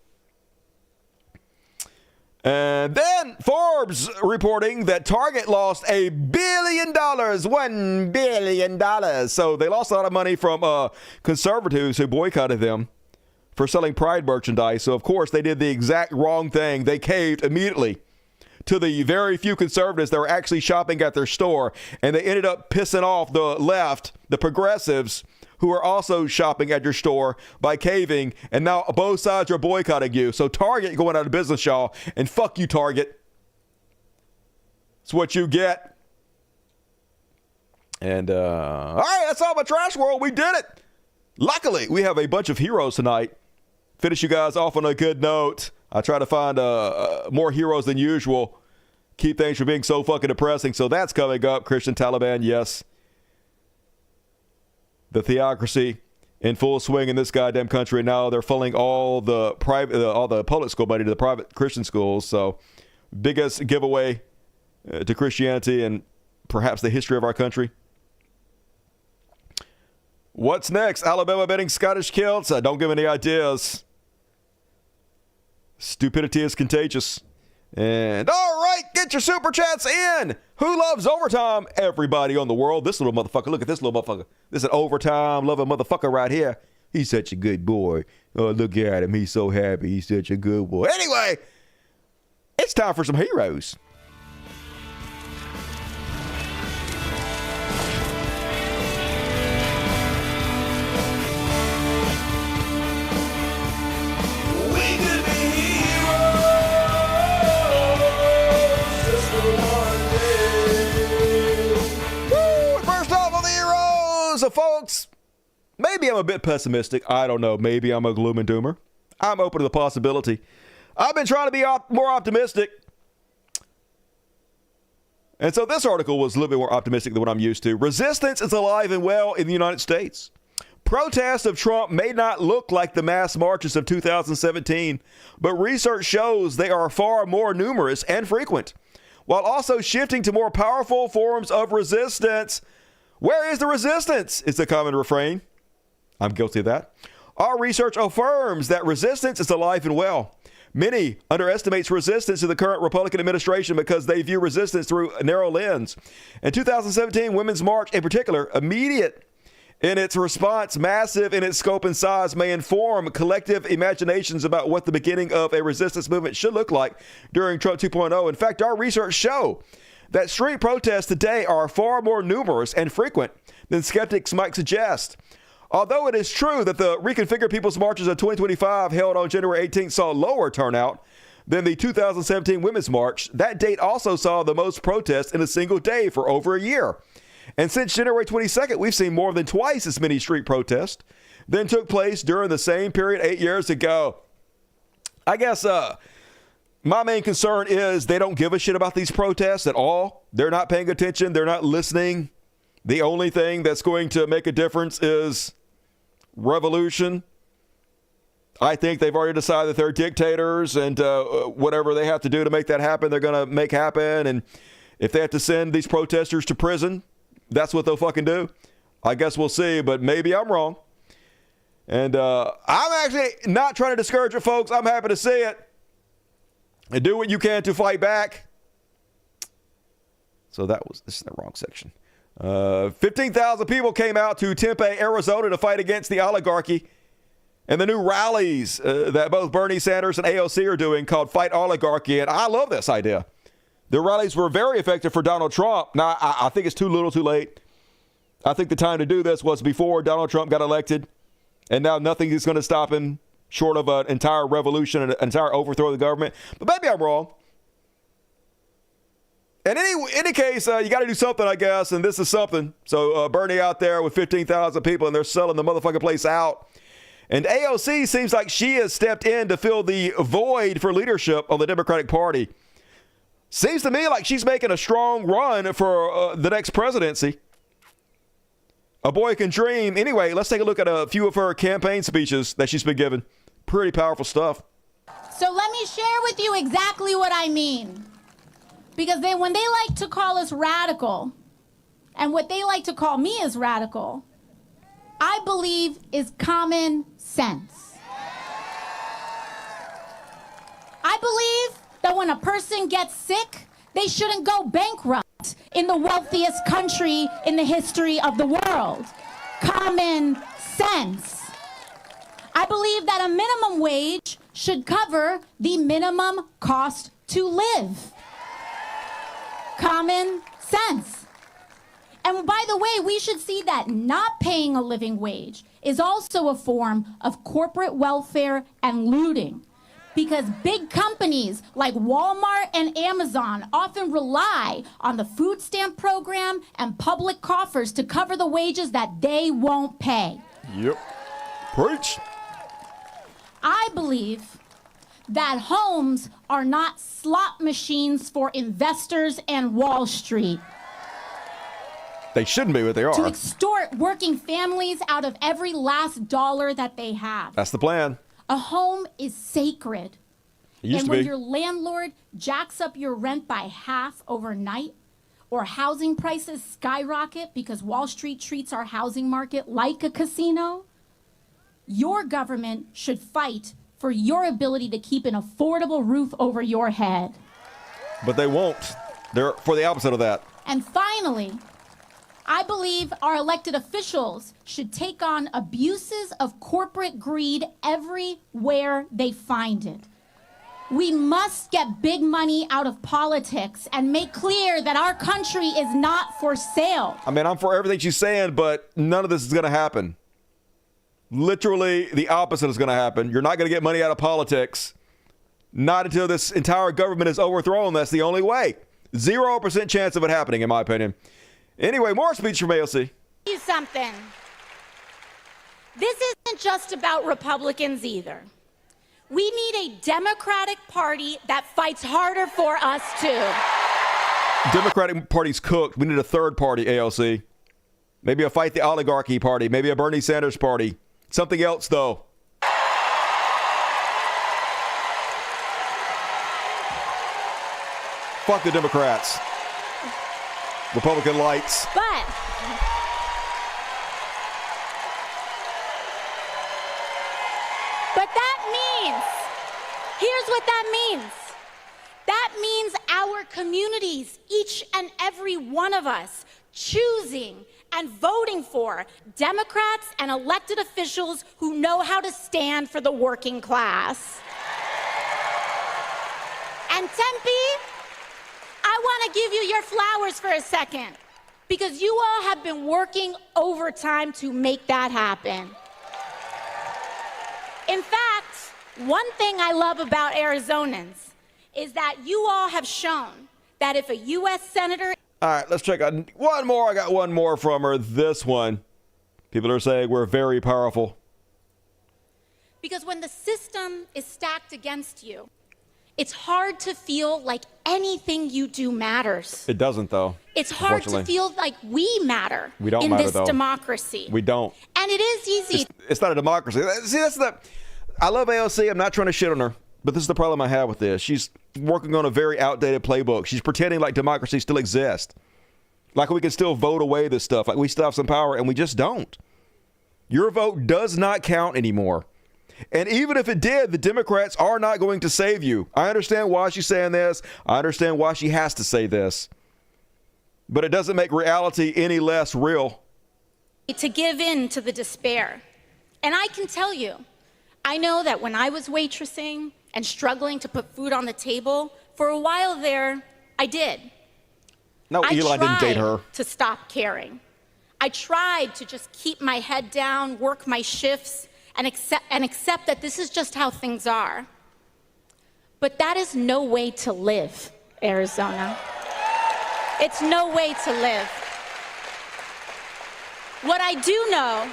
And then Forbes reporting that Target lost $1 billion, $1 billion. So they lost a lot of money from conservatives who boycotted them for selling Pride merchandise. So, of course, they did the exact wrong thing. They caved immediately to the very few conservatives that were actually shopping at their store. And they ended up pissing off the left, the progressives, who are also shopping at your store by caving. And now both sides are boycotting you. So Target going out of business, y'all. And fuck you, Target. It's what you get. And, all right, that's all my trash world. We did it. Luckily, we have a bunch of heroes tonight. Finish you guys off on a good note. I try to find more heroes than usual. Keep things from being so fucking depressing. So that's coming up. Christian Taliban, yes. The theocracy in full swing in this goddamn country. Now they're funneling all the public school money to the private Christian schools. So biggest giveaway to Christianity and perhaps the history of our country. What's next? Alabama banning Scottish kilts? Don't give me any ideas. Stupidity is contagious. And all right, get your super chats in. Who loves overtime? Everybody on the world. This little motherfucker. Look at this little motherfucker. This is an overtime loving motherfucker right here. He's such a good boy. Oh, look at him. He's so happy. He's such a good boy. Anyway, it's time for some heroes. So, folks, maybe I'm a bit pessimistic. I don't know. Maybe I'm a gloom and doomer. I'm open to the possibility. I've been trying to be more optimistic. And so this article was a little bit more optimistic than what I'm used to. Resistance is alive and well in the United States. Protests of Trump may not look like the mass marches of 2017, but research shows they are far more numerous and frequent, while also shifting to more powerful forms of resistance. Where is the resistance? Is the common refrain. I'm guilty of that. Our research affirms that resistance is alive and well. Many underestimates resistance to the current Republican administration because they view resistance through a narrow lens. In 2017, Women's March in particular, immediate in its response, massive in its scope and size, may inform collective imaginations about what the beginning of a resistance movement should look like during Trump 2.0. In fact, our research show that street protests today are far more numerous and frequent than skeptics might suggest. Although it is true that the Reconfigured People's Marches of 2025 held on January 18th saw lower turnout than the 2017 Women's March, that date also saw the most protests in a single day for over a year. And since January 22nd, we've seen more than twice as many street protests than took place during the same period 8 years ago. I guess my main concern is they don't give a shit about these protests at all. They're not paying attention. They're not listening. The only thing that's going to make a difference is revolution. I think they've already decided that they're dictators, and whatever they have to do to make that happen, they're going to make happen. And if they have to send these protesters to prison, that's what they'll fucking do. I guess we'll see, but maybe I'm wrong. And I'm actually not trying to discourage it, folks. I'm happy to see it. And do what you can to fight back. So this is the wrong section. 15,000 people came out to Tempe, Arizona to fight against the oligarchy and the new rallies that both Bernie Sanders and AOC are doing called Fight Oligarchy. And I love this idea. The rallies were very effective for Donald Trump. Now, I think it's too little too late. I think the time to do this was before Donald Trump got elected. And now nothing is going to stop him short of an entire revolution and an entire overthrow of the government. But maybe I'm wrong. In any case, you got to do something, I guess. And this is something. So Bernie out there with 15,000 people, and they're selling the motherfucking place out. And AOC seems like she has stepped in to fill the void for leadership on the Democratic Party. Seems to me like she's making a strong run for the next presidency. A boy can dream. Anyway, let's take a look at a few of her campaign speeches that she's been giving. Pretty powerful stuff. So let me share with you exactly what I mean. Because when they like to call us radical, and what they like to call me as radical, I believe is common sense. I believe that when a person gets sick, they shouldn't go bankrupt in the wealthiest country in the history of the world. Common sense. I believe that a minimum wage should cover the minimum cost to live. Common sense. And by the way, we should see that not paying a living wage is also a form of corporate welfare and looting. Because big companies like Walmart and Amazon often rely on the food stamp program and public coffers to cover the wages that they won't pay. Yep. Preach. I believe that homes are not slot machines for investors and Wall Street. They shouldn't be, but they are. To extort working families out of every last dollar that they have. That's the plan. A home is sacred. It used and to when be. your landlord jacks up your rent by half overnight, or housing prices skyrocket because Wall Street treats our housing market like a casino, your government should fight for your ability to keep an affordable roof over your head. But they won't. They're for the opposite of that. And finally, I believe our elected officials should take on abuses of corporate greed everywhere they find it. We must get big money out of politics and make clear that our country is not for sale. I mean, I'm for everything she's saying, but none of this is going to happen. Literally, the opposite is going to happen. You're not going to get money out of politics. Not until this entire government is overthrown. That's the only way. 0% chance of it happening, in my opinion. Anyway, more speech from AOC. You something. This isn't just about Republicans either. We need a Democratic Party that fights harder for us too. Democratic Party's cooked. We need a third party, AOC. Maybe a Fight the Oligarchy party. Maybe a Bernie Sanders party. Something else, though. Fuck the Democrats. Republican lights. But that means, here's what that means. That means our communities, each and every one of us, choosing and voting for Democrats and elected officials who know how to stand for the working class. And Tempe, I want to give you your flowers for a second, because you all have been working overtime to make that happen. In fact, one thing I love about Arizonans is that you all have shown that if a U.S. Senator... All right, let's check out one more. I got one more from her. This one. People are saying we're very powerful. Because when the system is stacked against you, it's hard to feel like anything you do matters. It doesn't, though. It's hard to feel like we matter we don't in matter, this though. democracy. We don't. And it is easy. It's not a democracy. See, that's the... I love AOC. I'm not trying to shit on her. But this is the problem I have with this. She's working on a very outdated playbook. She's pretending like democracy still exists. Like we can still vote away this stuff. Like we still have some power, and we just don't. Your vote does not count anymore. And even if it did, the Democrats are not going to save you. I understand why she's saying this. I understand why she has to say this. But it doesn't make reality any less real. To give in to the despair. And I can tell you, I know that when I was waitressing and struggling to put food on the table, for a while there, I did. No, Elon didn't date her. I tried to stop caring. I tried to just keep my head down, work my shifts, and accept that this is just how things are. But that is no way to live, Arizona. It's no way to live. What I do know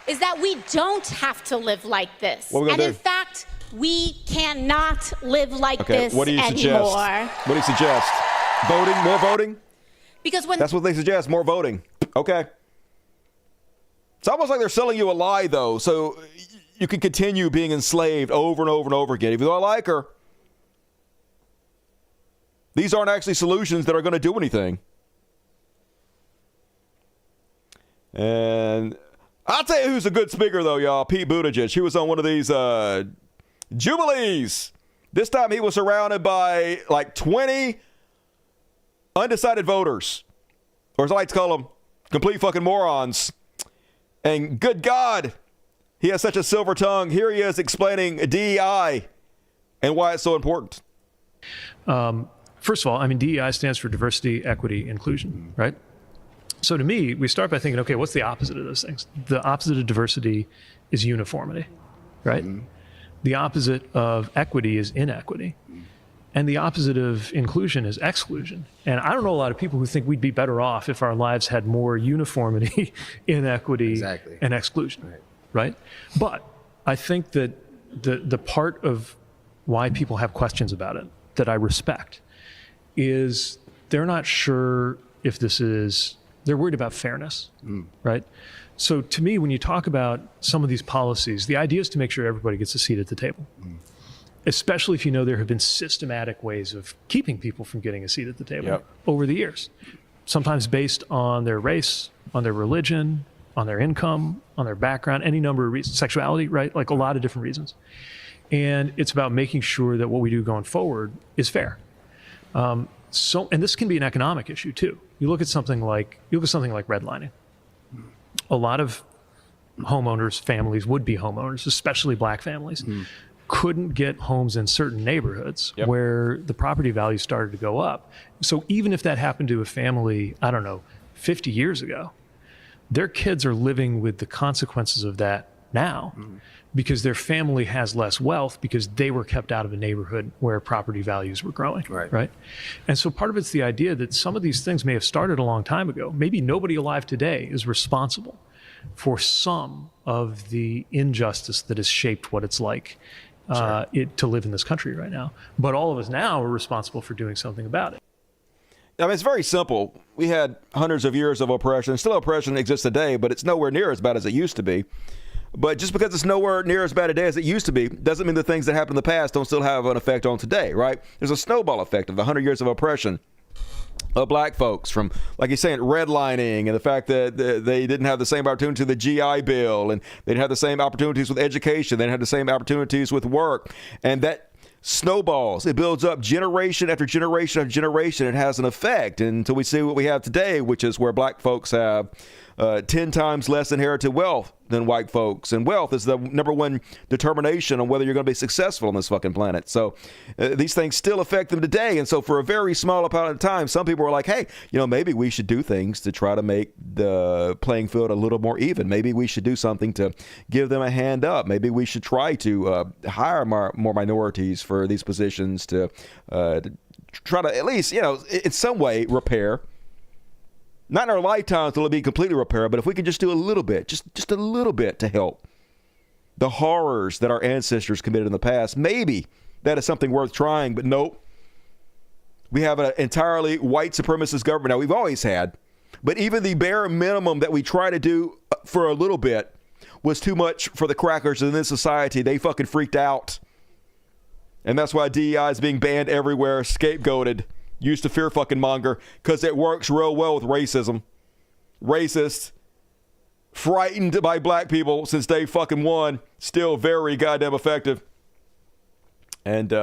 is that we don't have to live like this. And in fact, we cannot live like this what do you anymore. Suggest? What do you suggest? Voting? More voting? Because when... That's what they suggest, more voting. Okay. It's almost like they're selling you a lie, though, so you can continue being enslaved over and over and over again. If you don't like her, these aren't actually solutions that are going to do anything. And I'll tell you who's a good speaker, though, y'all. Pete Buttigieg. He was on one of these Jubilees. This time he was surrounded by like 20 undecided voters. Or as I like to call them, complete fucking morons. And good God, he has such a silver tongue. Here he is explaining DEI and why it's so important. First of all, I mean, DEI stands for diversity, equity, inclusion, right? So to me, we start by thinking, okay, what's the opposite of those things? The opposite of diversity is uniformity, right? The opposite of equity is inequity. And the opposite of inclusion is exclusion. And I don't know a lot of people who think we'd be better off if our lives had more uniformity, inequity, and exclusion, right? But I think that the part of why people have questions about it that I respect is they're not sure if this is, they're worried about fairness, right? So to me, when you talk about some of these policies, the idea is to make sure everybody gets a seat at the table. Especially if you know there have been systematic ways of keeping people from getting a seat at the table over the years, sometimes based on their race, on their religion, on their income, on their background, any number of reasons, sexuality, right? Like a lot of different reasons. And it's about making sure that what we do going forward is fair. And this can be an economic issue too. You look at something like redlining. A lot of homeowners, families, would-be homeowners, especially black families, couldn't get homes in certain neighborhoods where the property value started to go up. So even if that happened to a family, I don't know, 50 years ago, their kids are living with the consequences of that now because their family has less wealth because they were kept out of a neighborhood where property values were growing, right? And so part of it's the idea that some of these things may have started a long time ago. Maybe nobody alive today is responsible for some of the injustice that has shaped what it's like to live in this country right now. But all of us now are responsible for doing something about it. I mean, it's very simple. We had hundreds of years of oppression. Still oppression exists today, but it's nowhere near as bad as it used to be. But just because it's nowhere near as bad today as it used to be doesn't mean the things that happened in the past don't still have an effect on today, right? There's a snowball effect of the 100 years of oppression of black folks, from, like you're saying, redlining, and the fact that they didn't have the same opportunity to the GI Bill, and they didn't have the same opportunities with education, they didn't have the same opportunities with work, and that snowballs. It builds up generation after generation after generation. It has an effect until we see what we have today, which is where black folks have 10 times less inherited wealth than white folks. And wealth is the number one determination on whether you're going to be successful on this fucking planet. So these things still affect them today. And so for a very small amount of time, some people are like, hey, maybe we should do things to try to make the playing field a little more even. Maybe we should do something to give them a hand up. Maybe we should try to hire more minorities for these positions to try to at least, in some way repair. Not in our lifetimes will it be completely repaired, but if we could just do a little bit, just a little bit to help the horrors that our ancestors committed in the past, maybe that is something worth trying. But nope. We have an entirely white supremacist government. Now, we've always had, but even the bare minimum that we try to do for a little bit was too much for the crackers in this society. They fucking freaked out. And that's why DEI is being banned everywhere, scapegoated. Used to fear fucking monger because it works real well with racism. Racist, frightened by black people since day fucking one, still very goddamn effective. And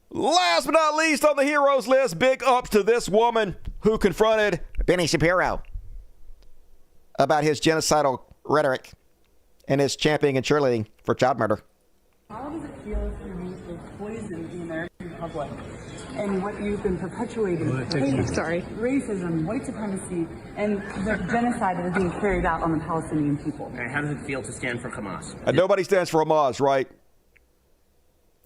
last but not least on the heroes list, big ups to this woman who confronted Ben Shapiro about his genocidal rhetoric and his championing and cheerleading for child murder. How does it feel to be so poison the American public and what you've been perpetuating? Racism, white supremacy, and the genocide that is being carried out on the Palestinian people. And how does it feel to stand for Hamas? Nobody stands for Hamas, right?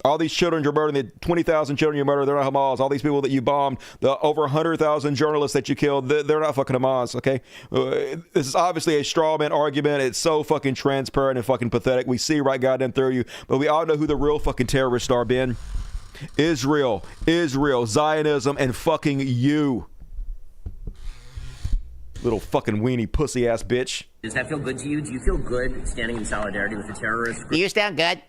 All these children you're murdering, the 20,000 children you murdered, they're not Hamas. All these people that you bombed, the over 100,000 journalists that you killed, they're not fucking Hamas, okay? This is obviously a straw man argument. It's so fucking transparent and fucking pathetic. We see right goddamn through you. But we all know who the real fucking terrorists are, Ben. Israel, Zionism, and fucking you. Little fucking weenie pussy ass bitch. Does that feel good to you? Do you feel good standing in solidarity with the terrorists? Do you stand good?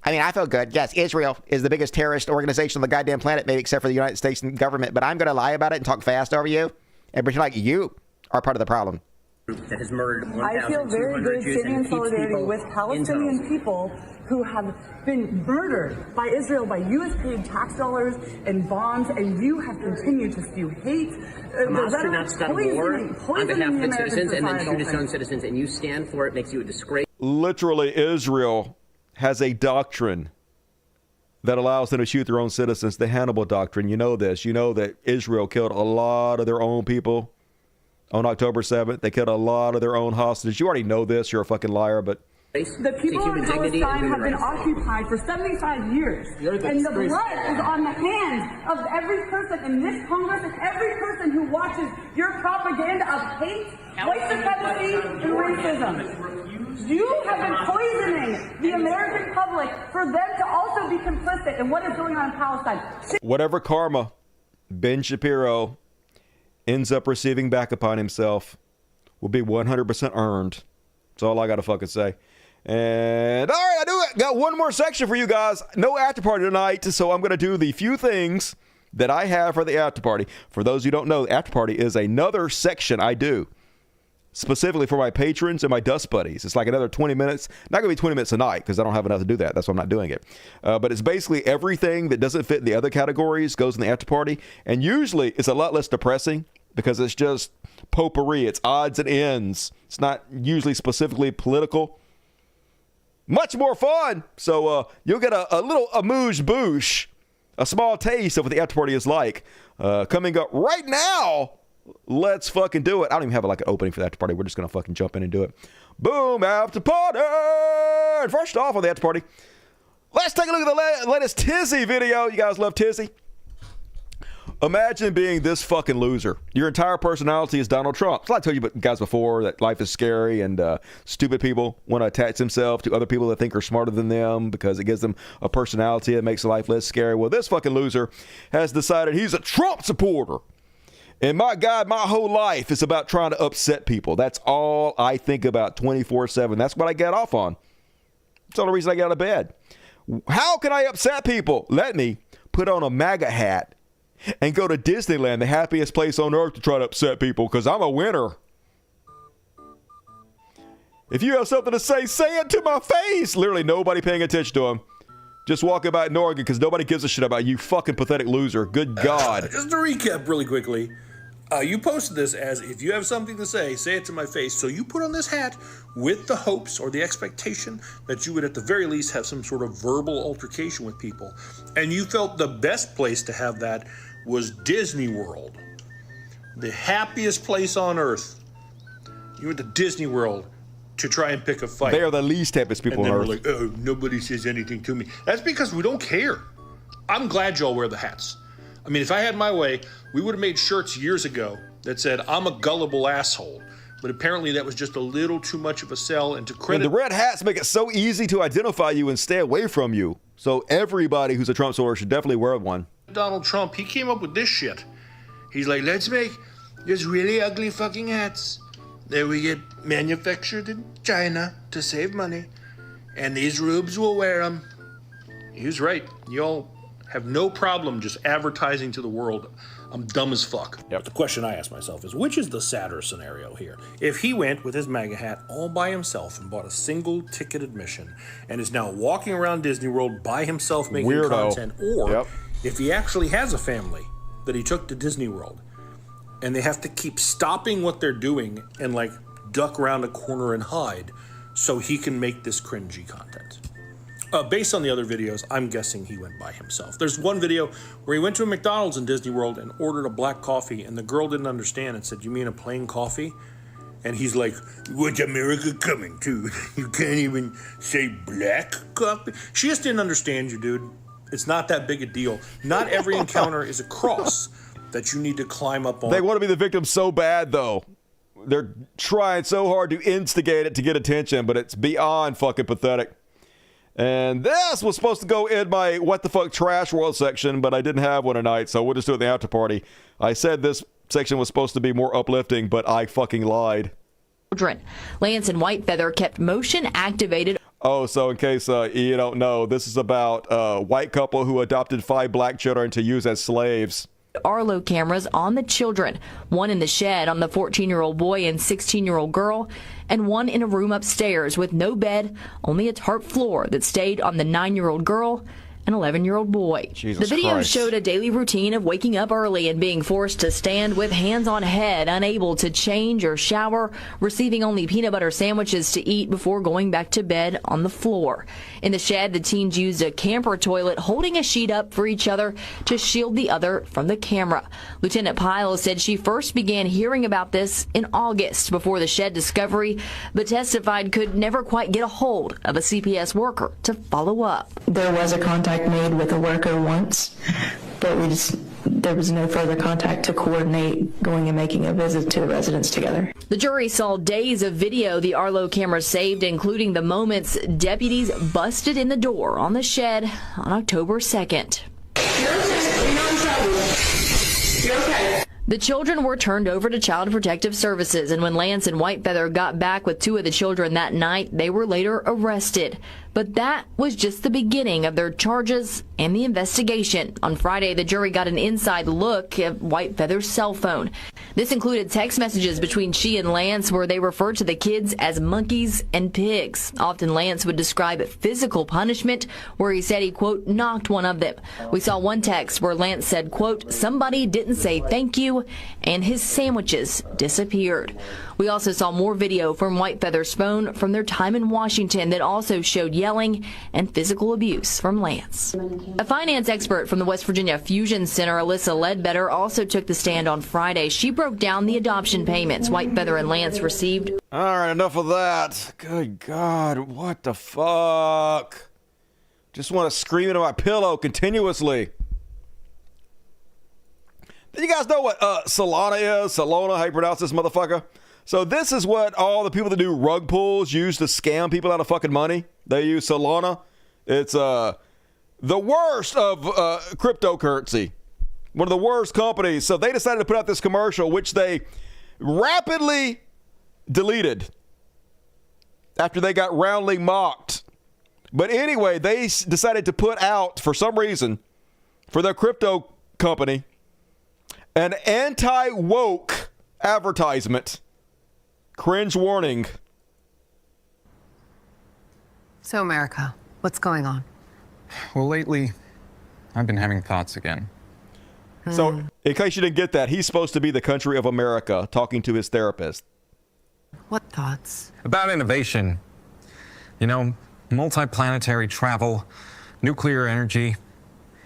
I mean, I feel good. Yes, Israel is the biggest terrorist organization on the goddamn planet, maybe except for the United States government. But I'm going to lie about it and talk fast over you and pretend like you are part of the problem. That has murdered I feel very good standing in solidarity with Palestinian people who have been murdered by Israel, by U.S. paid tax dollars and bombs, and you have continued to spew hate. Hamas should not start a war on behalf of its citizens and then shoot its own citizens, and you stand for it, makes you a disgrace. Literally, Israel has a doctrine that allows them to shoot their own citizens, the Hannibal doctrine. You know this. You know that Israel killed a lot of their own people on October 7th. They killed a lot of their own hostages. You already know this. You're a fucking liar, but... The people in Palestine have been occupied for 75 years, and the blood is on the hands of every person in this Congress and every person who watches your propaganda of hate, white supremacy, and racism. You have been poisoning the American public for them to also be complicit in what is going on in Palestine. Whatever karma Ben Shapiro ends up receiving back upon himself will be 100% earned. That's all I got to fucking say. And all right, got one more section for you guys. No after party tonight, so I'm going to do the few things that I have for the after party. For those who don't know, the after party is another section I do specifically for my patrons and my dust buddies. It's like another 20 minutes. Not going to be 20 minutes a night because I don't have enough to do that. That's why I'm not doing it. But it's basically everything that doesn't fit in the other categories goes in the after party. And usually it's a lot less depressing because it's just potpourri. It's odds and ends. It's not usually specifically political. Much more fun. So you'll get a little amuse-bouche, a small taste of what the after party is like. Coming up right now. Let's fucking do it. I don't even have like an opening for the after party. We're just going to fucking jump in and do it. Boom, after party. And first off on the after party, let's take a look at the latest Tizzy video. You guys love Tizzy. Imagine being this fucking loser. Your entire personality is Donald Trump. So I told you guys before that life is scary and stupid people want to attach themselves to other people that think are smarter than them because it gives them a personality that makes life less scary. Well, this fucking loser has decided he's a Trump supporter. And my God, my whole life is about trying to upset people. That's all I think about 24/7. That's what I get off on. That's the only reason I get out of bed. How can I upset people? Let me put on a MAGA hat and go to Disneyland, the happiest place on earth, to try to upset people because I'm a winner. If you have something to say it to my face. Literally nobody paying attention to him. Just walking by in Oregon because nobody gives a shit about you, fucking pathetic loser. Good God. Just to recap really quickly, you posted this as, if you have something to say it to my face. So you put on this hat with the hopes or the expectation that you would at the very least have some sort of verbal altercation with people. And you felt the best place to have that was Disney World, the happiest place on earth. You went to Disney World to try and pick a fight. They are the least happiest people on earth. And then we're like, oh, nobody says anything to me. That's because we don't care. I'm glad y'all wear the hats. I mean, if I had my way, we would have made shirts years ago that said, I'm a gullible asshole. But apparently that was just a little too much of a sell. And to credit... And the red hats make it so easy to identify you and stay away from you. So everybody who's a Trump supporter should definitely wear one. Donald Trump, he came up with this shit. He's like, let's make just really ugly fucking hats that we get manufactured in China to save money. And these rubes will wear them. He was right. Y'all have no problem just advertising to the world, I'm dumb as fuck. Yep. The question I ask myself is, which is the sadder scenario here? If he went with his MAGA hat all by himself and bought a single ticket admission and is now walking around Disney World by himself making content, or if he actually has a family that he took to Disney World and they have to keep stopping what they're doing and like duck around a corner and hide so he can make this cringy content. Based on the other videos, I'm guessing he went by himself. There's one video where he went to a McDonald's in Disney World and ordered a black coffee, and the girl didn't understand and said, you mean a plain coffee? And he's like, what's America coming to? You can't even say black coffee? She just didn't understand you, dude. It's not that big a deal. Not every encounter is a cross that you need to climb up on. They want to be the victim so bad, though. They're trying so hard to instigate it to get attention, but it's beyond fucking pathetic. And this was supposed to go in my what the fuck trash world section, but I didn't have one tonight, so we'll just do it in the after party. I said this section was supposed to be more uplifting, but I fucking lied. Children. Lance and Whitefeather kept motion activated. Oh, so in case you don't know, this is about a white couple who adopted 5 black children to use as slaves. Arlo cameras on the children, one in the shed on the 14-year-old boy and 16-year-old girl, and one in a room upstairs with no bed, only a tarp floor that stayed on the 9-year-old girl an 11-year-old boy. Jesus the video Christ. showed a daily routine of waking up early and being forced to stand with hands on head, unable to change or shower, receiving only peanut butter sandwiches to eat before going back to bed on the floor. In the shed, the teens used a camper toilet, holding a sheet up for each other to shield the other from the camera. Lieutenant Pyle said she first began hearing about this in August before the shed discovery, but testified could never quite get a hold of a CPS worker to follow up. There was a contact made with a worker once, but there was no further contact to coordinate going and making a visit to the residence together. The jury saw days of video the Arlo cameras saved, including the moments deputies busted in the door on the shed on October 2nd. You're okay. The children were turned over to Child Protective Services, and when Lance and Whitefeather got back with 2 of the children that night, they were later arrested. But that was just the beginning of their charges and the investigation. On Friday, the jury got an inside look at Whitefeather's cell phone. This included text messages between she and Lance where they referred to the kids as monkeys and pigs. Often Lance would describe physical punishment, where he said he, quote, knocked one of them. We saw one text where Lance said, quote, somebody didn't say thank you, and his sandwiches disappeared. We also saw more video from Whitefeather's phone from their time in Washington that also showed yelling and physical abuse from Lance. A finance expert from the West Virginia Fusion Center, Alyssa Ledbetter, also took the stand on Friday. She broke down the adoption payments Whitefeather and Lance received. All right, enough of that. Good God, what the fuck? Just want to scream into my pillow continuously. Do you guys know what Solana is? Solana, how you pronounce this motherfucker? So this is what all the people that do rug pulls use to scam people out of fucking money. They use Solana. It's the worst of cryptocurrency. One of the worst companies. So they decided to put out this commercial, which they rapidly deleted after they got roundly mocked. But anyway, they decided to put out, for some reason, for their crypto company, an anti-woke advertisement. Cringe warning. So, America, what's going on? Well, lately, I've been having thoughts again. So, in case you didn't get that, he's supposed to be the country of America talking to his therapist. What thoughts? About innovation. You know, multiplanetary travel, nuclear energy,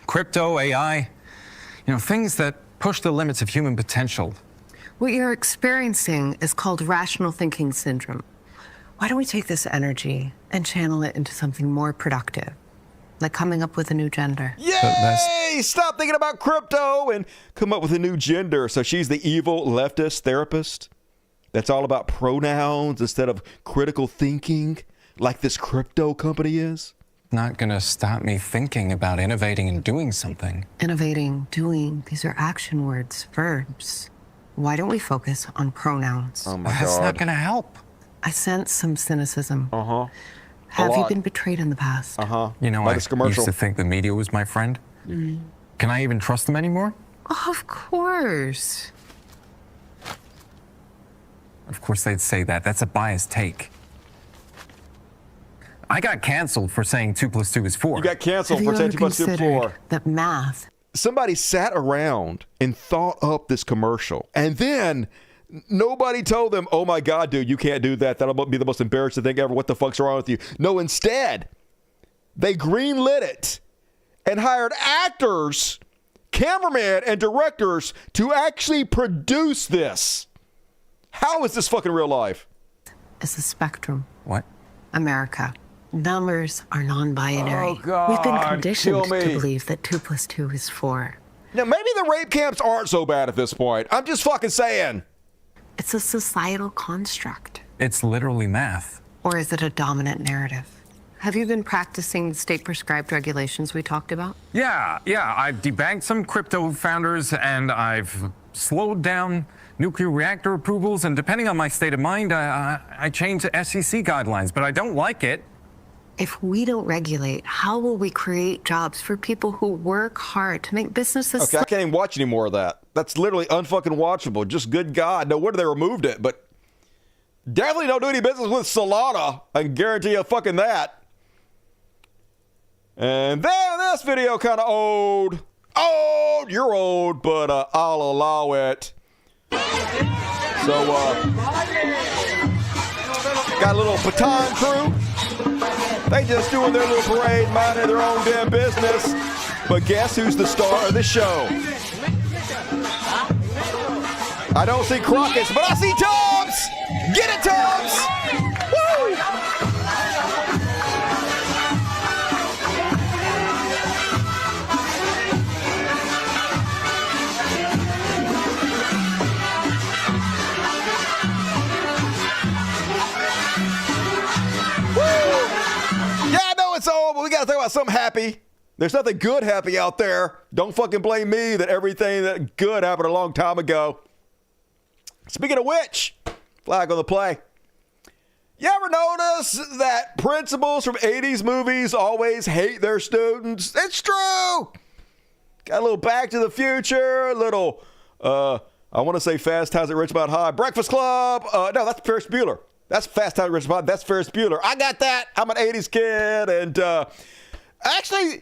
crypto, AI. You know, things that push the limits of human potential. What you're experiencing is called rational thinking syndrome. Why don't we take this energy and channel it into something more productive, like coming up with a new gender? Yay! Stop thinking about crypto and come up with a new gender. So she's the evil leftist therapist that's all about pronouns instead of critical thinking, like this crypto company is. Not gonna stop me thinking about innovating and doing something. Innovating, doing, these are action words, verbs. Why don't we focus on pronouns? Oh my That's God. not gonna help. I sense some cynicism. Uh-huh. Have you been betrayed in the past? Uh-huh. You know, Like I this commercial. used to think the media was my friend. Mm. Can I even trust them anymore? Of course. Of course they'd say that. That's a biased take. I got canceled for saying 2 + 2 is 4. You got canceled Have for you saying ever 2 + 2 is 4. considered that math? Somebody sat around and thought up this commercial, and then nobody told them, oh my God, dude, you can't do that. That'll be the most embarrassing thing ever. What the fuck's wrong with you? No, instead, they greenlit it and hired actors, cameramen, and directors to actually produce this. How is this fucking real life? It's a spectrum. What? America. Numbers are non-binary. Oh, God, We've been conditioned kill me. to believe that 2 + 2 is 4. Now, maybe the rape camps aren't so bad at this point. I'm just fucking saying. It's a societal construct. It's literally math. Or is it a dominant narrative? Have you been practicing the state-prescribed regulations we talked about? Yeah. I've debanked some crypto founders and I've slowed down nuclear reactor approvals, and depending on my state of mind, I changed the SEC guidelines, but I don't like it. If we don't regulate, how will we create jobs for people who work hard to make businesses? Okay, I can't even watch any more of that. That's literally unfucking watchable. Just good God. No wonder they removed it, but definitely don't do any business with Solana. I can guarantee you fucking that. And then this video kind of old. Old, you're old, but I'll allow it. So, got a little baton crew. They just doing their little parade, minding their own damn business. But guess who's the star of the show? I don't see Crockett's, but I see Tubbs! Get it, Tubbs! Woo! It's old, but we gotta talk about something happy. There's nothing good happy out there. Don't fucking blame me that everything that good happened a long time ago. Speaking of which, flag on the play. You ever notice that principals from 80s movies always hate their students? It's true. Got a little Back to the Future, a little, I want to say Fast Times at Ridgemont High, Breakfast Club. No, that's Ferris Bueller. That's Fast Times at Ridgemont. That's Ferris Bueller. I got that. I'm an 80s kid. And actually,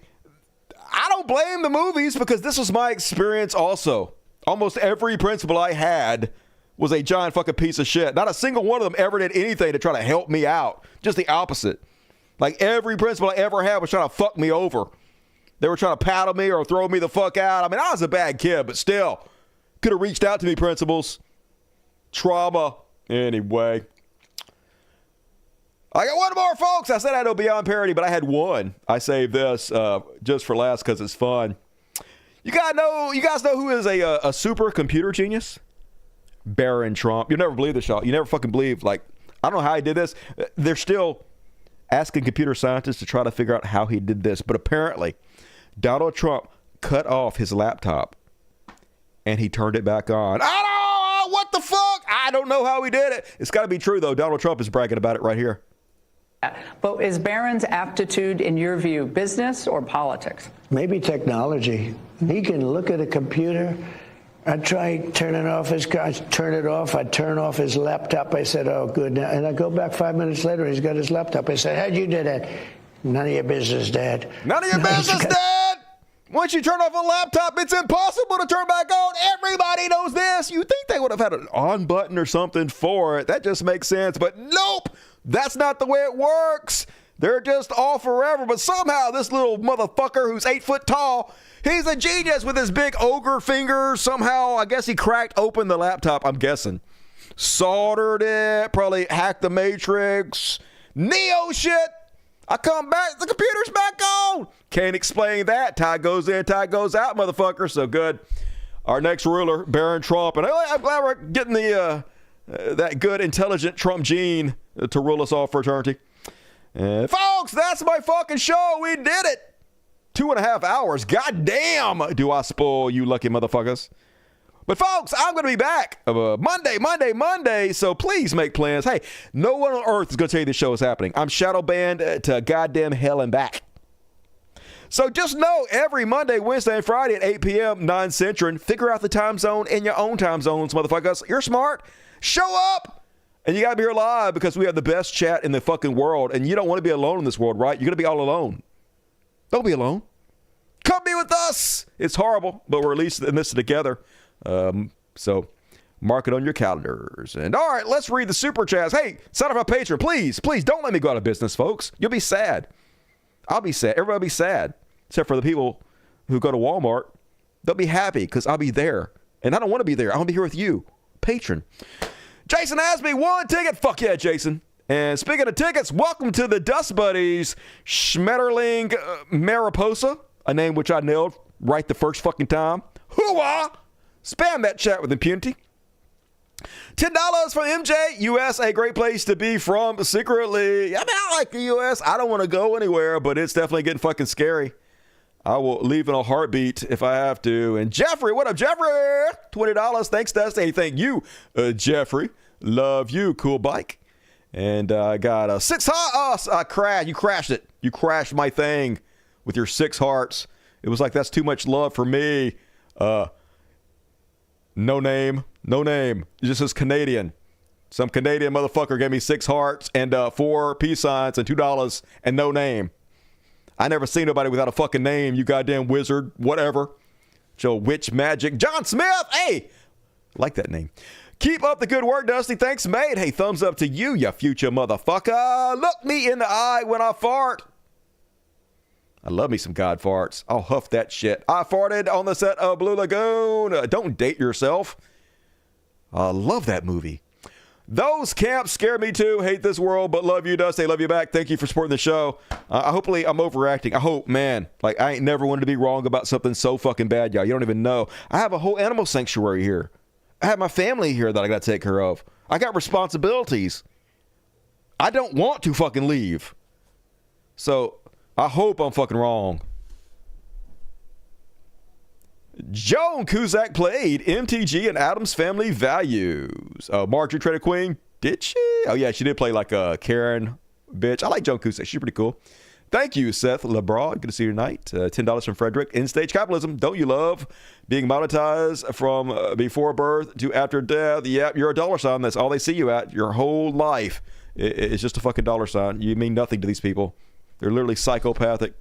I don't blame the movies because this was my experience also. Almost every principal I had was a giant fucking piece of shit. Not a single one of them ever did anything to try to help me out. Just the opposite. Like every principal I ever had was trying to fuck me over. They were trying to paddle me or throw me the fuck out. I mean, I was a bad kid, but still. Could have reached out to me, principals. Trauma. Anyway. I got one more, folks. I said I had no Beyond parody, but I had one. I saved this just for last because it's fun. You guys know who is a super computer genius? Barron Trump. You'll never believe this, y'all. You never fucking believe. Like, I don't know how he did this. They're still asking computer scientists to try to figure out how he did this. But apparently, Donald Trump cut off his laptop and he turned it back on. What the fuck? I don't know how he did it. It's got to be true, though. Donald Trump is bragging about it right here. But is Barron's aptitude, in your view, business or politics? Maybe technology. He can look at a computer. I try turning off his car, turn it off. I turn off his laptop. I said, oh, good. Now, and I go back 5 minutes later, he's got his laptop. I said, how'd you do that? None of your business, Dad. None of your business, Dad! Once you turn off a laptop, it's impossible to turn back on. Everybody knows this. You think they would have had an on button or something for it. That just makes sense. But nope, that's not the way it works. They're just off forever. But somehow this little motherfucker who's 8 foot tall, he's a genius with his big ogre fingers. Somehow, I guess he cracked open the laptop, I'm guessing. Soldered it, probably hacked the matrix. Neo shit. I come back, the computer's back on. Can't explain that. Tie goes in, tie goes out, motherfucker. So good. Our next ruler, Barron Trump. And I'm glad we're getting the that good, intelligent Trump gene to rule us all for eternity. Folks, that's my fucking show. We did it. 2.5 hours. God damn, do I spoil you lucky motherfuckers. But folks, I'm going to be back Monday. So please make plans. Hey, no one on earth is going to tell you this show is happening. I'm shadow banned to goddamn hell and back. So just know every Monday, Wednesday, and Friday at 8 p.m. 9 Central, figure out the time zone in your own time zones, motherfuckers. You're smart. Show up. And you got to be here live because we have the best chat in the fucking world. And you don't want to be alone in this world, right? You're going to be all alone. Don't be alone. Come be with us. It's horrible, but we're at least in this together. So mark it on your calendars. And all right, let's read the super chats. Hey, sign up for Patreon. Please don't let me go out of business, folks. You'll be sad. I'll be sad. Everybody will be sad, except for the people who go to Walmart. They'll be happy because I'll be there. And I don't want to be there. I want to be here with you. Patron. Jason asked me 1 ticket. Fuck yeah, Jason. And speaking of tickets, welcome to the Dust Buddies Schmetterling Mariposa, a name which I nailed right the first fucking time. Hooah! Spam that chat with impunity. $10 from MJ. U.S., a great place to be from secretly. I mean, I like the U.S. I don't want to go anywhere, but it's definitely getting fucking scary. I will leave in a heartbeat if I have to. And Jeffrey, what up, Jeffrey? $20. Thanks, Dusty. Hey, thank you, Jeffrey. Love you, cool bike. And I got a 6 hearts. I crashed. You crashed it. You crashed my thing with your 6 hearts. It was like, that's too much love for me. No name. It just says Canadian. Some Canadian motherfucker gave me 6 hearts and 4 peace signs and $2 and no name. I never seen nobody without a fucking name, you goddamn wizard, whatever. Joe Witch Magic. John Smith, hey! Like that name. Keep up the good work, Dusty. Thanks, mate. Hey, thumbs up to you, you future motherfucker. Look me in the eye when I fart. I love me some God farts. I'll huff that shit. I farted on the set of Blue Lagoon. Don't date yourself. I love that movie. Those camps scare me too. Hate this world, but love you, Dusty. Love you back. Thank you for supporting the show. Hopefully, I'm overreacting. I hope, man. Like, I ain't never wanted to be wrong about something so fucking bad, y'all. You don't even know. I have a whole animal sanctuary here. I have my family here that I got to take care of. I got responsibilities. I don't want to fucking leave. So, I hope I'm fucking wrong. Joan Cusack played MTG and Addams Family Values. Marjorie Trader Queen, did she? Oh, yeah, she did play like a Karen bitch. I like Joan Cusack. She's pretty cool. Thank you, Seth LeBron. Good to see you tonight. $10 from Frederick. In-stage capitalism. Don't you love being monetized from before birth to after death? Yep, you're a dollar sign. That's all they see you at. Your whole life is just a fucking dollar sign. You mean nothing to these people. They're literally psychopathic.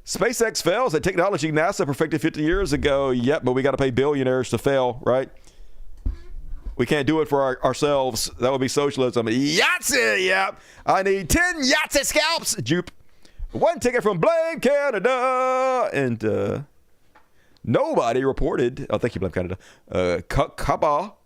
SpaceX fails at technology NASA perfected 50 years ago. Yep, but we got to pay billionaires to fail, right? We can't do it for ourselves. That would be socialism. Yahtzee, yep. I need 10 Yahtzee scalps. Jupe. 1 ticket from Blame Canada. And nobody reported. Oh, thank you, Blame Canada. Cabal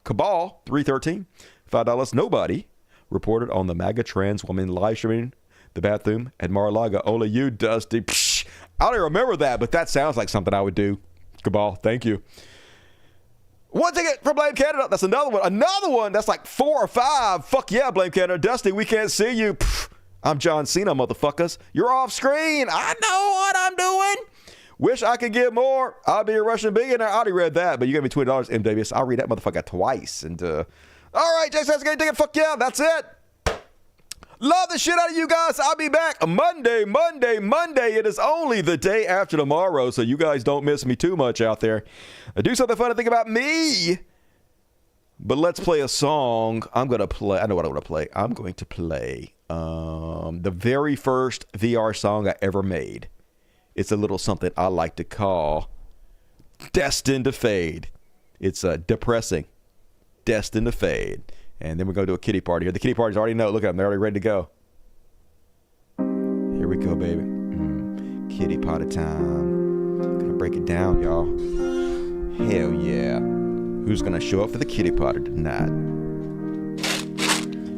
313. $5. Nobody reported on the MAGA trans woman live streaming the bathroom at Mar-a-Lago. Only you, Dusty. Psh, I don't even remember that, but that sounds like something I would do. Cabal, thank you. One ticket for Blame Canada. That's another one. Another one that's like 4 or 5. Fuck yeah, Blame Canada. Dusty, we can't see you. Pfft, I'm John Cena, motherfuckers. You're off screen. I know what I'm doing. Wish I could give more. I'll be a Russian billionaire. I already read that, but you gave me $20, M. Davis. I'll read that motherfucker twice. And all right, Jason, that's gonna take it. Fuck yeah, that's it. Love the shit out of you guys. I'll be back Monday. It is only the day after tomorrow, so you guys don't miss me too much out there. Do something fun to think about me. But let's play a song. I know what I'm going to play. I'm going to play the very first VR song I ever made. It's a little something I like to call Destined to Fade. It's depressing. Destined to Fade. And then we're going to do a kitty party here. The kitty parties already know. Look at them. They're already ready to go. Here we go, baby. Kitty party time. Gonna break it down, y'all. Hell yeah. Who's gonna show up for the kitty party tonight?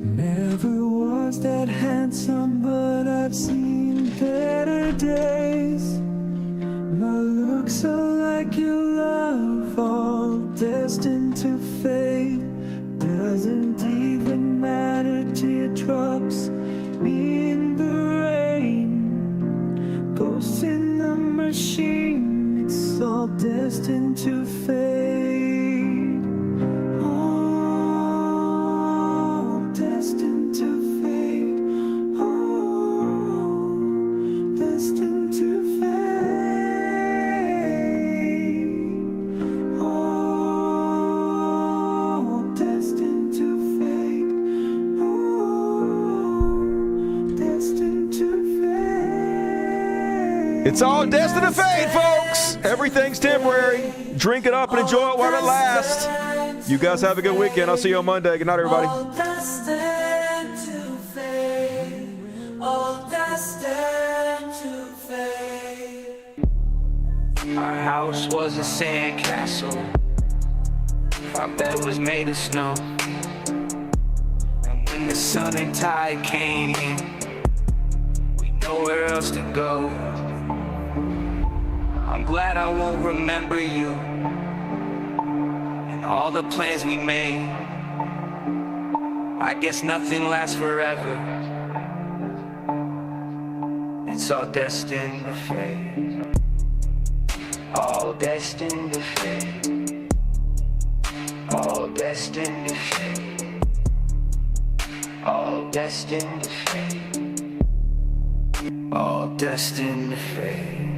Never was that handsome, but I've seen better days. My looks are like your love, all destined to fade. Doesn't even matter, teardrops, me in the rain. Ghosts in the machine, it's all destined to fade. Oh, destined to fade. Oh, destined to fade. It's all destined to fade, folks. Everything's temporary. Drink it up and enjoy it while it lasts. You guys have a good weekend. I'll see you on Monday. Good night, everybody. All destined to fade. All destined to fade. Our house was a sandcastle. Our bed was made of snow. And when the sun and tide came, we nowhere else to go. I'm glad I won't remember you and all the plans we made. I guess nothing lasts forever. It's all destined to fade. All destined to fade. All destined to fade. All destined to fade. All destined to fade.